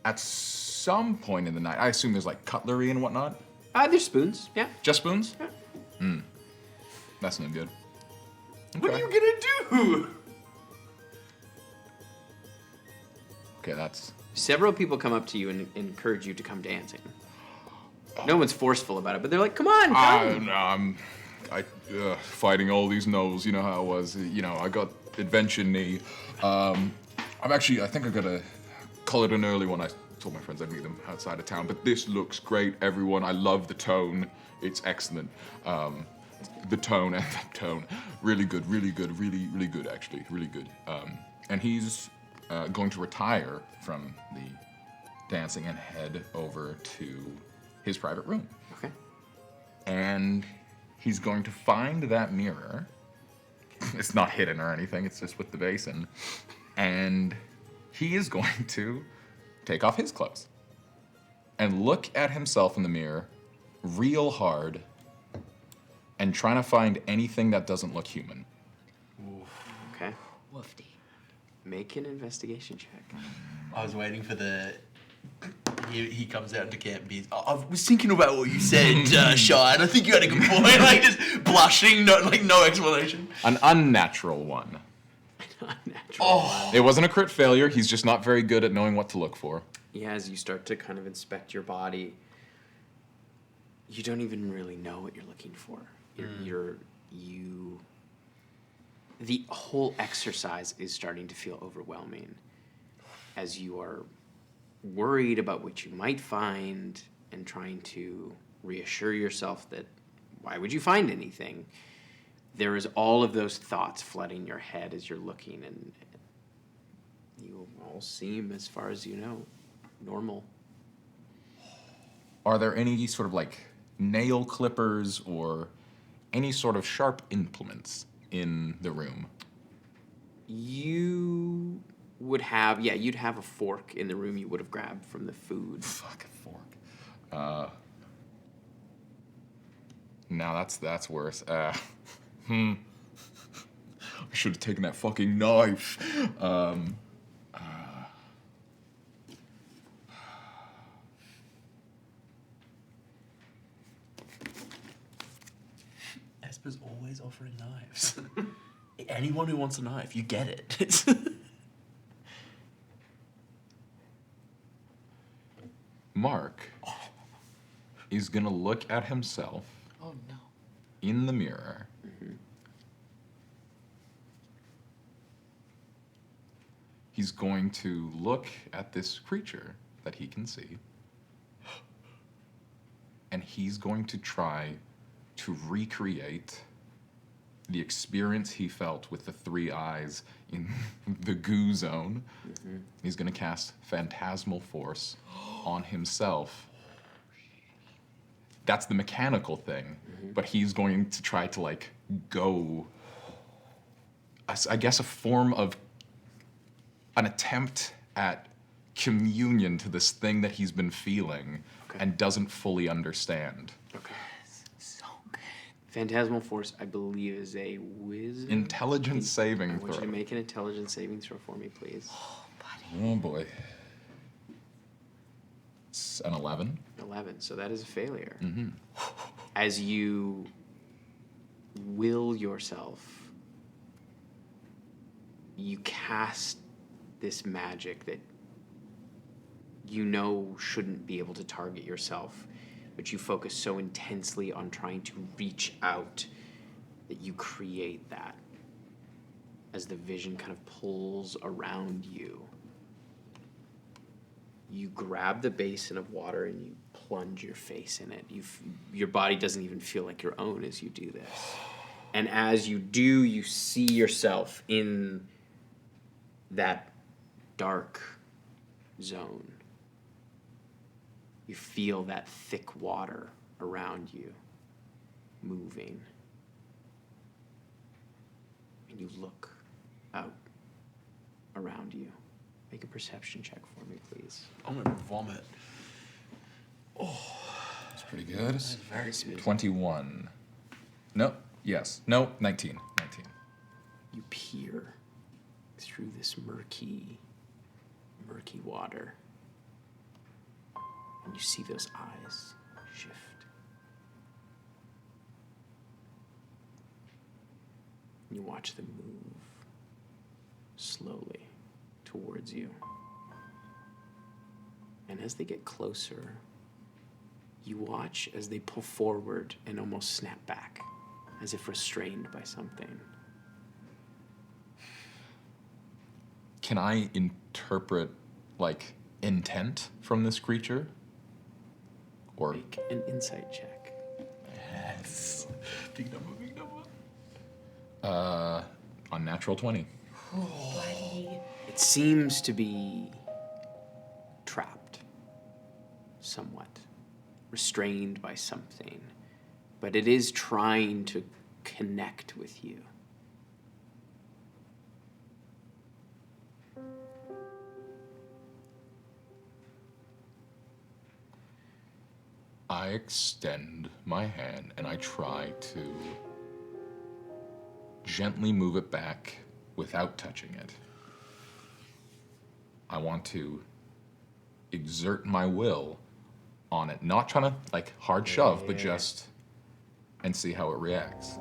At some point in the night, I assume there's cutlery and whatnot. There's spoons, yeah. Just spoons? Yeah. That's no good. What are you gonna do? Okay, that's... Several people come up to you and encourage you to come dancing. No one's forceful about it, but they're like, come on, come. I'm fighting all these gnolls, you know how it was. I got adventure knee. I think I gotta call it an early one. I told my friends I'd meet them outside of town, but this looks great, everyone. I love the tone. It's excellent. The tone and the tone. Really good, really good, actually. Really good. And he's going to retire from the dancing and head over to his private room. Okay. And he's going to find that mirror. It's not hidden or anything, it's just with the basin. And he is going to take off his clothes and look at himself in the mirror real hard and trying to find anything that doesn't look human. Okay. Woofy. Make an investigation check. I was waiting for the. He comes out to camp and he's. I was thinking about what you said, Shy, and I think you had a good point. Like just blushing, no explanation. An unnatural one. Unnatural. It wasn't a crit failure. He's just not very good at knowing what to look for. Yeah, as you start to kind of inspect your body, you don't even really know what you're looking for. The whole exercise is starting to feel overwhelming as you are worried about what you might find and trying to reassure yourself that why would you find anything? There is all of those thoughts flooding your head as you're looking, and you all seem, as far as you know, normal. Are there any sort of like nail clippers or any sort of sharp implements in the room? You would have, you'd have a fork in the room you would have grabbed from the food. Fuck, a fork. No, that's worse. I should have taken that fucking knife. Esper's always offering knives. Anyone who wants a knife, you get it. Mark is gonna look at himself in the mirror. He's going to look at this creature that he can see, and he's going to try to recreate the experience he felt with the three eyes in the goo zone. He's gonna cast Phantasmal Force on himself. That's the mechanical thing, but he's going to try to like go, I guess, a form of an attempt at communion to this thing that he's been feeling and doesn't fully understand. Okay. Phantasmal Force, I believe, is a wisdom. Intelligence saving I want you throw. to make an intelligence saving throw for me, please. Oh boy. It's an 11. 11, so that is a failure. As you will yourself, you cast this magic that you know shouldn't be able to target yourself, but you focus so intensely on trying to reach out that you create that as the vision kind of pulls around you. You grab the basin of water and you plunge your face in it. Your body doesn't even feel like your own as you do this. And as you do, you see yourself in that dark zone. You feel that thick water around you moving. And you look out around you. Make a perception check for me, please. I'm gonna vomit. That's pretty good. That's very smooth. 21. No, yes. No, 19. 19. You peer through this murky water. And you see those eyes shift. And you watch them move slowly towards you. And as they get closer, you watch as they pull forward and almost snap back, as if restrained by something. Can I interpret, like, intent from this creature? Or make an insight check. Yes. Big number, big number. Unnatural 20. It seems to be trapped, somewhat, restrained by something, but it is trying to connect with you. I extend my hand and I try to gently move it back without touching it. I want to exert my will on it. Not trying to, like, hard shove, but just... and see how it reacts.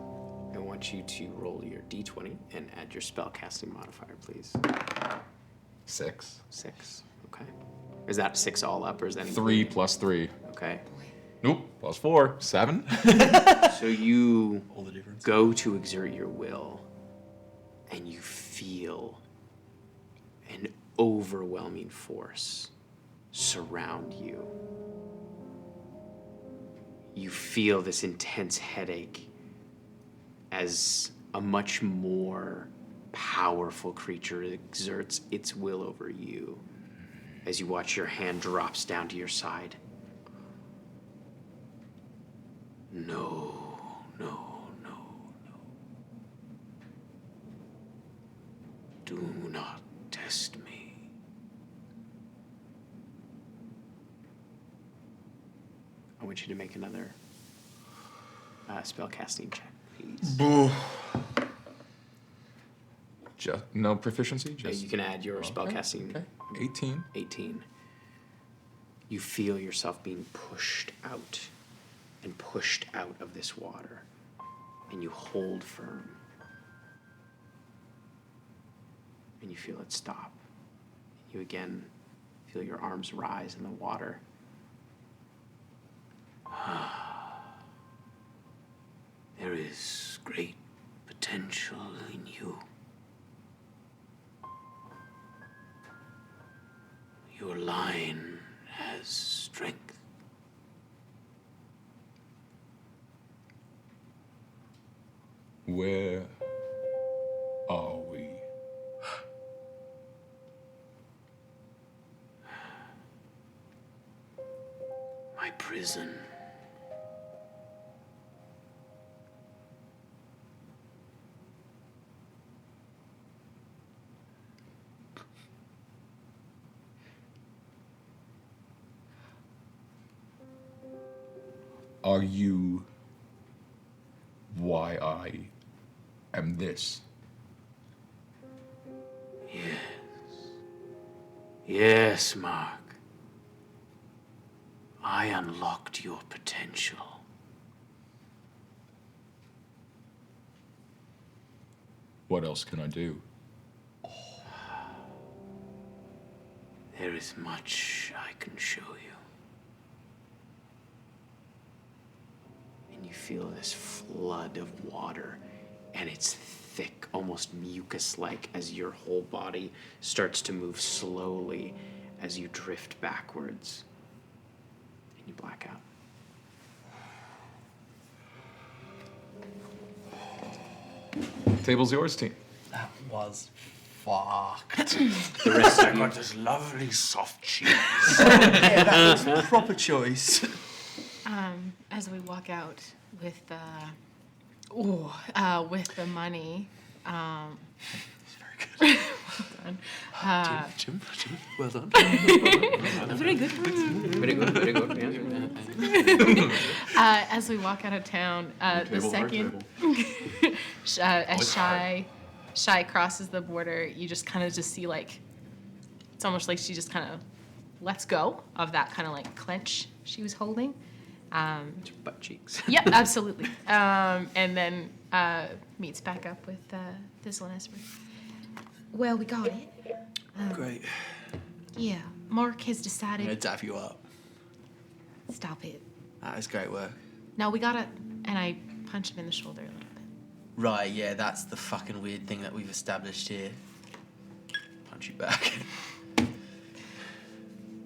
I want you to roll your d20 and add your spellcasting modifier, please. 6. 6, okay. Is that 6 all up, or is that 3 plus 3. Okay. Nope, plus 4. 7. So you go to exert your will, and you feel an overwhelming force surround you. You feel this intense headache as a much more powerful creature exerts its will over you as you watch your hand drops down to your side. No, no, no, no. Do not test me. I want you to make another spellcasting check, please. Just, no proficiency? Just You can add your spellcasting. Okay. 18. 18. You feel yourself being pushed out and pushed out of this water, and you hold firm, and you feel it stop. You again feel your arms rise in the water. There is great potential in you. Your line has strength. Where are we? My prison. Are you why I am this? Yes. Yes, Mark. I unlocked your potential. What else can I do? There is much I can show you. And you feel this flood of water, and it's thick, almost mucus-like, as your whole body starts to move slowly as you drift backwards. And you black out. Table's yours, team. That was fucked. The rest of I you. got this lovely soft cheese. Yeah, that was proper choice. As we walk out with the money, Very done. Jim, well done. Very good. Very good, very good. As we walk out of town, the second as Shy crosses the border, you just kind of just see, like, it's almost like she just kind of lets go of that kind of like clench she was holding. Butt cheeks. Yep, absolutely. And then meets back up with Thistle and Esper. Well, we got it. Great. Yeah, Mark has I'm decided. gonna dap you up. Stop it. That is great work. No, we gotta. And I punch him in the shoulder a little bit. Right, yeah, that's the fucking weird thing that we've established here. Punch you back.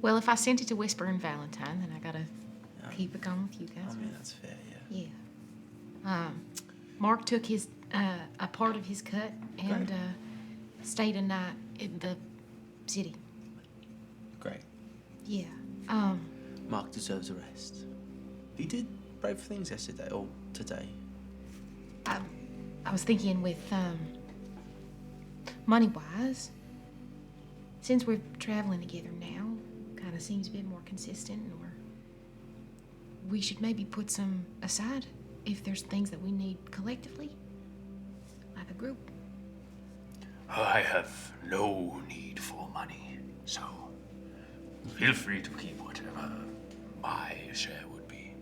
Well, if I sent it to Whisper and Valentine, then I gotta keep it going with you guys. I mean, that's fair, yeah. Yeah. Mark took his a part of his cut and stayed a night in the city. Great. Yeah. Mark deserves a rest. He did brave things yesterday, or today. I was thinking with money-wise, since we're traveling together now, kind of seems a bit more consistent, and we should maybe put some aside if there's things that we need collectively, like a group. I have no need for money, so feel free to keep whatever my share would be.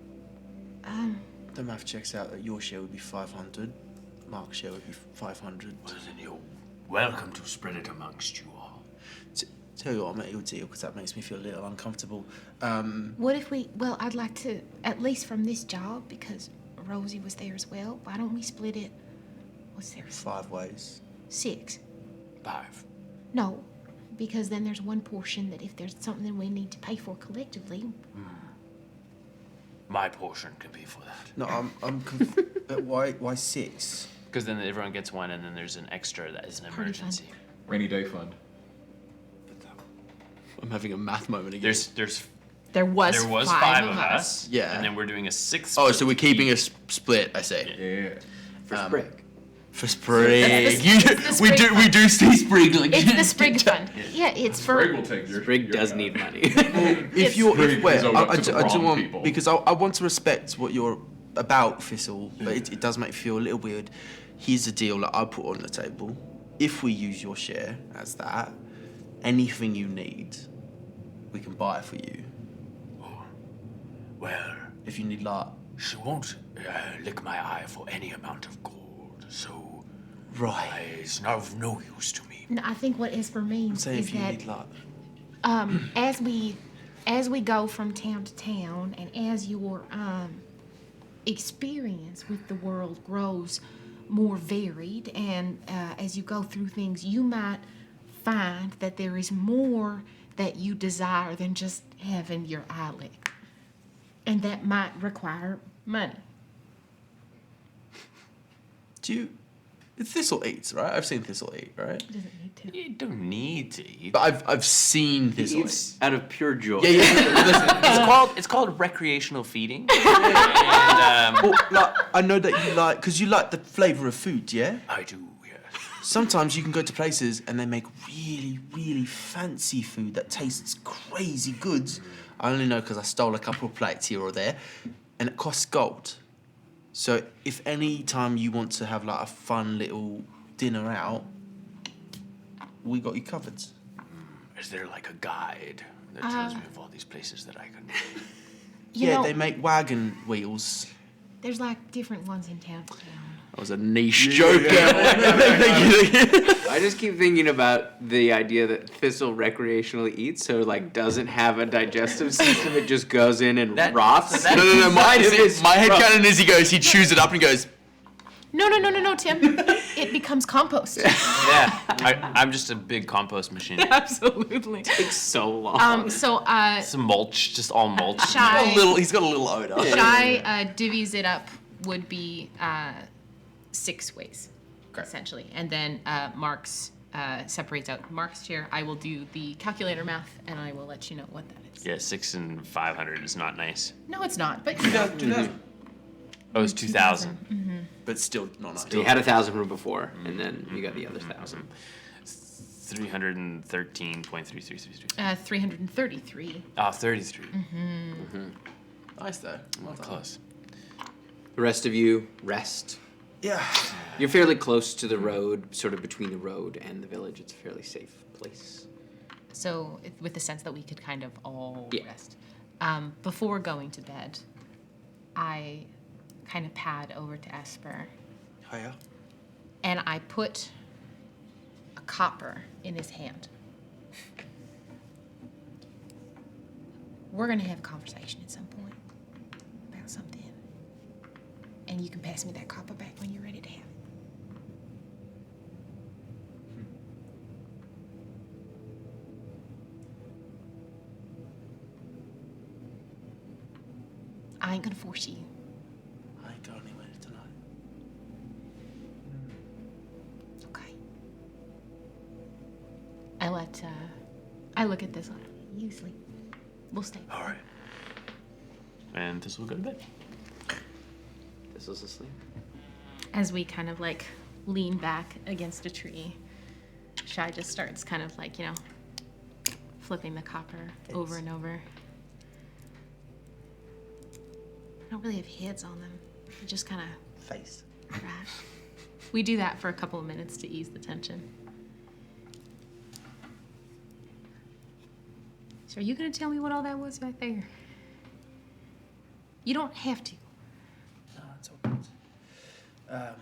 The math checks out that your share would be 500, Mark's share would be 500. Well, then you're welcome to spread it amongst you all. Tell you what, I'll make you a deal because that makes me feel a little uncomfortable. What if well, I'd like to, at least from this job, because Rosie was there as well, why don't we split it, what's there? 5 ways. 6. 5. No, because then there's one portion that if there's something we need to pay for collectively. My portion can be for that. No, but why 6? Because then everyone gets one, and then there's an extra that is an Party emergency. Rainy day fund. I'm having a math moment again. There was 5 of us. Yeah. And then we're doing a 6. Oh, so we're keeping a split, I say. Yeah. For sprig. For sprig. It's the we sprig do say sprig like It's the sprig fund. Yeah, it's for. Sprig will take your. Sprig does need money. I want to respect what you're about, Thistle, but it does make me feel a little weird. Here's the deal that I put on the table. If we use your share as that, anything you need, we can buy for you. Well, if you need like, she won't lick my eye for any amount of gold, so it's not of no use to me. No, I think what Esper means I'm saying is if you that need like, as we go from town to town, and as your experience with the world grows more varied, and as you go through things, you might find that there is more that you desire than just having your eye licked, and that might require money. Thistle eats, right? I've seen Thistle eat, right? Doesn't need to. You don't need to eat. But I've seen Thistle eat. Out of pure joy. Yeah. It's called recreational feeding. I know that you like, because you like the flavour of food, yeah? I do, yes. Sometimes you can go to places and they make really, really fancy food that tastes crazy good. I only know because I stole a couple of plates here or there, and it costs gold. So if any time you want to have like a fun little dinner out, we got you covered. Is there like a guide that tells me of all these places that I can... They make wagon wheels. There's like different ones in town. That was a niche joke. I just keep thinking about the idea that Thistle recreationally eats, so like doesn't have a digestive system. It just goes in and rots. No. My headcanon is he chews it up and goes. No, Tim. It becomes compost. Yeah, I'm just a big compost machine. Absolutely. It takes so long. Some mulch, just all mulch. He's got a little odor. Shy divvies it up would be 6 ways, essentially. And then Mark's separates out Mark's share. I will do the calculator math, and I will let you know what that is. Yeah, 6 and 500 is not nice. No, it's not. But 2000. Oh, it's 2,000. But still not nice. So you had 1,000 from before, and then you got the other 1,000. 313.3333. 333. Oh, 33. Nice though. Well, close. The rest of you rest. Yeah. You're fairly close to the road, sort of between the road and the village. It's a fairly safe place. So with the sense that we could kind of all rest. Before going to bed, I kind of pad over to Esper. Hiya. And I put a copper in his hand. We're going to have a conversation at some point about something. And you can pass me that copper back when you're ready to have it. I ain't going to force you. I ain't going anywhere tonight. Okay. I look at this one. You sleep. We'll stay. All right. And this will go to bed. This was asleep. As we kind of like lean back against a tree, Shy just starts kind of like, flipping the copper over and over. don't really have heads on them. They just kind of face. Right. We do that for a couple of minutes to ease the tension. So are you gonna tell me what all that was back there? You don't have to. No, it's all good.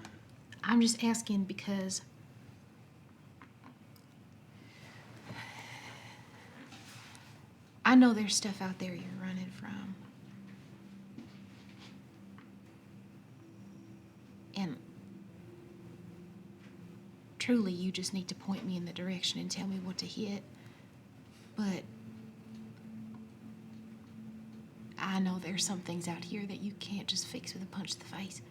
I'm just asking because I know there's stuff out there you're running from. And truly, you just need to point me in the direction and tell me what to hit. But I know there's some things out here that you can't just fix with a punch to the face.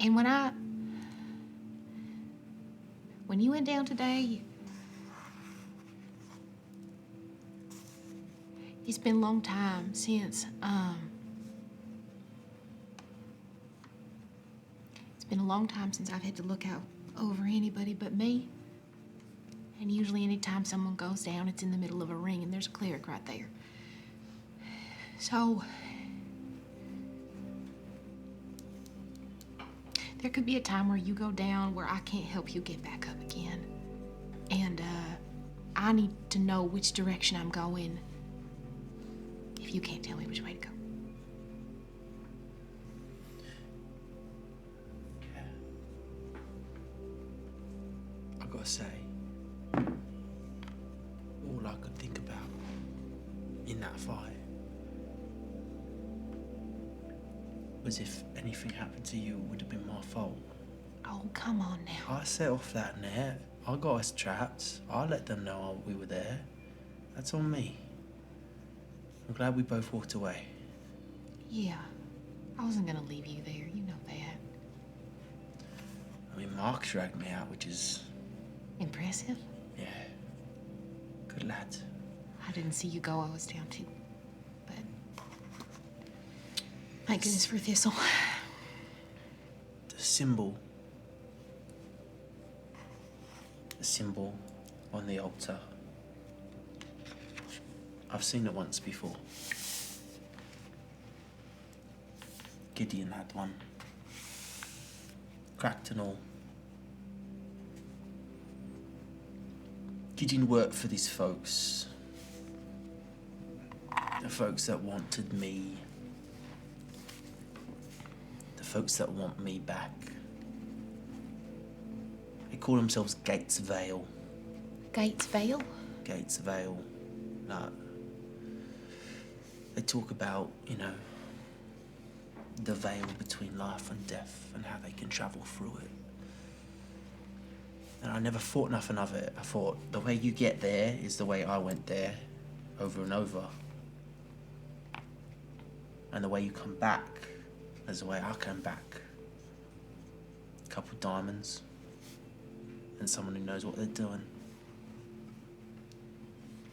And when you went down today, it's been a long time since, it's been a long time since I've had to look out over anybody but me. And usually anytime someone goes down, it's in the middle of a ring and there's a cleric right there. So, there could be a time where you go down where I can't help you get back up again. And, I need to know which direction I'm going if you can't tell me which way to go. I've got to say, all I could think about in that fight was if anything happened to you, it would have been my fault. Oh, come on now. I set off that net. I got us trapped. I let them know we were there. That's on me. I'm glad we both walked away. Yeah, I wasn't gonna leave you there, you know that. I mean, Mark dragged me out, which is... Impressive? Yeah. Good lad. I didn't see you go, I was down too. But thank goodness for Thistle. The symbol on the altar. I've seen it once before. Gideon had one. Cracked and all. Gideon worked for these folks. The folks that wanted me. The folks that want me back. They call themselves Gates Vale. Gates Vale? Gates Vale. No. They talk about, you know, the veil between life and death and how they can travel through it. And I never thought nothing of it. I thought the way you get there is the way I went there, over and over. And the way you come back is the way I came back. A couple of diamonds and someone who knows what they're doing.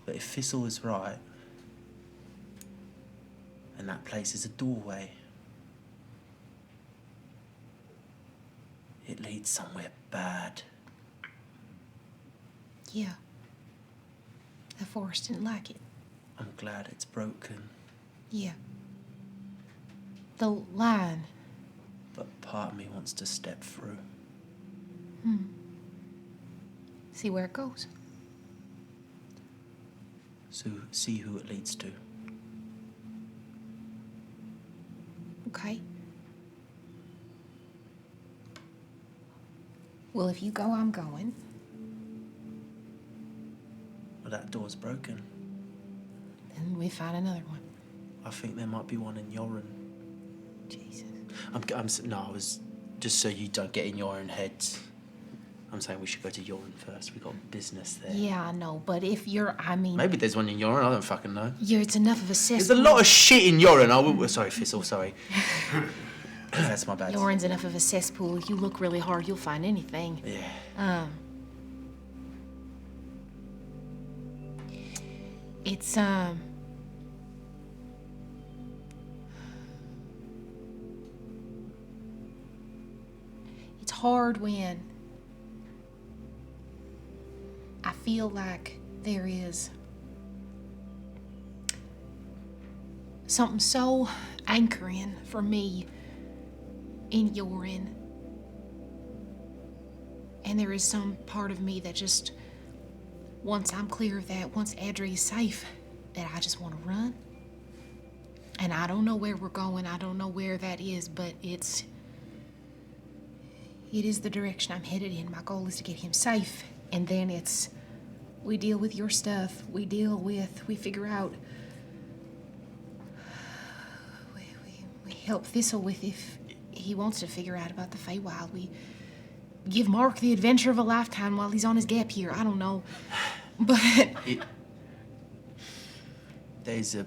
But if Thistle is right, and that place is a doorway, it leads somewhere bad. Yeah. The forest didn't like it. I'm glad it's broken. Yeah. The line. But part of me wants to step through. See where it goes. So see who it leads to. Okay. Well, if you go, I'm going. But that door's broken. Then we find another one. I think there might be one in Yoren. Jesus. I was just so you don't get in your own head. I'm saying we should go to Yoren first. We got business there. Yeah, I know, but if you're, Maybe there's one in Yoren. I don't fucking know. Yeah, it's enough of a cesspool. There's a lot of shit in Yoren. Sorry, Thistle. Sorry. That's my bad. Yoren's enough of a cesspool. If you look really hard, you'll find anything. Yeah. It's it's hard when I feel like there is something so anchoring for me in Yorin. And there is some part of me that just, once I'm clear of that, once Adri is safe, that I just want to run. And I don't know where we're going. I don't know where that is, but it is the direction I'm headed in. My goal is to get him safe. And then we deal with your stuff. We figure out. We help Thistle with if he wants to figure out about the Feywild. We give Mark the adventure of a lifetime while he's on his gap year. I don't know. But there's a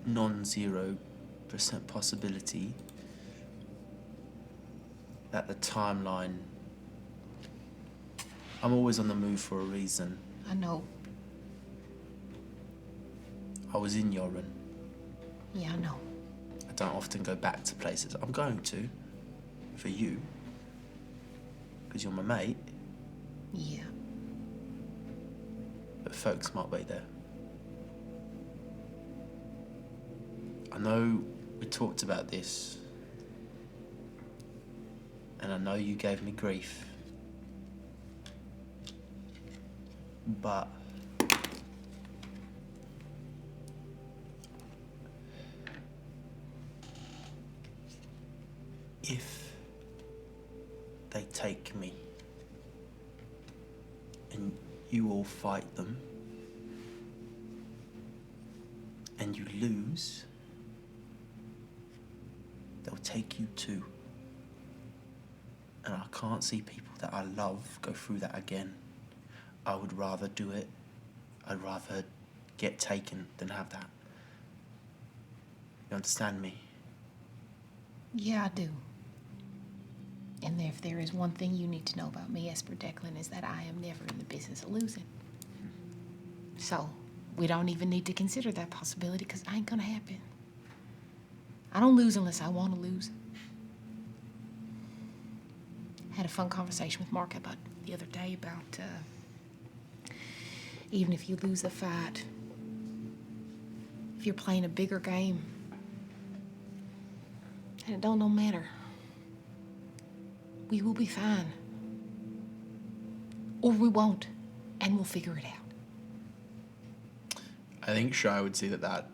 non-0% possibility that the timeline. I'm always on the move for a reason. I know. I was in Yorin. Yeah, I know. I don't often go back to places. I'm going to, for you, because you're my mate. Yeah. But folks might wait there. I know we talked about this, and I know you gave me grief, but if they take me and you all fight them and you lose, they'll take you too. And I can't see people that I love go through that again. I would rather do it. I'd rather get taken than have that. You understand me? Yeah, I do. And if there is one thing you need to know about me, Esper Declan, is that I am never in the business of losing. So, we don't even need to consider that possibility, because it ain't gonna happen. I don't lose unless I want to lose. Had a fun conversation with Mark about the other day about even if you lose the fight, if you're playing a bigger game, and it don't no matter, we will be fine. Or we won't, and we'll figure it out. I think Shy would see that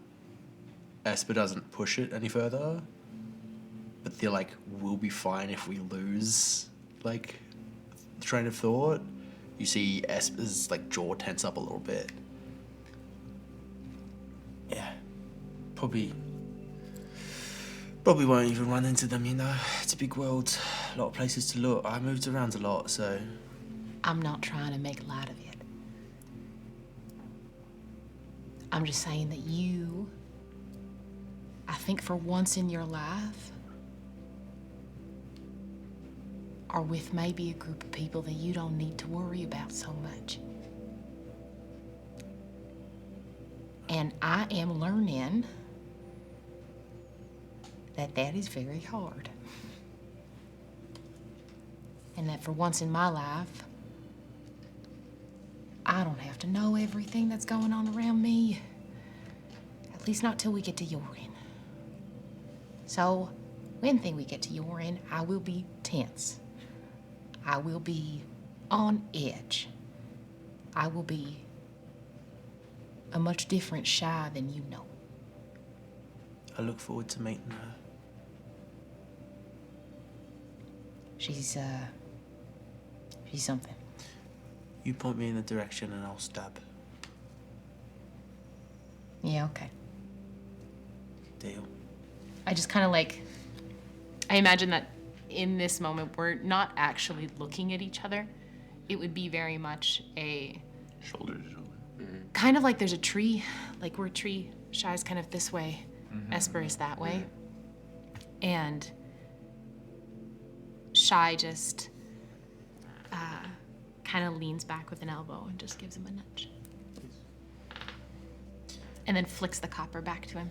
Esper doesn't push it any further, but they're like, we'll be fine if we lose, like, train of thought. You see Esper's like jaw tense up a little bit. Yeah, probably won't even run into them, you know. It's a big world, a lot of places to look. I moved around a lot, so. I'm not trying to make light of it. I'm just saying that you, I think for once in your life, are with maybe a group of people that you don't need to worry about so much. And I am learning that that is very hard. And that for once in my life, I don't have to know everything that's going on around me. At least not till we get to Yorin. So, when we get to Yorin, I will be tense. I will be on edge. I will be a much different Shy than you know. I look forward to meeting her. She's something. You point me in a direction and I'll stab. Yeah, okay. Deal. I just kind of like, I imagine that in this moment, we're not actually looking at each other. It would be very much a shoulder to shoulder. Kind of like there's a tree, like we're a tree. Shy's kind of this way, Esper is that way. And Shy just kind of leans back with an elbow and just gives him a nudge. And then flicks the copper back to him.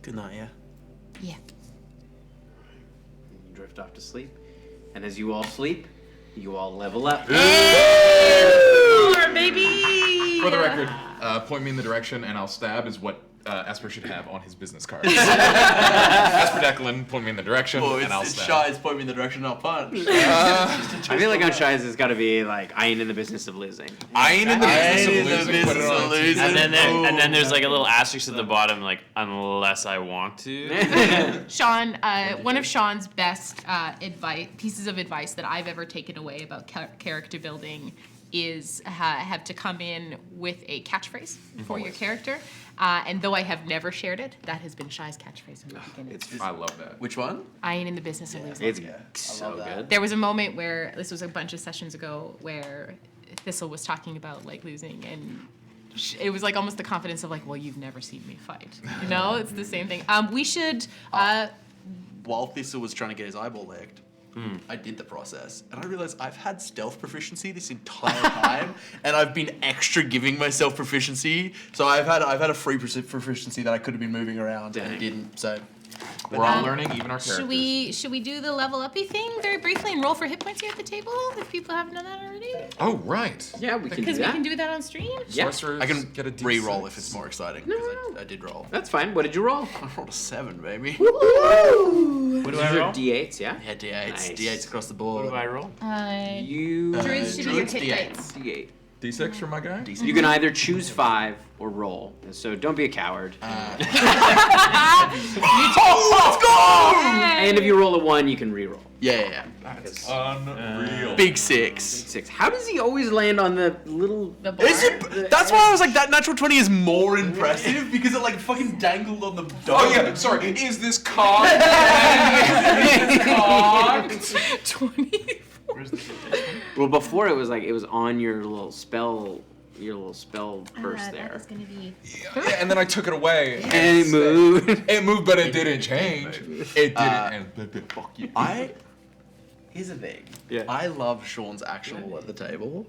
Good night, yeah? Yeah. You drift off to sleep, and as you all sleep, you all level up. More, baby! For the record, point me in the direction, and I'll stab is what Esper should have on his business card. Esper Declan, point me in the direction, and I'll stab. Shy's point me in the direction, I'll punch. I feel like on Shy's it's got to be like, I ain't in the business of losing. I ain't in the business of losing. And then there's like a little asterisk at the bottom, like, unless I want to. Sean, one of Sean's best pieces of advice that I've ever taken away about character building is have to come in with a catchphrase for your character. And though I have never shared it, that has been Shy's catchphrase from the beginning. I love that. Which one? I ain't in the business of losing. It's so good. There was a moment where, this was a bunch of sessions ago, where Thistle was talking about like losing, and it was like almost the confidence of like, well, you've never seen me fight. You know, it's the same thing. We should. While Thistle was trying to get his eyeball licked, I did the process, and I realized I've had stealth proficiency this entire time, and I've been extra giving myself proficiency. So I've had a free proficiency that I could have been moving around and didn't. So we're all learning, even our characters. Should we do the level uppy thing very briefly and roll for hit points here at the table if people haven't done that already? Oh right. Yeah, we can do Because we that. can do that on stream. Yeah. Sorcerers I can get a D6. re-roll if it's more exciting. I did roll. That's fine. What did you roll? I rolled a 7, baby. What do These I are roll? D8s, yeah? Yeah, D8s. Nice. D8s across the board. What do I roll? You Druids should be your Druids, hit D8. dice. D8. D6 for my guy? You can either choose 5 or roll. So don't be a coward. Let's go! And if you roll a 1, you can re-roll. Yeah. That's unreal. Big 6. 6. How does he always land on the little... Is it? That's why I was like, that natural 20 is more impressive because it like fucking dangled on the dome. Oh yeah, sorry. Is this cocked? Is this cocked? 20. Well, before it was like, it was on your little spell burst there. That is gonna be. Yeah, and then I took it away. And it moved. It moved, but it didn't change. It didn't. Fuck you. Here's the thing. Yeah. I love Sean's actionable at the table,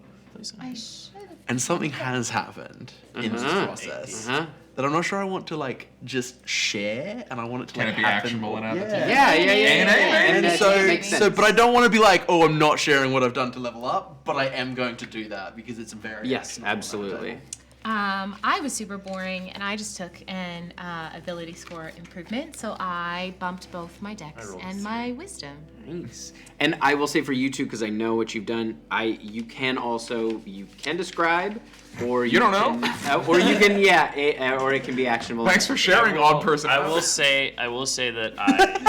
I should have. and something has happened in this process that I'm not sure I want to like just share, and I want it to Can like it be happen. actionable and out the Yeah. table? Yeah. And That so, makes sense. but I don't want to be like, oh, I'm not sharing what I've done to level up, but I am going to do that because it's very Yes, actionable at the absolutely. table. I was super boring, and I just took an ability score improvement, so I bumped both my dex and my wisdom. Nice. And I will say for you two, because I know what you've done, you can describe, or you don't can, know? or you can, or it can be actionable. Thanks for sharing, odd person. I will say that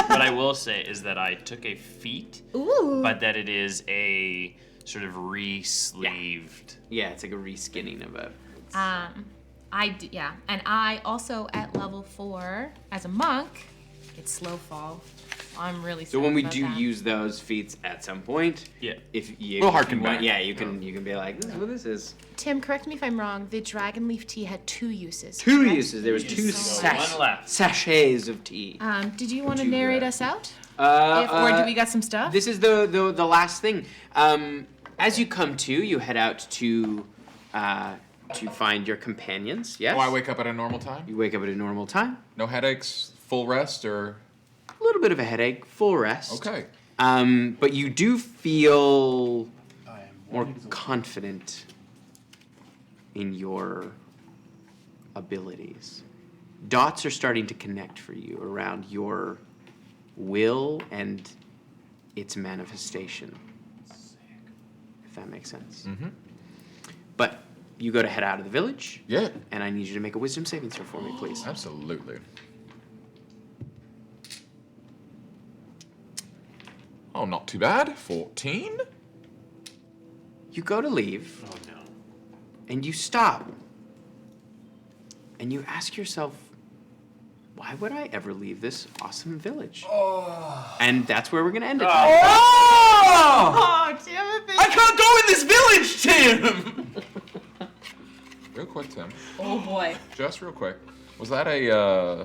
what I will say is that I took a feat, but that it is a sort of re-sleeved. Yeah, it's like a reskinning of a. And I also at level 4 as a monk, it's slow fall. I'm really. So when we about do that. use those feats at some point, if you We'll harken want, back. yeah, you can be like, this is what this is. Tim, correct me if I'm wrong. The dragon leaf tea had 2 uses. Two correct? uses. There was Thank two you so much. One left. sachets of tea. Did you want to narrate us out? Or Or do we got some stuff? This is the last thing. As you come to, you head out to find your companions. Yes. Oh, I wake up at a normal time? You wake up at a normal time. No headaches, full rest, or? A little bit of a headache, full rest. Okay. But you do feel more confident in your abilities. Dots are starting to connect for you around your will and its manifestation. If that makes sense. Mm-hmm. But you go to head out of the village. Yeah. And I need you to make a wisdom saving throw for me, please. Absolutely. Oh, not too bad. 14? You go to leave. Oh no. And you stop. And you ask yourself, why would I ever leave this awesome village? Oh. And that's where we're gonna end it. Oh! Timothy! I can't go in this village, Tim! Real quick, Tim. Oh boy. Just real quick. Was that a,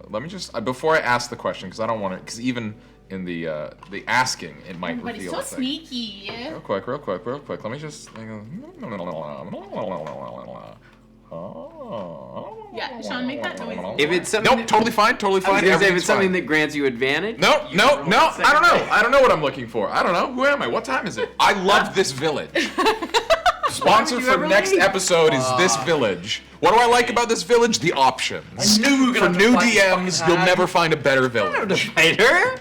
let me just, before I ask the question, because I don't want to, because even in the asking, it might Everybody's reveal so a thing. sneaky. Real quick. Let me just. Yeah, Sean, make that noise. If it's something Nope, totally fine. I was gonna say, if Everything's it's something fine. that grants you advantage. No, I don't know. I don't know what I'm looking for. I don't know. Who am I? What time is it? I love this village. Sponsor would you for ever next leave? episode is this village. What do I like about this village? The options. I knew we were For gonna have to new fight this DMs, fucking you'll hag. never find a better village. Fighter?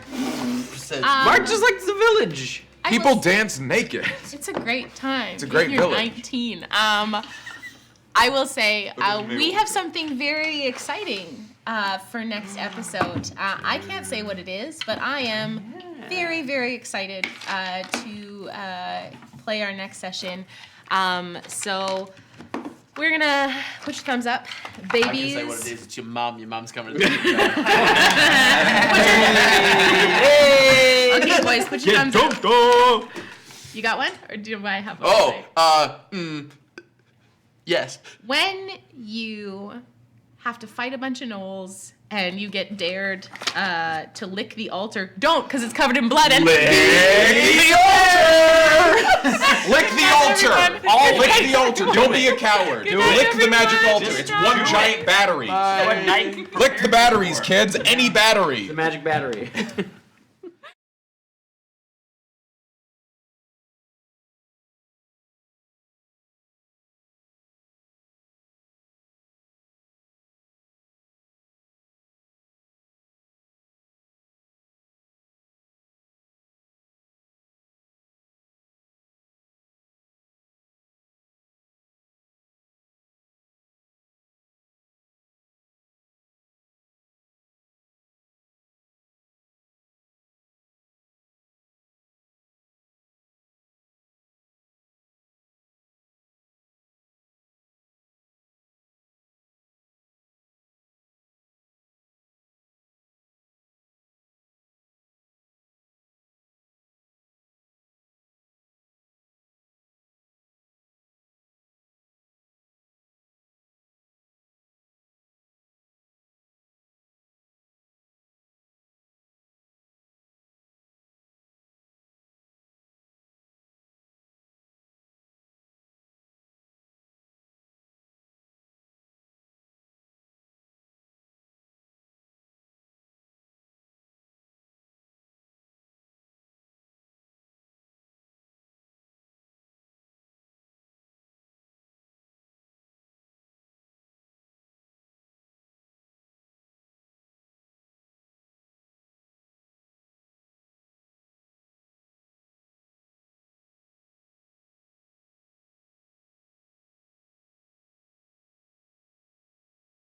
Mark just likes the village. People dance naked. It's a great time. It's a great if you're village. 19. I will say we have something very exciting for next episode. I can't say what it is, but I am very, very excited to play our next session. So we're gonna put your thumbs up, babies. I can say what it is. It's your mum. Your mum's coming to the Okay, boys, put your thumbs up. You got one, or do I have one? Yes. When you have to fight a bunch of gnolls and you get dared to lick the altar, don't, because it's covered in blood. And Lick the altar! Lick the altar! everyone. All lick the altar. Don't be a coward. Good night, Lick the magic everyone. altar. It's Just one do giant battery. Bye. Lick the batteries, kids. Any battery. The magic battery.